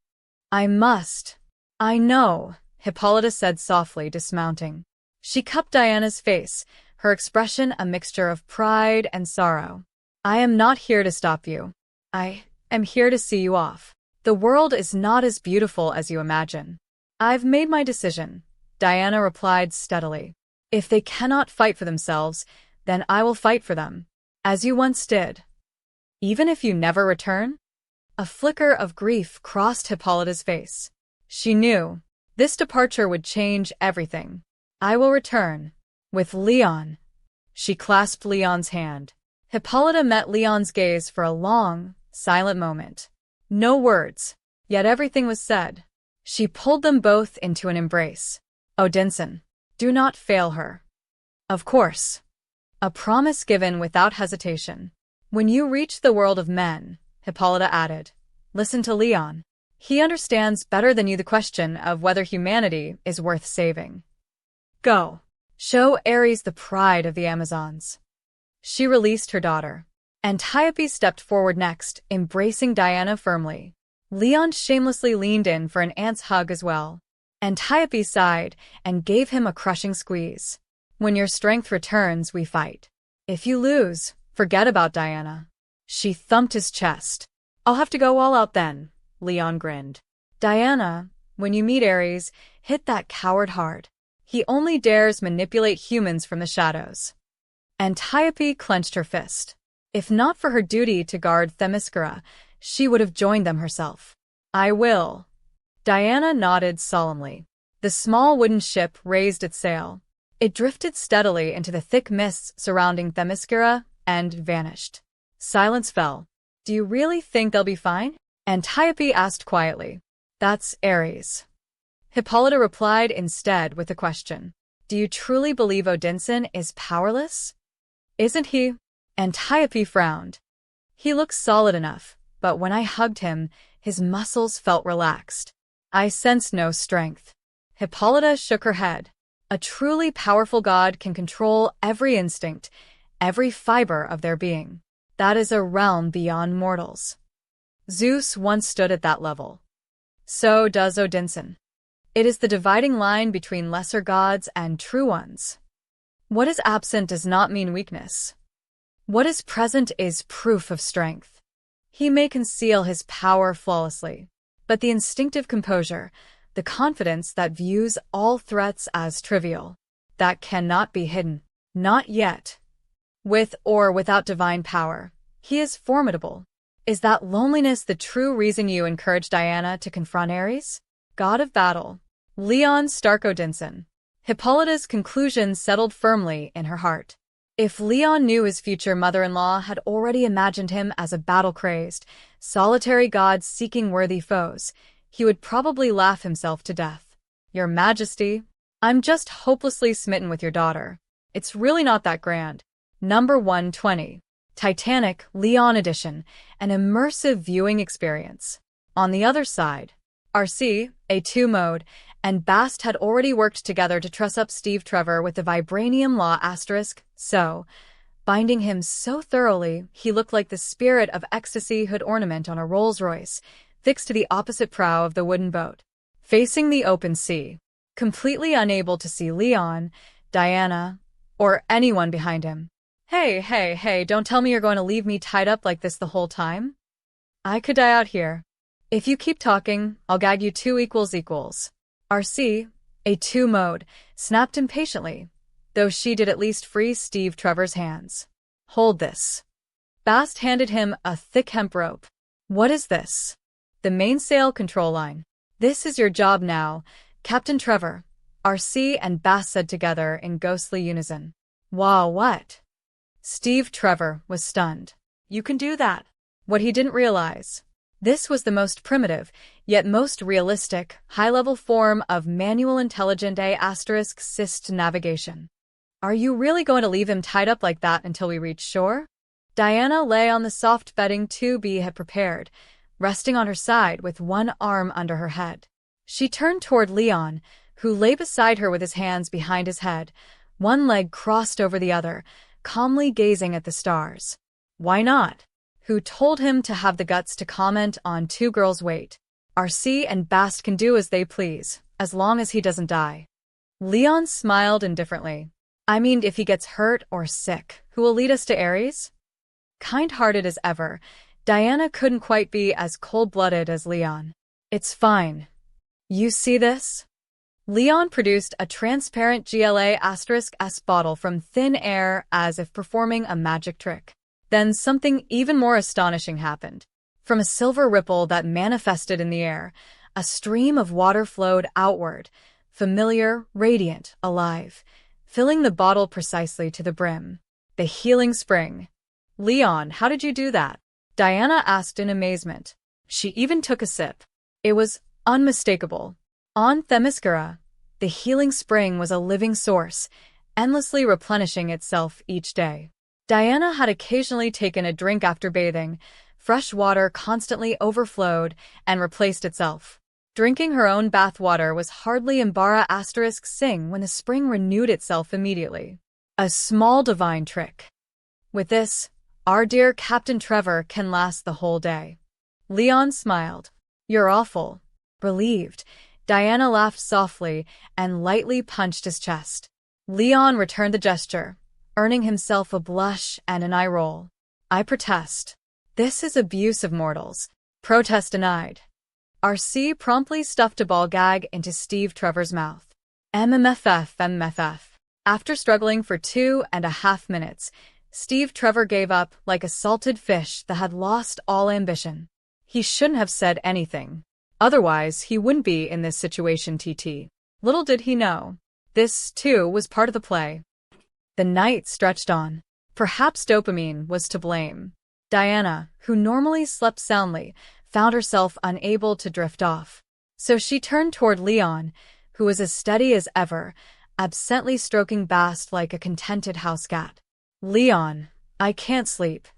I must. I know, Hippolyta said softly, dismounting. She cupped Diana's face, her expression a mixture of pride and sorrow. I am not here to stop you. I am here to see you off. The world is not as beautiful as you imagine. I've made my decision, Diana replied steadily. If they cannot fight for themselves, then I will fight for them, as you once did. Even if you never return? A flicker of grief crossed Hippolyta's face. She knew this departure would change everything. I will return. With Leon. She clasped Leon's hand. Hippolyta met Leon's gaze for a long, silent moment. No words, yet everything was said. She pulled them both into an embrace. Odinson, do not fail her. Of course. A promise given without hesitation. When you reach the world of men, Hippolyta added, listen to Leon. He understands better than you the question of whether humanity is worth saving. Go. Show Ares the pride of the Amazons. She released her daughter. Antiope stepped forward next, embracing Diana firmly. Leon shamelessly leaned in for an aunt's hug as well. Antiope sighed and gave him a crushing squeeze. When your strength returns, we fight. If you lose, forget about Diana. She thumped his chest. I'll have to go all out then, Leon grinned. Diana, when you meet Ares, hit that coward hard. He only dares manipulate humans from the shadows. Antiope clenched her fist. If not for her duty to guard Themyscira, she would have joined them herself. I will. Diana nodded solemnly. The small wooden ship raised its sail. It drifted steadily into the thick mists surrounding Themyscira and vanished. Silence fell. Do you really think they'll be fine? Antiope asked quietly. That's Ares. Hippolyta replied instead with a question. Do you truly believe Odinson is powerless? Isn't he? Antiope frowned. He looks solid enough, but when I hugged him, his muscles felt relaxed. I sensed no strength. Hippolyta shook her head. A truly powerful god can control every instinct, every fiber of their being. That is a realm beyond mortals. Zeus once stood at that level. So does Odinson. It is the dividing line between lesser gods and true ones. What is absent does not mean weakness. What is present is proof of strength. He may conceal his power flawlessly, but the instinctive composure, the confidence that views all threats as trivial, that cannot be hidden. Not yet. With or without divine power, he is formidable. Is that loneliness the true reason you encourage Diana to confront Ares? God of battle. Leon Stark Odinson. Hippolyta's conclusion settled firmly in her heart. If Leon knew his future mother-in-law had already imagined him as a battle-crazed, solitary god seeking worthy foes, he would probably laugh himself to death. Your Majesty, I'm just hopelessly smitten with your daughter. It's really not that grand. Number 120. Titanic, Leon Edition, an immersive viewing experience. On the other side, RC, A2 mode, and Bast had already worked together to truss up Steve Trevor with the Vibranium Law *, so, binding him so thoroughly he looked like the spirit of ecstasy hood ornament on a Rolls-Royce, fixed to the opposite prow of the wooden boat. Facing the open sea, completely unable to see Leon, Diana, or anyone behind him. Hey, don't tell me you're going to leave me tied up like this the whole time? I could die out here. If you keep talking, I'll gag you 2 == RC, A2 mode, snapped impatiently, though she did at least free Steve Trevor's hands. Hold this. Bast handed him a thick hemp rope. What is this? The mainsail control line. This is your job now, Captain Trevor, RC and Bast said together in ghostly unison. Wow, what? Steve Trevor was stunned. You can do that. What he didn't realize. This was the most primitive, yet most realistic, high-level form of manual intelligent **assist navigation. Are you really going to leave him tied up like that until we reach shore? Diana lay on the soft bedding 2B had prepared, resting on her side with one arm under her head. She turned toward Leon, who lay beside her with his hands behind his head, one leg crossed over the other, calmly gazing at the stars. Why not? Who told him to have the guts to comment on two girls' weight? RC and Bast can do as they please, as long as he doesn't die. Leon smiled indifferently. I mean, if he gets hurt or sick, who will lead us to Ares? Kind-hearted as ever, Diana couldn't quite be as cold-blooded as Leon. It's fine. You see this? Leon produced a transparent GLA*S bottle from thin air as if performing a magic trick. Then something even more astonishing happened. From a silver ripple that manifested in the air, a stream of water flowed outward, familiar, radiant, alive, filling the bottle precisely to the brim. The healing spring. Leon, how did you do that? Diana asked in amazement. She even took a sip. It was unmistakable. On Themyscira, the healing spring was a living source, endlessly replenishing itself each day. Diana had occasionally taken a drink after bathing. Fresh water constantly overflowed and replaced itself. Drinking her own bath water was hardly **sing when the spring renewed itself immediately. A small divine trick. With this, our dear Captain Trevor can last the whole day. Leon smiled. You're awful. Relieved, Diana laughed softly and lightly punched his chest. Leon returned the gesture, earning himself a blush and an eye roll. I protest. This is abuse of mortals. Protest denied. RC promptly stuffed a ball gag into Steve Trevor's mouth. MMFF. After struggling for 2.5 minutes, Steve Trevor gave up like a salted fish that had lost all ambition. He shouldn't have said anything. Otherwise, he wouldn't be in this situation, TT. Little did he know. This, too, was part of the play. The night stretched on. Perhaps dopamine was to blame. Diana, who normally slept soundly, found herself unable to drift off. So she turned toward Leon, who was as steady as ever, absently stroking Bast like a contented house cat. Leon, I can't sleep.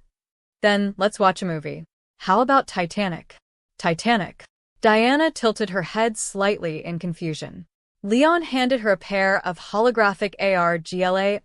Then let's watch a movie. How about Titanic? Titanic. Diana tilted her head slightly in confusion. Leon handed her a pair of holographic ARGLA**SES,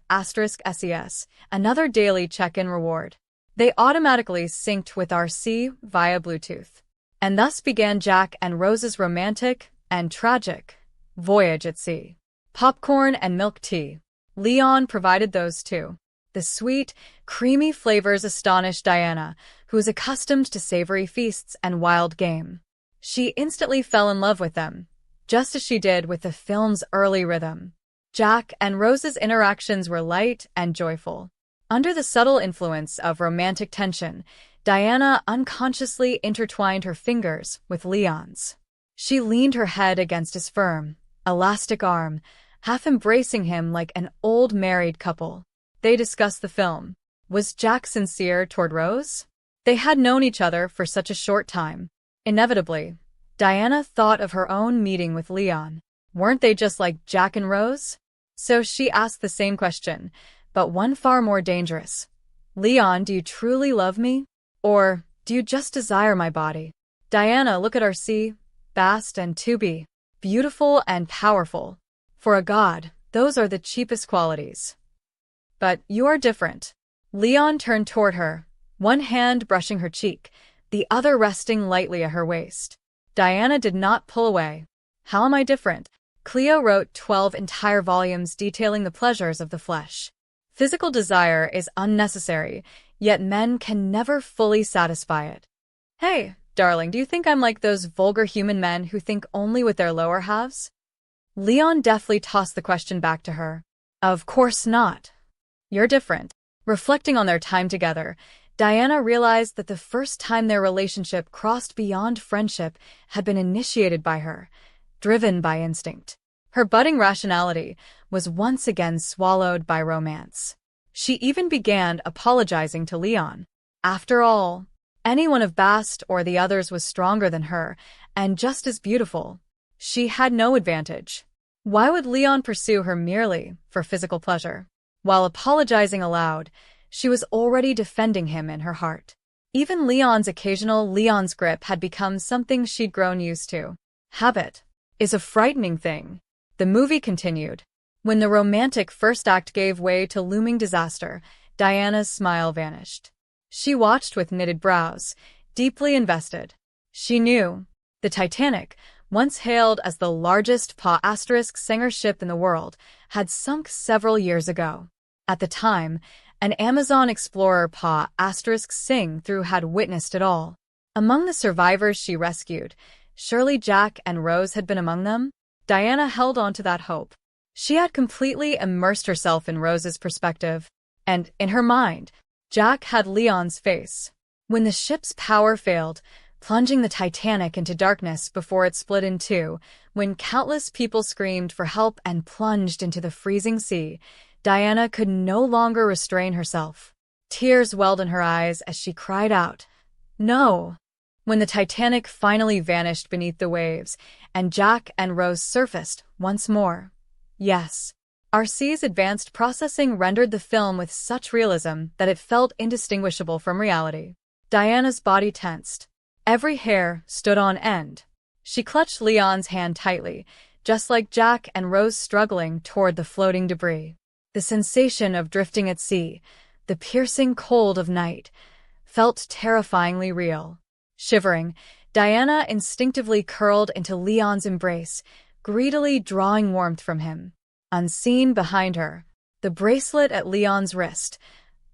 another daily check-in reward. They automatically synced with RC via Bluetooth. And thus began Jack and Rose's romantic and tragic voyage at sea. Popcorn and milk tea. Leon provided those too. The sweet, creamy flavors astonished Diana, who was accustomed to savory feasts and wild game. She instantly fell in love with them, just as she did with the film's early rhythm. Jack and Rose's interactions were light and joyful. Under the subtle influence of romantic tension, Diana unconsciously intertwined her fingers with Leon's. She leaned her head against his firm, elastic arm, half embracing him like an old married couple. They discussed the film. Was Jack sincere toward Rose? They had known each other for such a short time. Inevitably, Diana thought of her own meeting with Leon. Weren't they just like Jack and Rose? So she asked the same question, but one far more dangerous. Leon, do you truly love me? Or do you just desire my body? Diana, look at RC, Bast and 2B. Beautiful and powerful. For a god, those are the cheapest qualities. But you are different. Leon turned toward her, one hand brushing her cheek, the other resting lightly at her waist. Diana did not pull away. How am I different? Cleo wrote 12 entire volumes detailing the pleasures of the flesh. Physical desire is unnecessary, yet men can never fully satisfy it. Hey, darling, do you think I'm like those vulgar human men who think only with their lower halves? Leon deftly tossed the question back to her. Of course not. You're different. Reflecting on their time together, Diana realized that the first time their relationship crossed beyond friendship had been initiated by her, driven by instinct. Her budding rationality was once again swallowed by romance. She even began apologizing to Leon. After all, any one of Bast or the others was stronger than her, and just as beautiful. She had no advantage. Why would Leon pursue her merely for physical pleasure? While apologizing aloud, she was already defending him in her heart. Even Leon's occasional Leon's grip had become something she'd grown used to. Habit is a frightening thing. The movie continued. When the romantic first act gave way to looming disaster, Diana's smile vanished. She watched with knitted brows, deeply invested. She knew. The Titanic, once hailed as the largest *Sanger ship in the world, had sunk several years ago. At the time, an Amazon explorer *Sing through had witnessed it all. Among the survivors she rescued, surely Jack and Rose had been among them? Diana held on to that hope. She had completely immersed herself in Rose's perspective, and, in her mind, Jack had Leon's face. When the ship's power failed, plunging the Titanic into darkness before it split in two, when countless people screamed for help and plunged into the freezing sea, Diana could no longer restrain herself. Tears welled in her eyes as she cried out, "No!" When the Titanic finally vanished beneath the waves, and Jack and Rose surfaced once more. Yes. RC's advanced processing rendered the film with such realism that it felt indistinguishable from reality. Diana's body tensed. Every hair stood on end. She clutched Leon's hand tightly, just like Jack and Rose struggling toward the floating debris. The sensation of drifting at sea, the piercing cold of night, felt terrifyingly real. Shivering, Diana instinctively curled into Leon's embrace, greedily drawing warmth from him. Unseen behind her, the bracelet at Leon's wrist,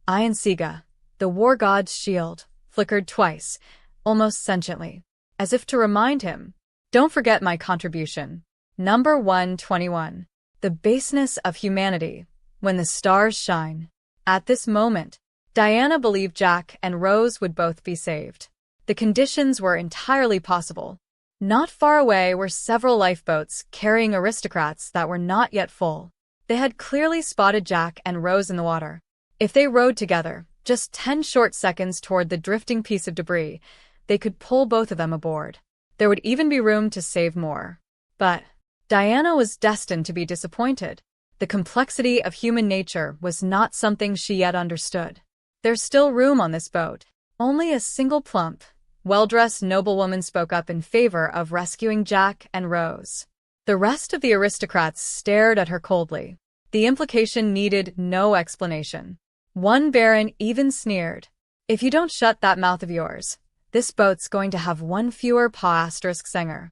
Aionsega, the war god's shield, flickered twice, almost sentiently, as if to remind him, "Don't forget my contribution." Number 121. The baseness of humanity, when the stars shine. At this moment, Diana believed Jack and Rose would both be saved. The conditions were entirely possible. Not far away were several lifeboats carrying aristocrats that were not yet full. They had clearly spotted Jack and Rose in the water. If they rowed together, just 10 short seconds toward the drifting piece of debris, they could pull both of them aboard. There would even be room to save more. But Diana was destined to be disappointed. The complexity of human nature was not something she yet understood. There's still room on this boat. Only a single plump, well-dressed noblewoman spoke up in favor of rescuing Jack and Rose. The rest of the aristocrats stared at her coldly. The implication needed no explanation. One baron even sneered, "If you don't shut that mouth of yours, this boat's going to have one fewer *Sanger."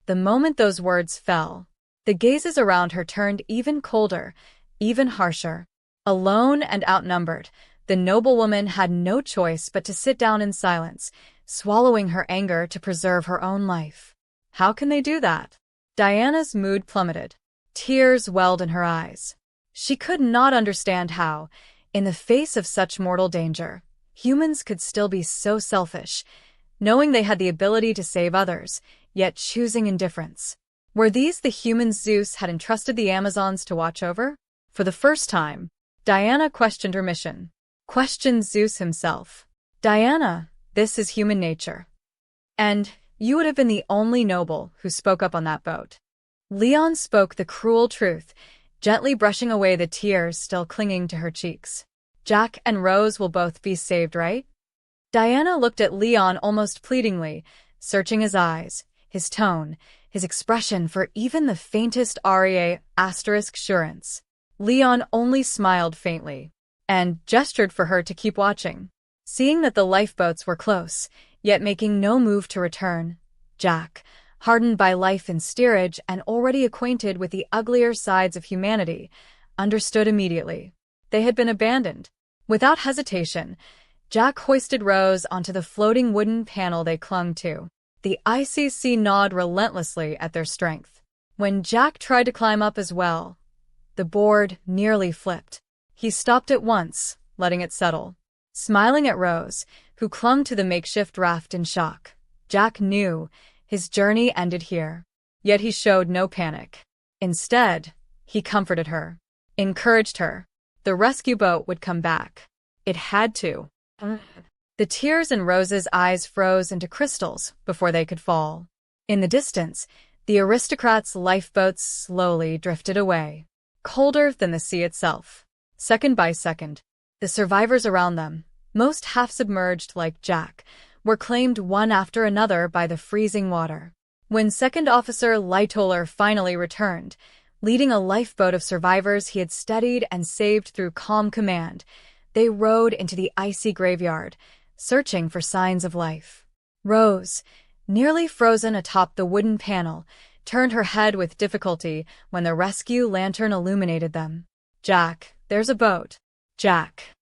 The moment those words fell, the gazes around her turned even colder, even harsher. Alone and outnumbered, the noblewoman had no choice but to sit down in silence, swallowing her anger to preserve her own life. How can they do that? Diana's mood plummeted. Tears welled in her eyes. She could not understand how, in the face of such mortal danger, humans could still be so selfish, knowing they had the ability to save others, yet choosing indifference. Were these the humans Zeus had entrusted the Amazons to watch over? For the first time, Diana questioned her mission. Questioned Zeus himself. "Diana, this is human nature. And you would have been the only noble who spoke up on that boat." Leon spoke the cruel truth, gently brushing away the tears still clinging to her cheeks. "Jack and Rose will both be saved, right?" Diana looked at Leon almost pleadingly, searching his eyes, his tone, his expression for even the faintest assurance. Leon only smiled faintly, and gestured for her to keep watching. Seeing that the lifeboats were close, yet making no move to return, Jack, hardened by life in steerage and already acquainted with the uglier sides of humanity, understood immediately. They had been abandoned. Without hesitation, Jack hoisted Rose onto the floating wooden panel they clung to. The icy sea gnawed relentlessly at their strength. When Jack tried to climb up as well, the board nearly flipped. He stopped at once, letting it settle. Smiling at Rose, who clung to the makeshift raft in shock, Jack knew his journey ended here. Yet he showed no panic. Instead, he comforted her, encouraged her. The rescue boat would come back. It had to. The tears in Rose's eyes froze into crystals before they could fall. In the distance, the aristocrats' lifeboats slowly drifted away, colder than the sea itself. Second by second, the survivors around them, most half-submerged like Jack, were claimed one after another by the freezing water. When Second Officer Lightoller finally returned, leading a lifeboat of survivors he had steadied and saved through calm command, they rode into the icy graveyard, searching for signs of life. Rose, nearly frozen atop the wooden panel, turned her head with difficulty when the rescue lantern illuminated them. "Jack, there's a boat." "Jack."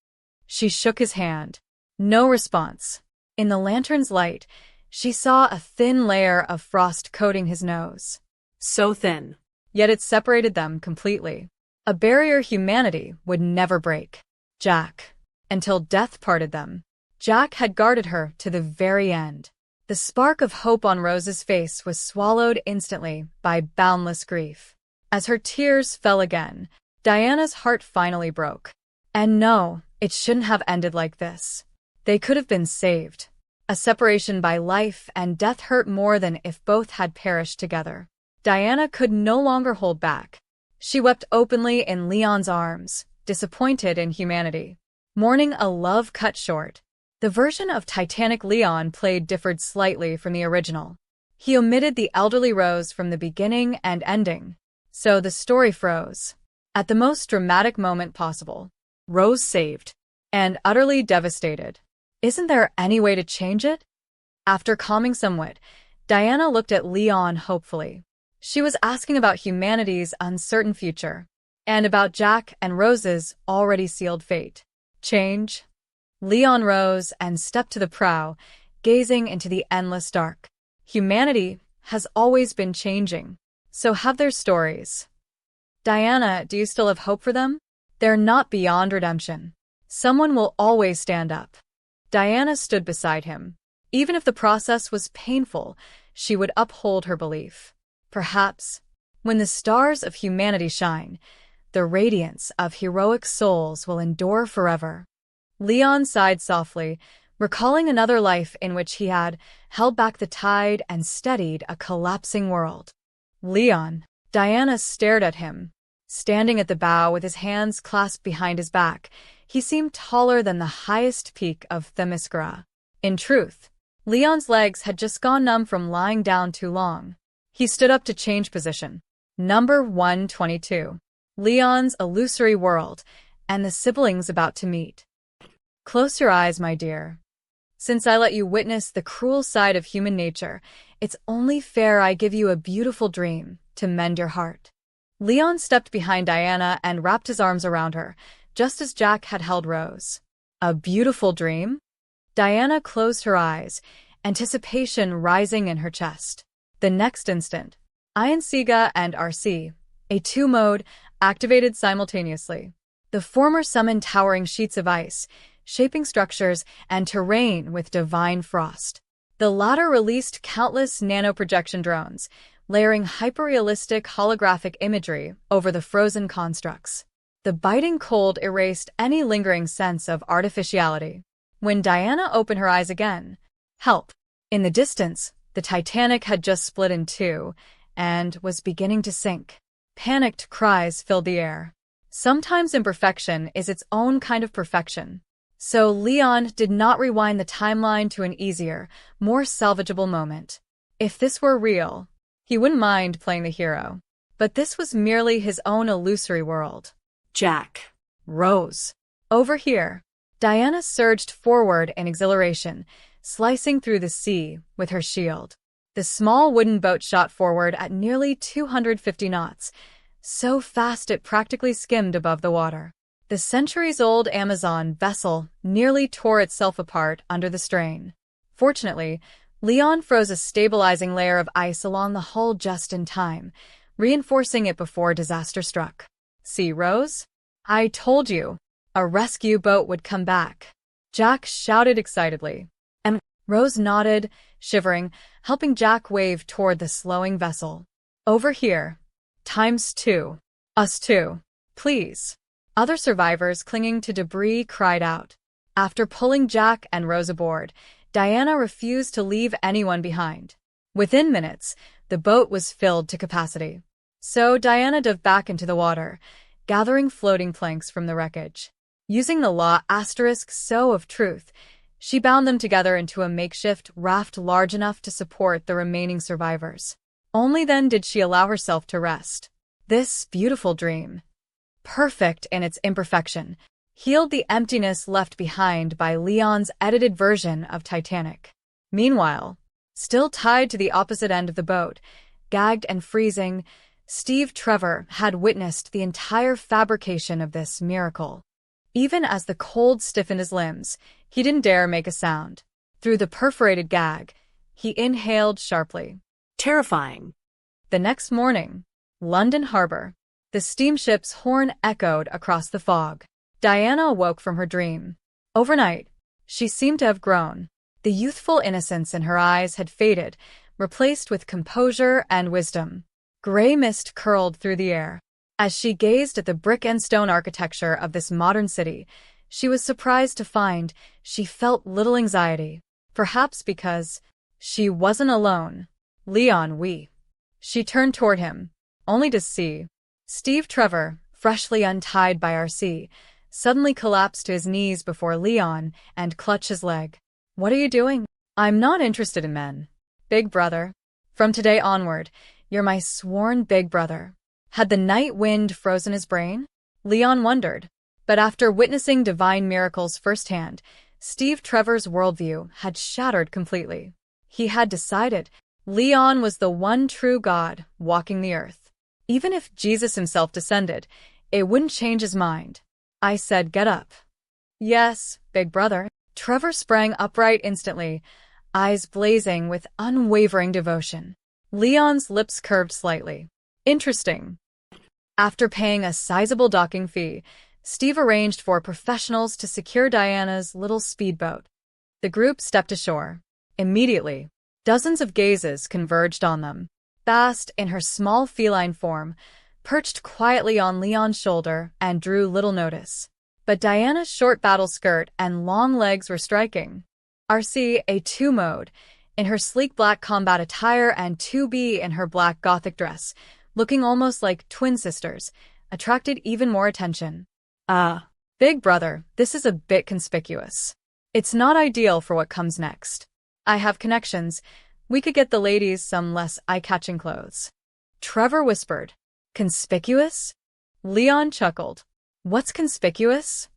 She shook his hand. No response. In the lantern's light, she saw a thin layer of frost coating his nose. So thin. Yet it separated them completely. A barrier humanity would never break. Jack. Until death parted them. Jack had guarded her to the very end. The spark of hope on Rose's face was swallowed instantly by boundless grief. As her tears fell again, Diana's heart finally broke. And no, it shouldn't have ended like this. They could have been saved. A separation by life and death hurt more than if both had perished together. Diana could no longer hold back. She wept openly in Leon's arms, disappointed in humanity. Mourning a love cut short. The version of Titanic Leon played differed slightly from the original. He omitted the elderly Rose from the beginning and ending, so the story froze. At the most dramatic moment possible, Rose saved, and utterly devastated. Isn't there any way to change it? After calming somewhat, Diana looked at Leon hopefully. She was asking about humanity's uncertain future, and about Jack and Rose's already sealed fate. Change? Leon rose and stepped to the prow, gazing into the endless dark. Humanity has always been changing. So have their stories. Diana, do you still have hope for them? They're not beyond redemption. Someone will always stand up. Diana stood beside him. Even if the process was painful, she would uphold her belief. Perhaps, when the stars of humanity shine, the radiance of heroic souls will endure forever. Leon sighed softly, recalling another life in which he had held back the tide and steadied a collapsing world. Leon. Diana stared at him. Standing at the bow with his hands clasped behind his back, he seemed taller than the highest peak of Themyscira. In truth, Leon's legs had just gone numb from lying down too long. He stood up to change position. Number 122. Leon's illusory world, and the siblings about to meet. Close your eyes, my dear. Since I let you witness the cruel side of human nature, it's only fair I give you a beautiful dream to mend your heart. Leon stepped behind Diana and wrapped his arms around her, just as Jack had held Rose. A beautiful dream? Diana closed her eyes, anticipation rising in her chest. The next instant, Aionsega and RC, a two-mode, activated simultaneously. The former summoned towering sheets of ice, shaping structures and terrain with divine frost. The latter released countless nanoprojection drones, layering hyperrealistic holographic imagery over the frozen constructs. The biting cold erased any lingering sense of artificiality. When Diana opened her eyes again, help! In the distance, the Titanic had just split in two and was beginning to sink. Panicked cries filled the air. Sometimes imperfection is its own kind of perfection. So Leon did not rewind the timeline to an easier, more salvageable moment. If this were real, he wouldn't mind playing the hero. But this was merely his own illusory world. Jack. Rose. Over here. Diana surged forward in exhilaration, slicing through the sea with her shield. The small wooden boat shot forward at nearly 250 knots, so fast it practically skimmed above the water. The centuries-old Amazon vessel nearly tore itself apart under the strain. Fortunately, Leon froze a stabilizing layer of ice along the hull just in time, reinforcing it before disaster struck. See, Rose? I told you, a rescue boat would come back. Jack shouted excitedly. And Rose nodded, shivering, helping Jack wave toward the slowing vessel. Over here. ×2. Us too. Please. Other survivors clinging to debris cried out. After pulling Jack and Rose aboard, Diana refused to leave anyone behind. Within minutes, the boat was filled to capacity. So Diana dove back into the water, gathering floating planks from the wreckage. Using the law *so of truth, she bound them together into a makeshift raft large enough to support the remaining survivors. Only then did she allow herself to rest. This beautiful dream. Perfect in its imperfection, healed the emptiness left behind by Leon's edited version of Titanic. Meanwhile, still tied to the opposite end of the boat, gagged and freezing, Steve Trevor had witnessed the entire fabrication of this miracle. Even as the cold stiffened his limbs, he didn't dare make a sound. Through the perforated gag, he inhaled sharply. Terrifying. The next morning, London Harbor. The steamship's horn echoed across the fog. Diana awoke from her dream. Overnight, she seemed to have grown. The youthful innocence in her eyes had faded, replaced with composure and wisdom. Gray mist curled through the air. As she gazed at the brick and stone architecture of this modern city, she was surprised to find she felt little anxiety. Perhaps because she wasn't alone. Leon, She turned toward him, only to see Steve Trevor, freshly untied by RC, suddenly collapsed to his knees before Leon and clutched his leg. What are you doing? I'm not interested in men. Big brother. From today onward, you're my sworn big brother. Had the night wind frozen his brain? Leon wondered. But after witnessing divine miracles firsthand, Steve Trevor's worldview had shattered completely. He had decided Leon was the one true God walking the earth. Even if Jesus himself descended, it wouldn't change his mind. I said, get up. Yes, big brother. Trevor sprang upright instantly, eyes blazing with unwavering devotion. Leon's lips curved slightly. Interesting. After paying a sizable docking fee, Steve arranged for professionals to secure Diana's little speedboat. The group stepped ashore. Immediately, dozens of gazes converged on them. Bast, in her small feline form, perched quietly on Leon's shoulder and drew little notice. But Diana's short battle skirt and long legs were striking. RC, a 2-mode, in her sleek black combat attire and 2B in her black gothic dress, looking almost like twin sisters, attracted even more attention. Big brother, this is a bit conspicuous. It's not ideal for what comes next. I have connections. We could get the ladies some less eye-catching clothes. Trevor whispered. Conspicuous? Leon chuckled. What's conspicuous?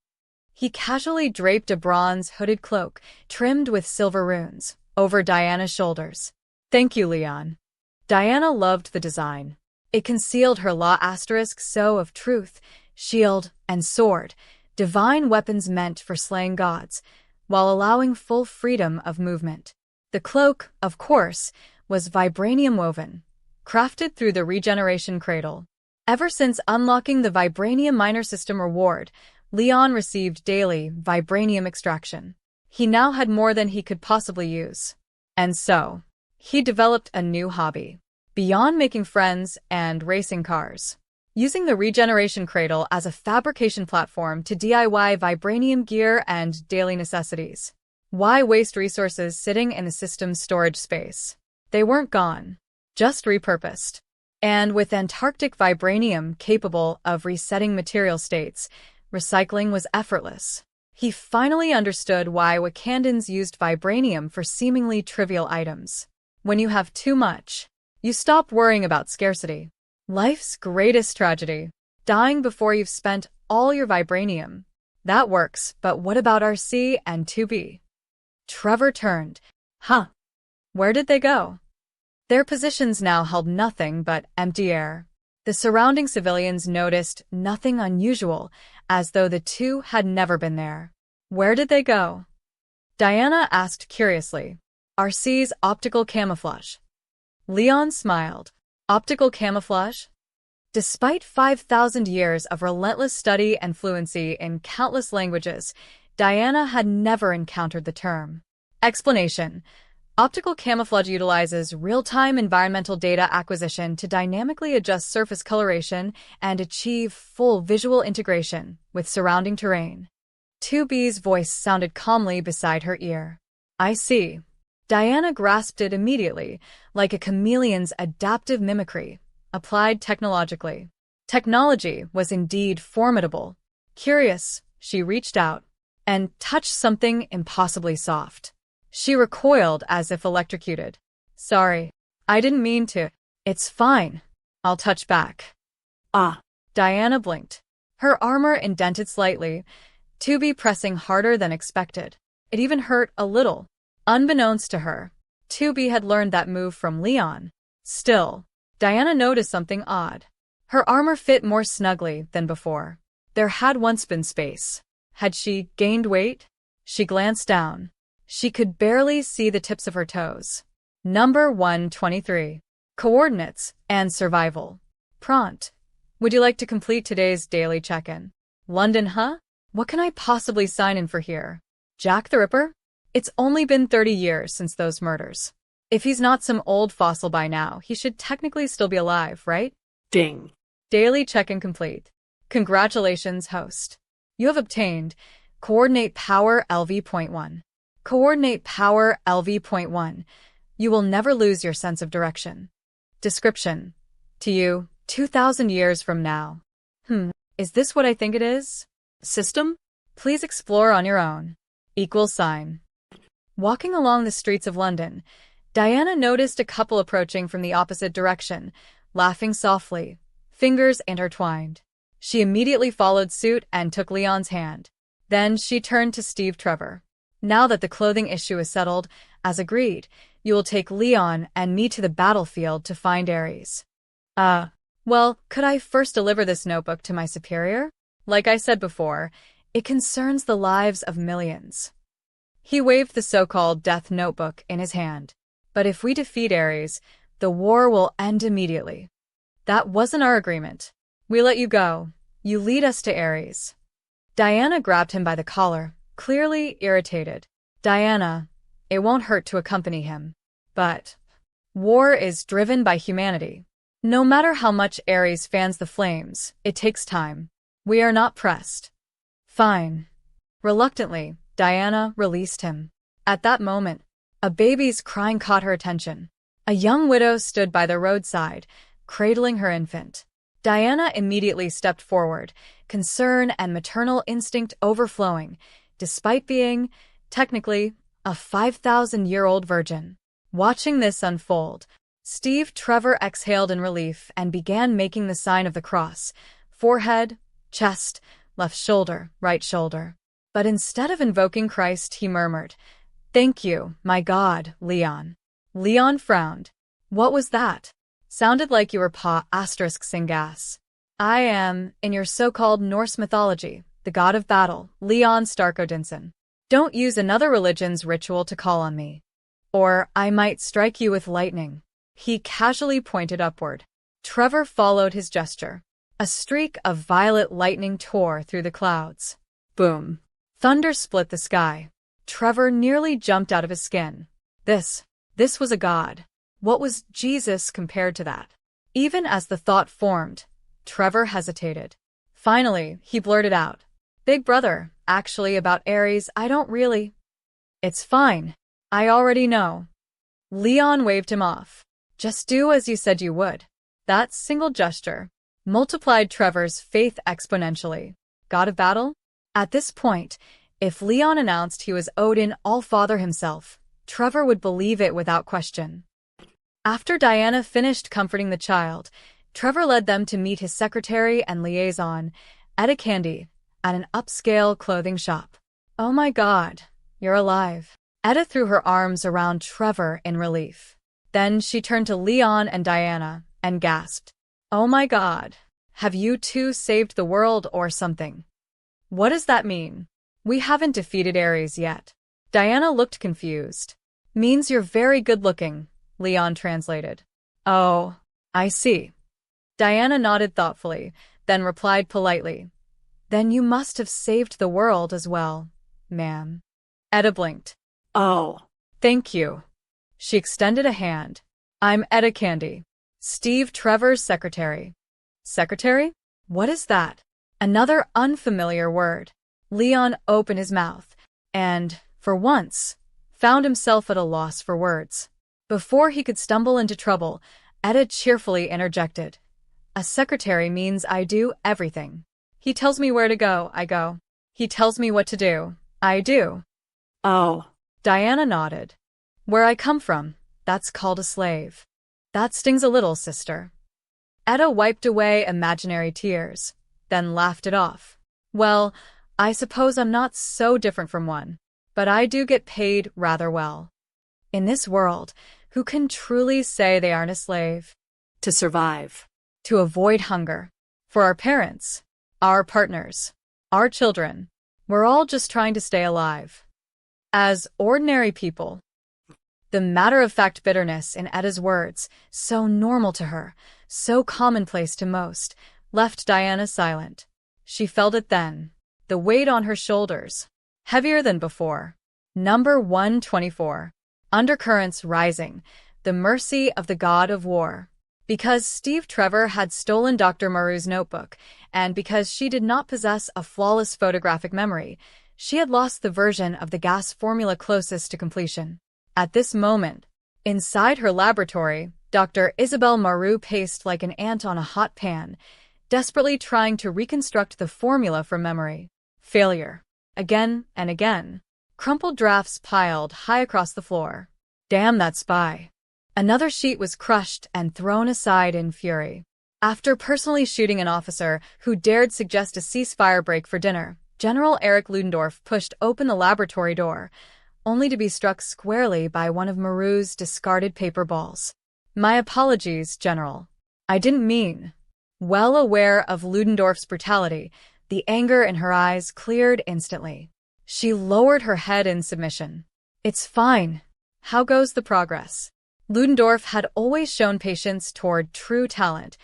He casually draped a bronze hooded cloak, trimmed with silver runes, over Diana's shoulders. Thank you, Leon. Diana loved the design. It concealed her law asterisk so of truth, shield, and sword, divine weapons meant for slaying gods, while allowing full freedom of movement. The cloak, of course, was vibranium woven, crafted through the regeneration cradle. Ever since unlocking the Vibranium Minor System reward, Leon received daily vibranium extraction. He now had more than he could possibly use. And so, he developed a new hobby. Beyond making friends and racing cars, using the regeneration cradle as a fabrication platform to DIY vibranium gear and daily necessities. Why waste resources sitting in the system's storage space? They weren't gone, just repurposed. And with Antarctic Vibranium capable of resetting material states, recycling was effortless. He finally understood why Wakandans used vibranium for seemingly trivial items. When you have too much, you stop worrying about scarcity. Life's greatest tragedy, dying before you've spent all your vibranium. That works, but what about RC and 2B? Trevor turned. Where did they go? Their positions now held nothing but empty air. The surrounding civilians noticed nothing unusual, as though the two had never been there. Where did they go? Diana asked curiously. RC's optical camouflage. Leon smiled. Optical camouflage? Despite 5,000 years of relentless study and fluency in countless languages, Diana had never encountered the term. Explanation. Optical camouflage utilizes real-time environmental data acquisition to dynamically adjust surface coloration and achieve full visual integration with surrounding terrain. 2B's voice sounded calmly beside her ear. I see. Diana grasped it immediately, like a chameleon's adaptive mimicry, applied technologically. Technology was indeed formidable. Curious, she reached out and touched something impossibly soft. She recoiled as if electrocuted. Sorry, I didn't mean to. It's fine. I'll touch back. Diana blinked. Her armor indented slightly, Tubi pressing harder than expected. It even hurt a little. Unbeknownst to her, Tubi had learned that move from Leon. Still, Diana noticed something odd. Her armor fit more snugly than before. There had once been space. Had she gained weight? She glanced down. She could barely see the tips of her toes. Number 123. Coordinates and survival. Prompt. Would you like to complete today's daily check-in? London, huh? What can I possibly sign in for here? Jack the Ripper? It's only been 30 years since those murders. If he's not some old fossil by now, he should technically still be alive, right? Ding. Daily check-in complete. Congratulations, host. You have obtained Coordinate Power LV.1. Coordinate Power LV.1. You will never lose your sense of direction. Description. To you, 2,000 years from now. Is this what I think it is? System? Please explore on your own. =. Walking along the streets of London, Diana noticed a couple approaching from the opposite direction, laughing softly, fingers intertwined. She immediately followed suit and took Leon's hand. Then she turned to Steve Trevor. Now that the clothing issue is settled, as agreed, you will take Leon and me to the battlefield to find Ares. Well, could I first deliver this notebook to my superior? Like I said before, it concerns the lives of millions. He waved the so-called death notebook in his hand. But if we defeat Ares, the war will end immediately. That wasn't our agreement. We let you go. You lead us to Ares. Diana grabbed him by the collar, clearly irritated. Diana, it won't hurt to accompany him. But war is driven by humanity. No matter how much Ares fans the flames, it takes time. We are not pressed. Fine. Reluctantly, Diana released him. At that moment, a baby's crying caught her attention. A young widow stood by the roadside, cradling her infant. Diana immediately stepped forward, concern and maternal instinct overflowing, despite being, technically, a 5,000-year-old virgin. Watching this unfold, Steve Trevor exhaled in relief and began making the sign of the cross: forehead, chest, left shoulder, right shoulder. But instead of invoking Christ, he murmured, "Thank you, my God, Leon." Leon frowned. What was that? Sounded like you were *Singas. I am, in your so-called Norse mythology, the god of battle, Leon Stark Odinson. Don't use another religion's ritual to call on me. Or I might strike you with lightning. He casually pointed upward. Trevor followed his gesture. A streak of violet lightning tore through the clouds. Boom. Thunder split the sky. Trevor nearly jumped out of his skin. This was a god. What was Jesus compared to that? Even as the thought formed, Trevor hesitated. Finally, he blurted out, "Big brother, actually about Ares, I don't really." "It's fine. I already know." Leon waved him off. "Just do as you said you would." That single gesture multiplied Trevor's faith exponentially. God of battle? At this point, if Leon announced he was Odin All-Father himself, Trevor would believe it without question. After Diana finished comforting the child, Trevor led them to meet his secretary and liaison, Etta Candy, at an upscale clothing shop. "Oh my God, you're alive." Etta threw her arms around Trevor in relief. Then she turned to Leon and Diana and gasped, "Oh my God, have you two saved the world or something?" "What does that mean?" "We haven't defeated Ares yet." Diana looked confused. "Means you're very good-looking," Leon translated. "Oh, I see." Diana nodded thoughtfully, then replied politely, "Then you must have saved the world as well, ma'am." Etta blinked. Oh. "Thank you." She extended a hand. "I'm Etta Candy, Steve Trevor's secretary." "Secretary? What is that?" Another unfamiliar word. Leon opened his mouth and, for once, found himself at a loss for words. Before he could stumble into trouble, Etta cheerfully interjected, "A secretary means I do everything. He tells me where to go, I go. He tells me what to do, I do." Oh. Diana nodded. "Where I come from, that's called a slave." "That stings a little, sister." Etta wiped away imaginary tears, then laughed it off. "Well, I suppose I'm not so different from one, but I do get paid rather well. In this world, who can truly say they aren't a slave? To survive. To avoid hunger. For our parents, our partners, our children, we're all just trying to stay alive. As ordinary people. The matter-of-fact bitterness in Edda's words, so normal to her, so commonplace to most, left Diana silent. She felt it then, the weight on her shoulders, heavier than before. Number 124. Undercurrents rising, the mercy of the god of war. Because Steve Trevor had stolen Dr. Maru's notebook, and because she did not possess a flawless photographic memory, she had lost the version of the gas formula closest to completion. At this moment, inside her laboratory, Dr. Isabel Maru paced like an ant on a hot pan, desperately trying to reconstruct the formula from memory. Failure. Again and again. Crumpled drafts piled high across the floor. Damn that spy. Another sheet was crushed and thrown aside in fury. After personally shooting an officer who dared suggest a ceasefire break for dinner, General Erich Ludendorff pushed open the laboratory door, only to be struck squarely by one of Maru's discarded paper balls. My apologies, General. I didn't mean. Well aware of Ludendorff's brutality, the anger in her eyes cleared instantly. She lowered her head in submission. It's fine. How goes the progress? Ludendorff had always shown patience toward true talent,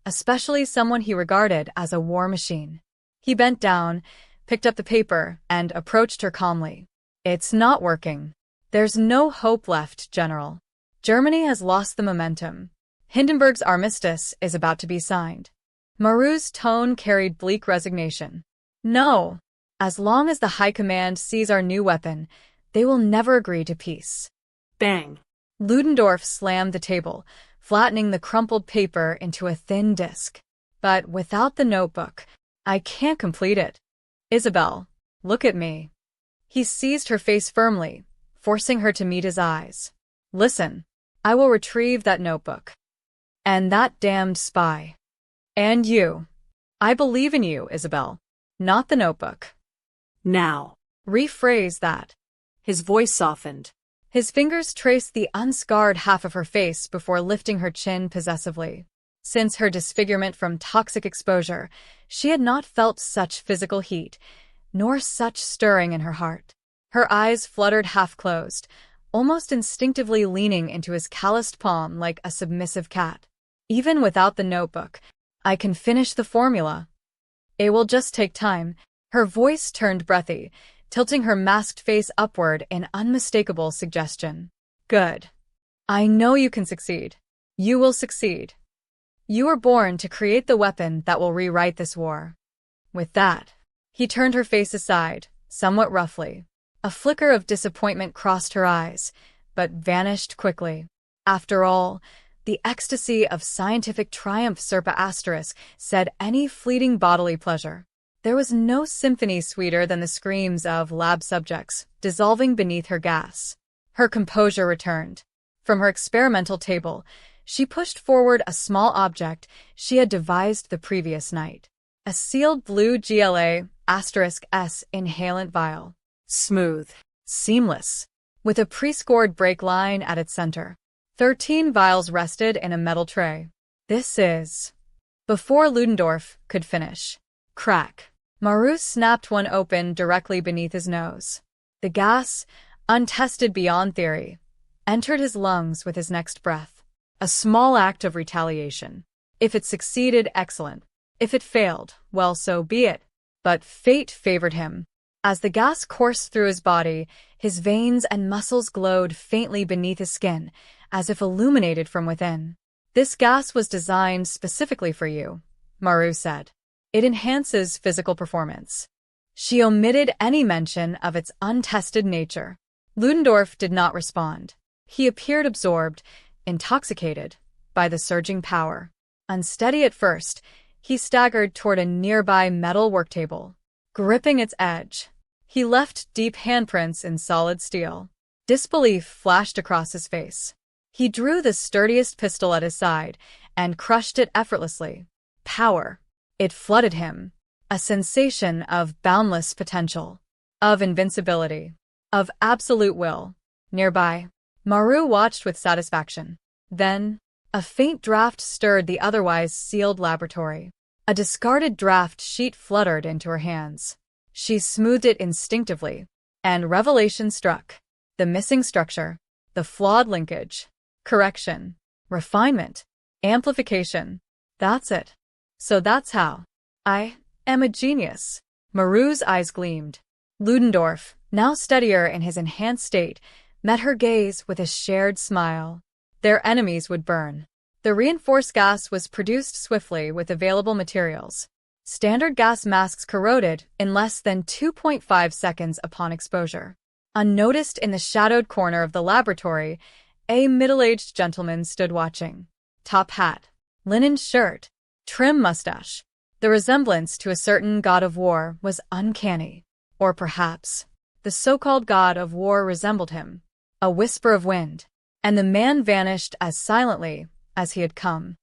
especially someone he regarded as a war machine. He bent down, picked up the paper, and approached her calmly. It's not working. There's no hope left, General. Germany has lost the momentum. Hindenburg's armistice is about to be signed. Maru's tone carried bleak resignation. No. As long as the High Command sees our new weapon, they will never agree to peace. Bang. Ludendorff slammed the table, flattening the crumpled paper into a thin disk. But without the notebook, I can't complete it. Isabel, look at me. He seized her face firmly, forcing her to meet his eyes. Listen, I will retrieve that notebook. And that damned spy. And you. I believe in you, Isabel. Not the notebook. Now. Rephrase that. His voice softened. His fingers traced the unscarred half of her face before lifting her chin possessively. Since her disfigurement from toxic exposure, she had not felt such physical heat, nor such stirring in her heart. Her eyes fluttered half-closed, almost instinctively leaning into his calloused palm like a submissive cat. Even without the notebook, I can finish the formula. It will just take time. Her voice turned breathy, tilting her masked face upward in unmistakable suggestion. Good. I know you can succeed. You will succeed. You were born to create the weapon that will rewrite this war. With that, he turned her face aside, somewhat roughly. A flicker of disappointment crossed her eyes, but vanished quickly. After all, the ecstasy of scientific triumph said any fleeting bodily pleasure. There was no symphony sweeter than the screams of lab subjects dissolving beneath her gas. Her composure returned. From her experimental table, she pushed forward a small object she had devised the previous night. A sealed blue GLA*S inhalant vial. Smooth, seamless, with a pre-scored break line at its center. 13 vials rested in a metal tray. This is... Before Ludendorff could finish. Crack. Maru snapped one open directly beneath his nose. The gas, untested beyond theory, entered his lungs with his next breath. A small act of retaliation. If it succeeded, excellent. If it failed, well, so be it. But fate favored him. As the gas coursed through his body, his veins and muscles glowed faintly beneath his skin, as if illuminated from within. This gas was designed specifically for you, Maru said. It enhances physical performance. She omitted any mention of its untested nature. Ludendorff did not respond. He appeared absorbed, intoxicated, by the surging power. Unsteady at first, he staggered toward a nearby metal worktable. Gripping its edge, he left deep handprints in solid steel. Disbelief flashed across his face. He drew the sturdiest pistol at his side and crushed it effortlessly. Power. It flooded him. a sensation of boundless potential, of invincibility, of absolute will. Nearby, Maru watched with satisfaction. Then, a faint draft stirred the otherwise sealed laboratory. A discarded draft sheet fluttered into her hands. She smoothed it instinctively, and revelation struck. The missing structure, the flawed linkage, correction, refinement, amplification. That's it. So that's how. I am a genius. Maru's eyes gleamed. Ludendorff, now steadier in his enhanced state, met her gaze with a shared smile. Their enemies would burn. The reinforced gas was produced swiftly with available materials. Standard gas masks corroded in less than 2.5 seconds upon exposure. Unnoticed in the shadowed corner of the laboratory, a middle-aged gentleman stood watching. Top hat, linen shirt, trim mustache. The resemblance to a certain god of war was uncanny. Or perhaps, the so-called god of war resembled him. A whisper of wind, and the man vanished as silently as he had come.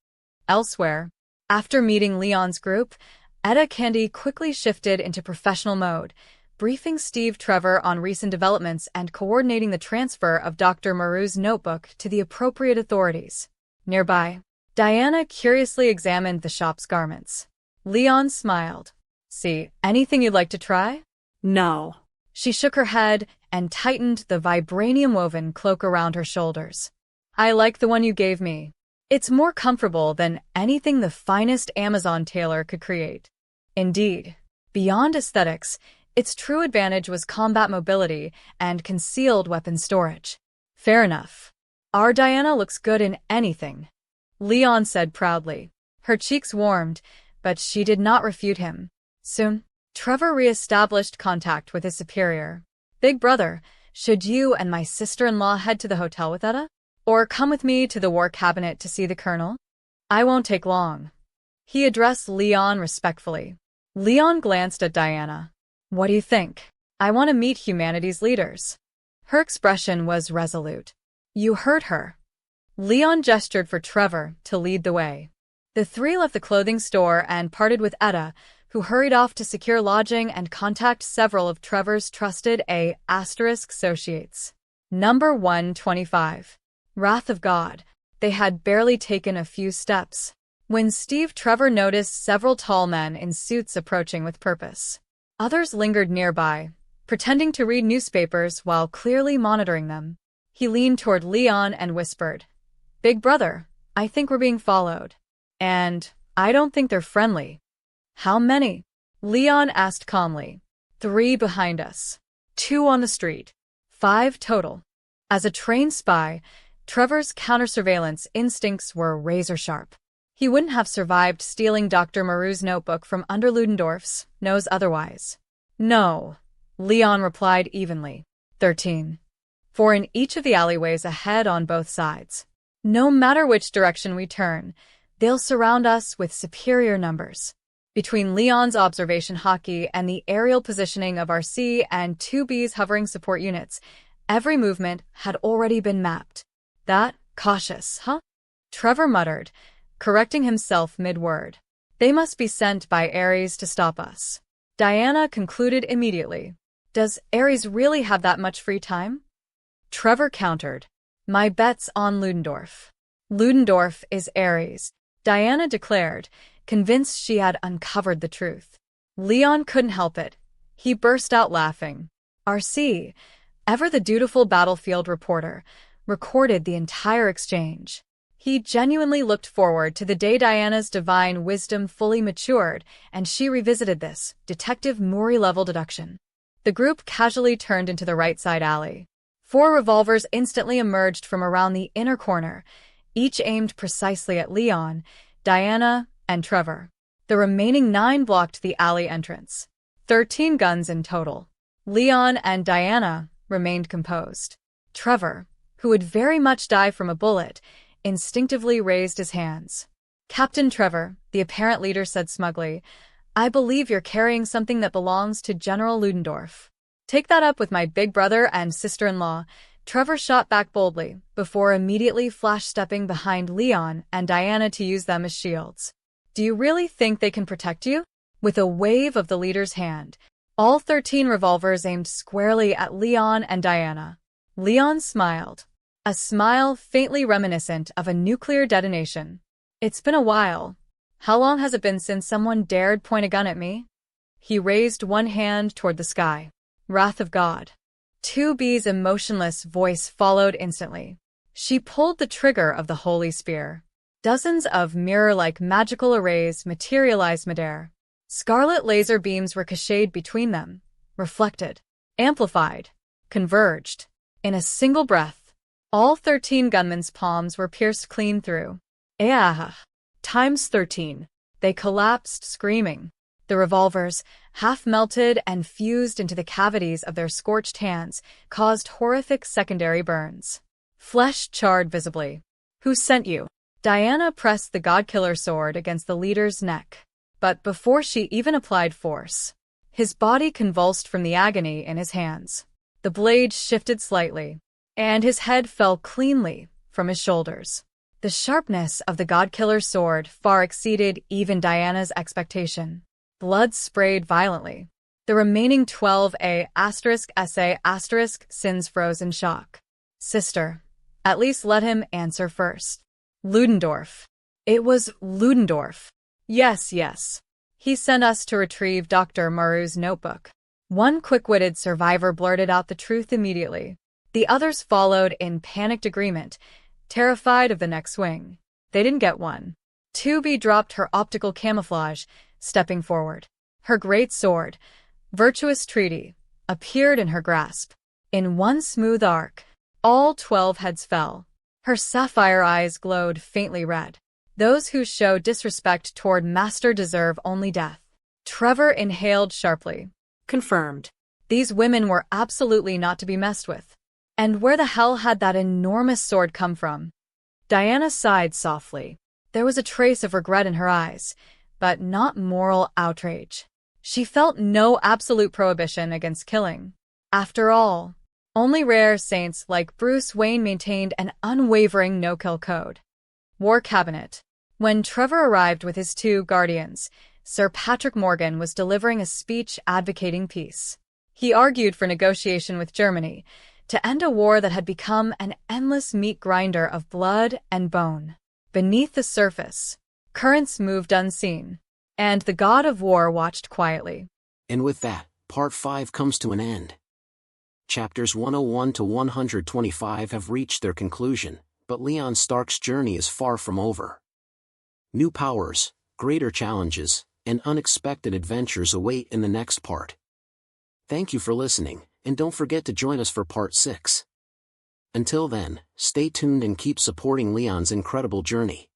Elsewhere, after meeting Leon's group, Etta Candy quickly shifted into professional mode, briefing Steve Trevor on recent developments and coordinating the transfer of Dr. Maru's notebook to the appropriate authorities. Nearby, Diana curiously examined the shop's garments. Leon smiled. See, anything you'd like to try? No. She shook her head and tightened the vibranium-woven cloak around her shoulders. I like the one you gave me. It's more comfortable than anything the finest Amazon tailor could create. Indeed, beyond aesthetics, its true advantage was combat mobility and concealed weapon storage. Fair enough. Our Diana looks good in anything, Leon said proudly. Her cheeks warmed, but she did not refute him. Soon, Trevor re-established contact with his superior. Big brother, should you and my sister-in-law head to the hotel with Etta? Or come with me to the war cabinet to see the colonel? I won't take long. He addressed Leon respectfully. Leon glanced at Diana. What do you think? I want to meet humanity's leaders. Her expression was resolute. You heard her. Leon gestured for Trevor to lead the way. The three left the clothing store and parted with Etta, who hurried off to secure lodging and contact several of Trevor's trusted associates. Number 125. Wrath of God. They had barely taken a few steps when Steve Trevor noticed several tall men in suits approaching with purpose. Others lingered nearby, pretending to read newspapers while clearly monitoring them. He leaned toward Leon and whispered, Big brother, I think we're being followed. And I don't think they're friendly. How many? Leon asked calmly. 3 behind us. 2 on the street. 5 total. As a trained spy, Trevor's counter-surveillance instincts were razor-sharp. He wouldn't have survived stealing Dr. Maru's notebook from under Ludendorff's nose otherwise. No, Leon replied evenly. 13. 4 in each of the alleyways ahead on both sides. No matter which direction we turn, they'll surround us with superior numbers. Between Leon's observation hockey and the aerial positioning of our C and 2B's hovering support units, every movement had already been mapped. That cautious, huh? Trevor muttered, correcting himself mid-word. They must be sent by Ares to stop us. Diana concluded immediately. Does Ares really have that much free time? Trevor countered. My bet's on Ludendorff. Ludendorff is Ares, Diana declared, convinced she had uncovered the truth. Leon couldn't help it. He burst out laughing. RC, ever the dutiful battlefield reporter, recorded the entire exchange. He genuinely looked forward to the day Diana's divine wisdom fully matured, and she revisited this Detective Maury-level deduction. The group casually turned into the right-side alley. 4 revolvers instantly emerged from around the inner corner, each aimed precisely at Leon, Diana, and Trevor. The remaining 9 blocked the alley entrance. 13 guns in total. Leon and Diana remained composed. Trevor, who would very much die from a bullet, instinctively raised his hands. Captain Trevor, the apparent leader said smugly, I believe you're carrying something that belongs to General Ludendorff. Take that up with my big brother and sister-in-law. Trevor shot back boldly, before immediately flash-stepping behind Leon and Diana to use them as shields. Do you really think they can protect you? With a wave of the leader's hand, all 13 revolvers aimed squarely at Leon and Diana. Leon smiled, a smile faintly reminiscent of a nuclear detonation. It's been a while. How long has it been since someone dared point a gun at me? He raised one hand toward the sky. Wrath of God. 2B's emotionless voice followed instantly. She pulled the trigger of the holy spear. Dozens of mirror-like magical arrays materialized midair. Scarlet laser beams ricocheted between them, reflected, amplified, converged. In a single breath, all 13 gunmen's palms were pierced clean through. Times 13. They collapsed, screaming. The revolvers, half melted and fused into the cavities of their scorched hands, caused horrific secondary burns. Flesh charred visibly. Who sent you? Diana pressed the godkiller sword against the leader's neck. But before she even applied force, his body convulsed from the agony in his hands. The blade shifted slightly, and his head fell cleanly from his shoulders. The sharpness of the godkiller's sword far exceeded even Diana's expectation. Blood sprayed violently. The remaining 12A*SA* sins froze in shock. Sister, at least let him answer first. Ludendorff. It was Ludendorff. Yes. He sent us to retrieve Dr. Maru's notebook. One quick-witted survivor blurted out the truth immediately. The others followed in panicked agreement, terrified of the next swing. They didn't get one. 2B dropped her optical camouflage, stepping forward. Her great sword, Virtuous Treaty, appeared in her grasp. In one smooth arc, all 12 heads fell. Her sapphire eyes glowed faintly red. Those who show disrespect toward Master deserve only death. Trevor inhaled sharply. Confirmed. These women were absolutely not to be messed with. And where the hell had that enormous sword come from? Diana sighed softly. There was a trace of regret in her eyes, but not moral outrage. She felt no absolute prohibition against killing. After all, only rare saints like Bruce Wayne maintained an unwavering no-kill code. War Cabinet. When Trevor arrived with his 2 guardians, Sir Patrick Morgan was delivering a speech advocating peace. He argued for negotiation with Germany to end a war that had become an endless meat grinder of blood and bone. Beneath the surface, currents moved unseen, and the god of war watched quietly. And with that, Part 5 comes to an end. Chapters 101 to 125 have reached their conclusion, but Leon Stark's journey is far from over. New powers, greater challenges, and unexpected adventures await in the next part. Thank you for listening, and don't forget to join us for Part 6. Until then, stay tuned and keep supporting Leon's incredible journey.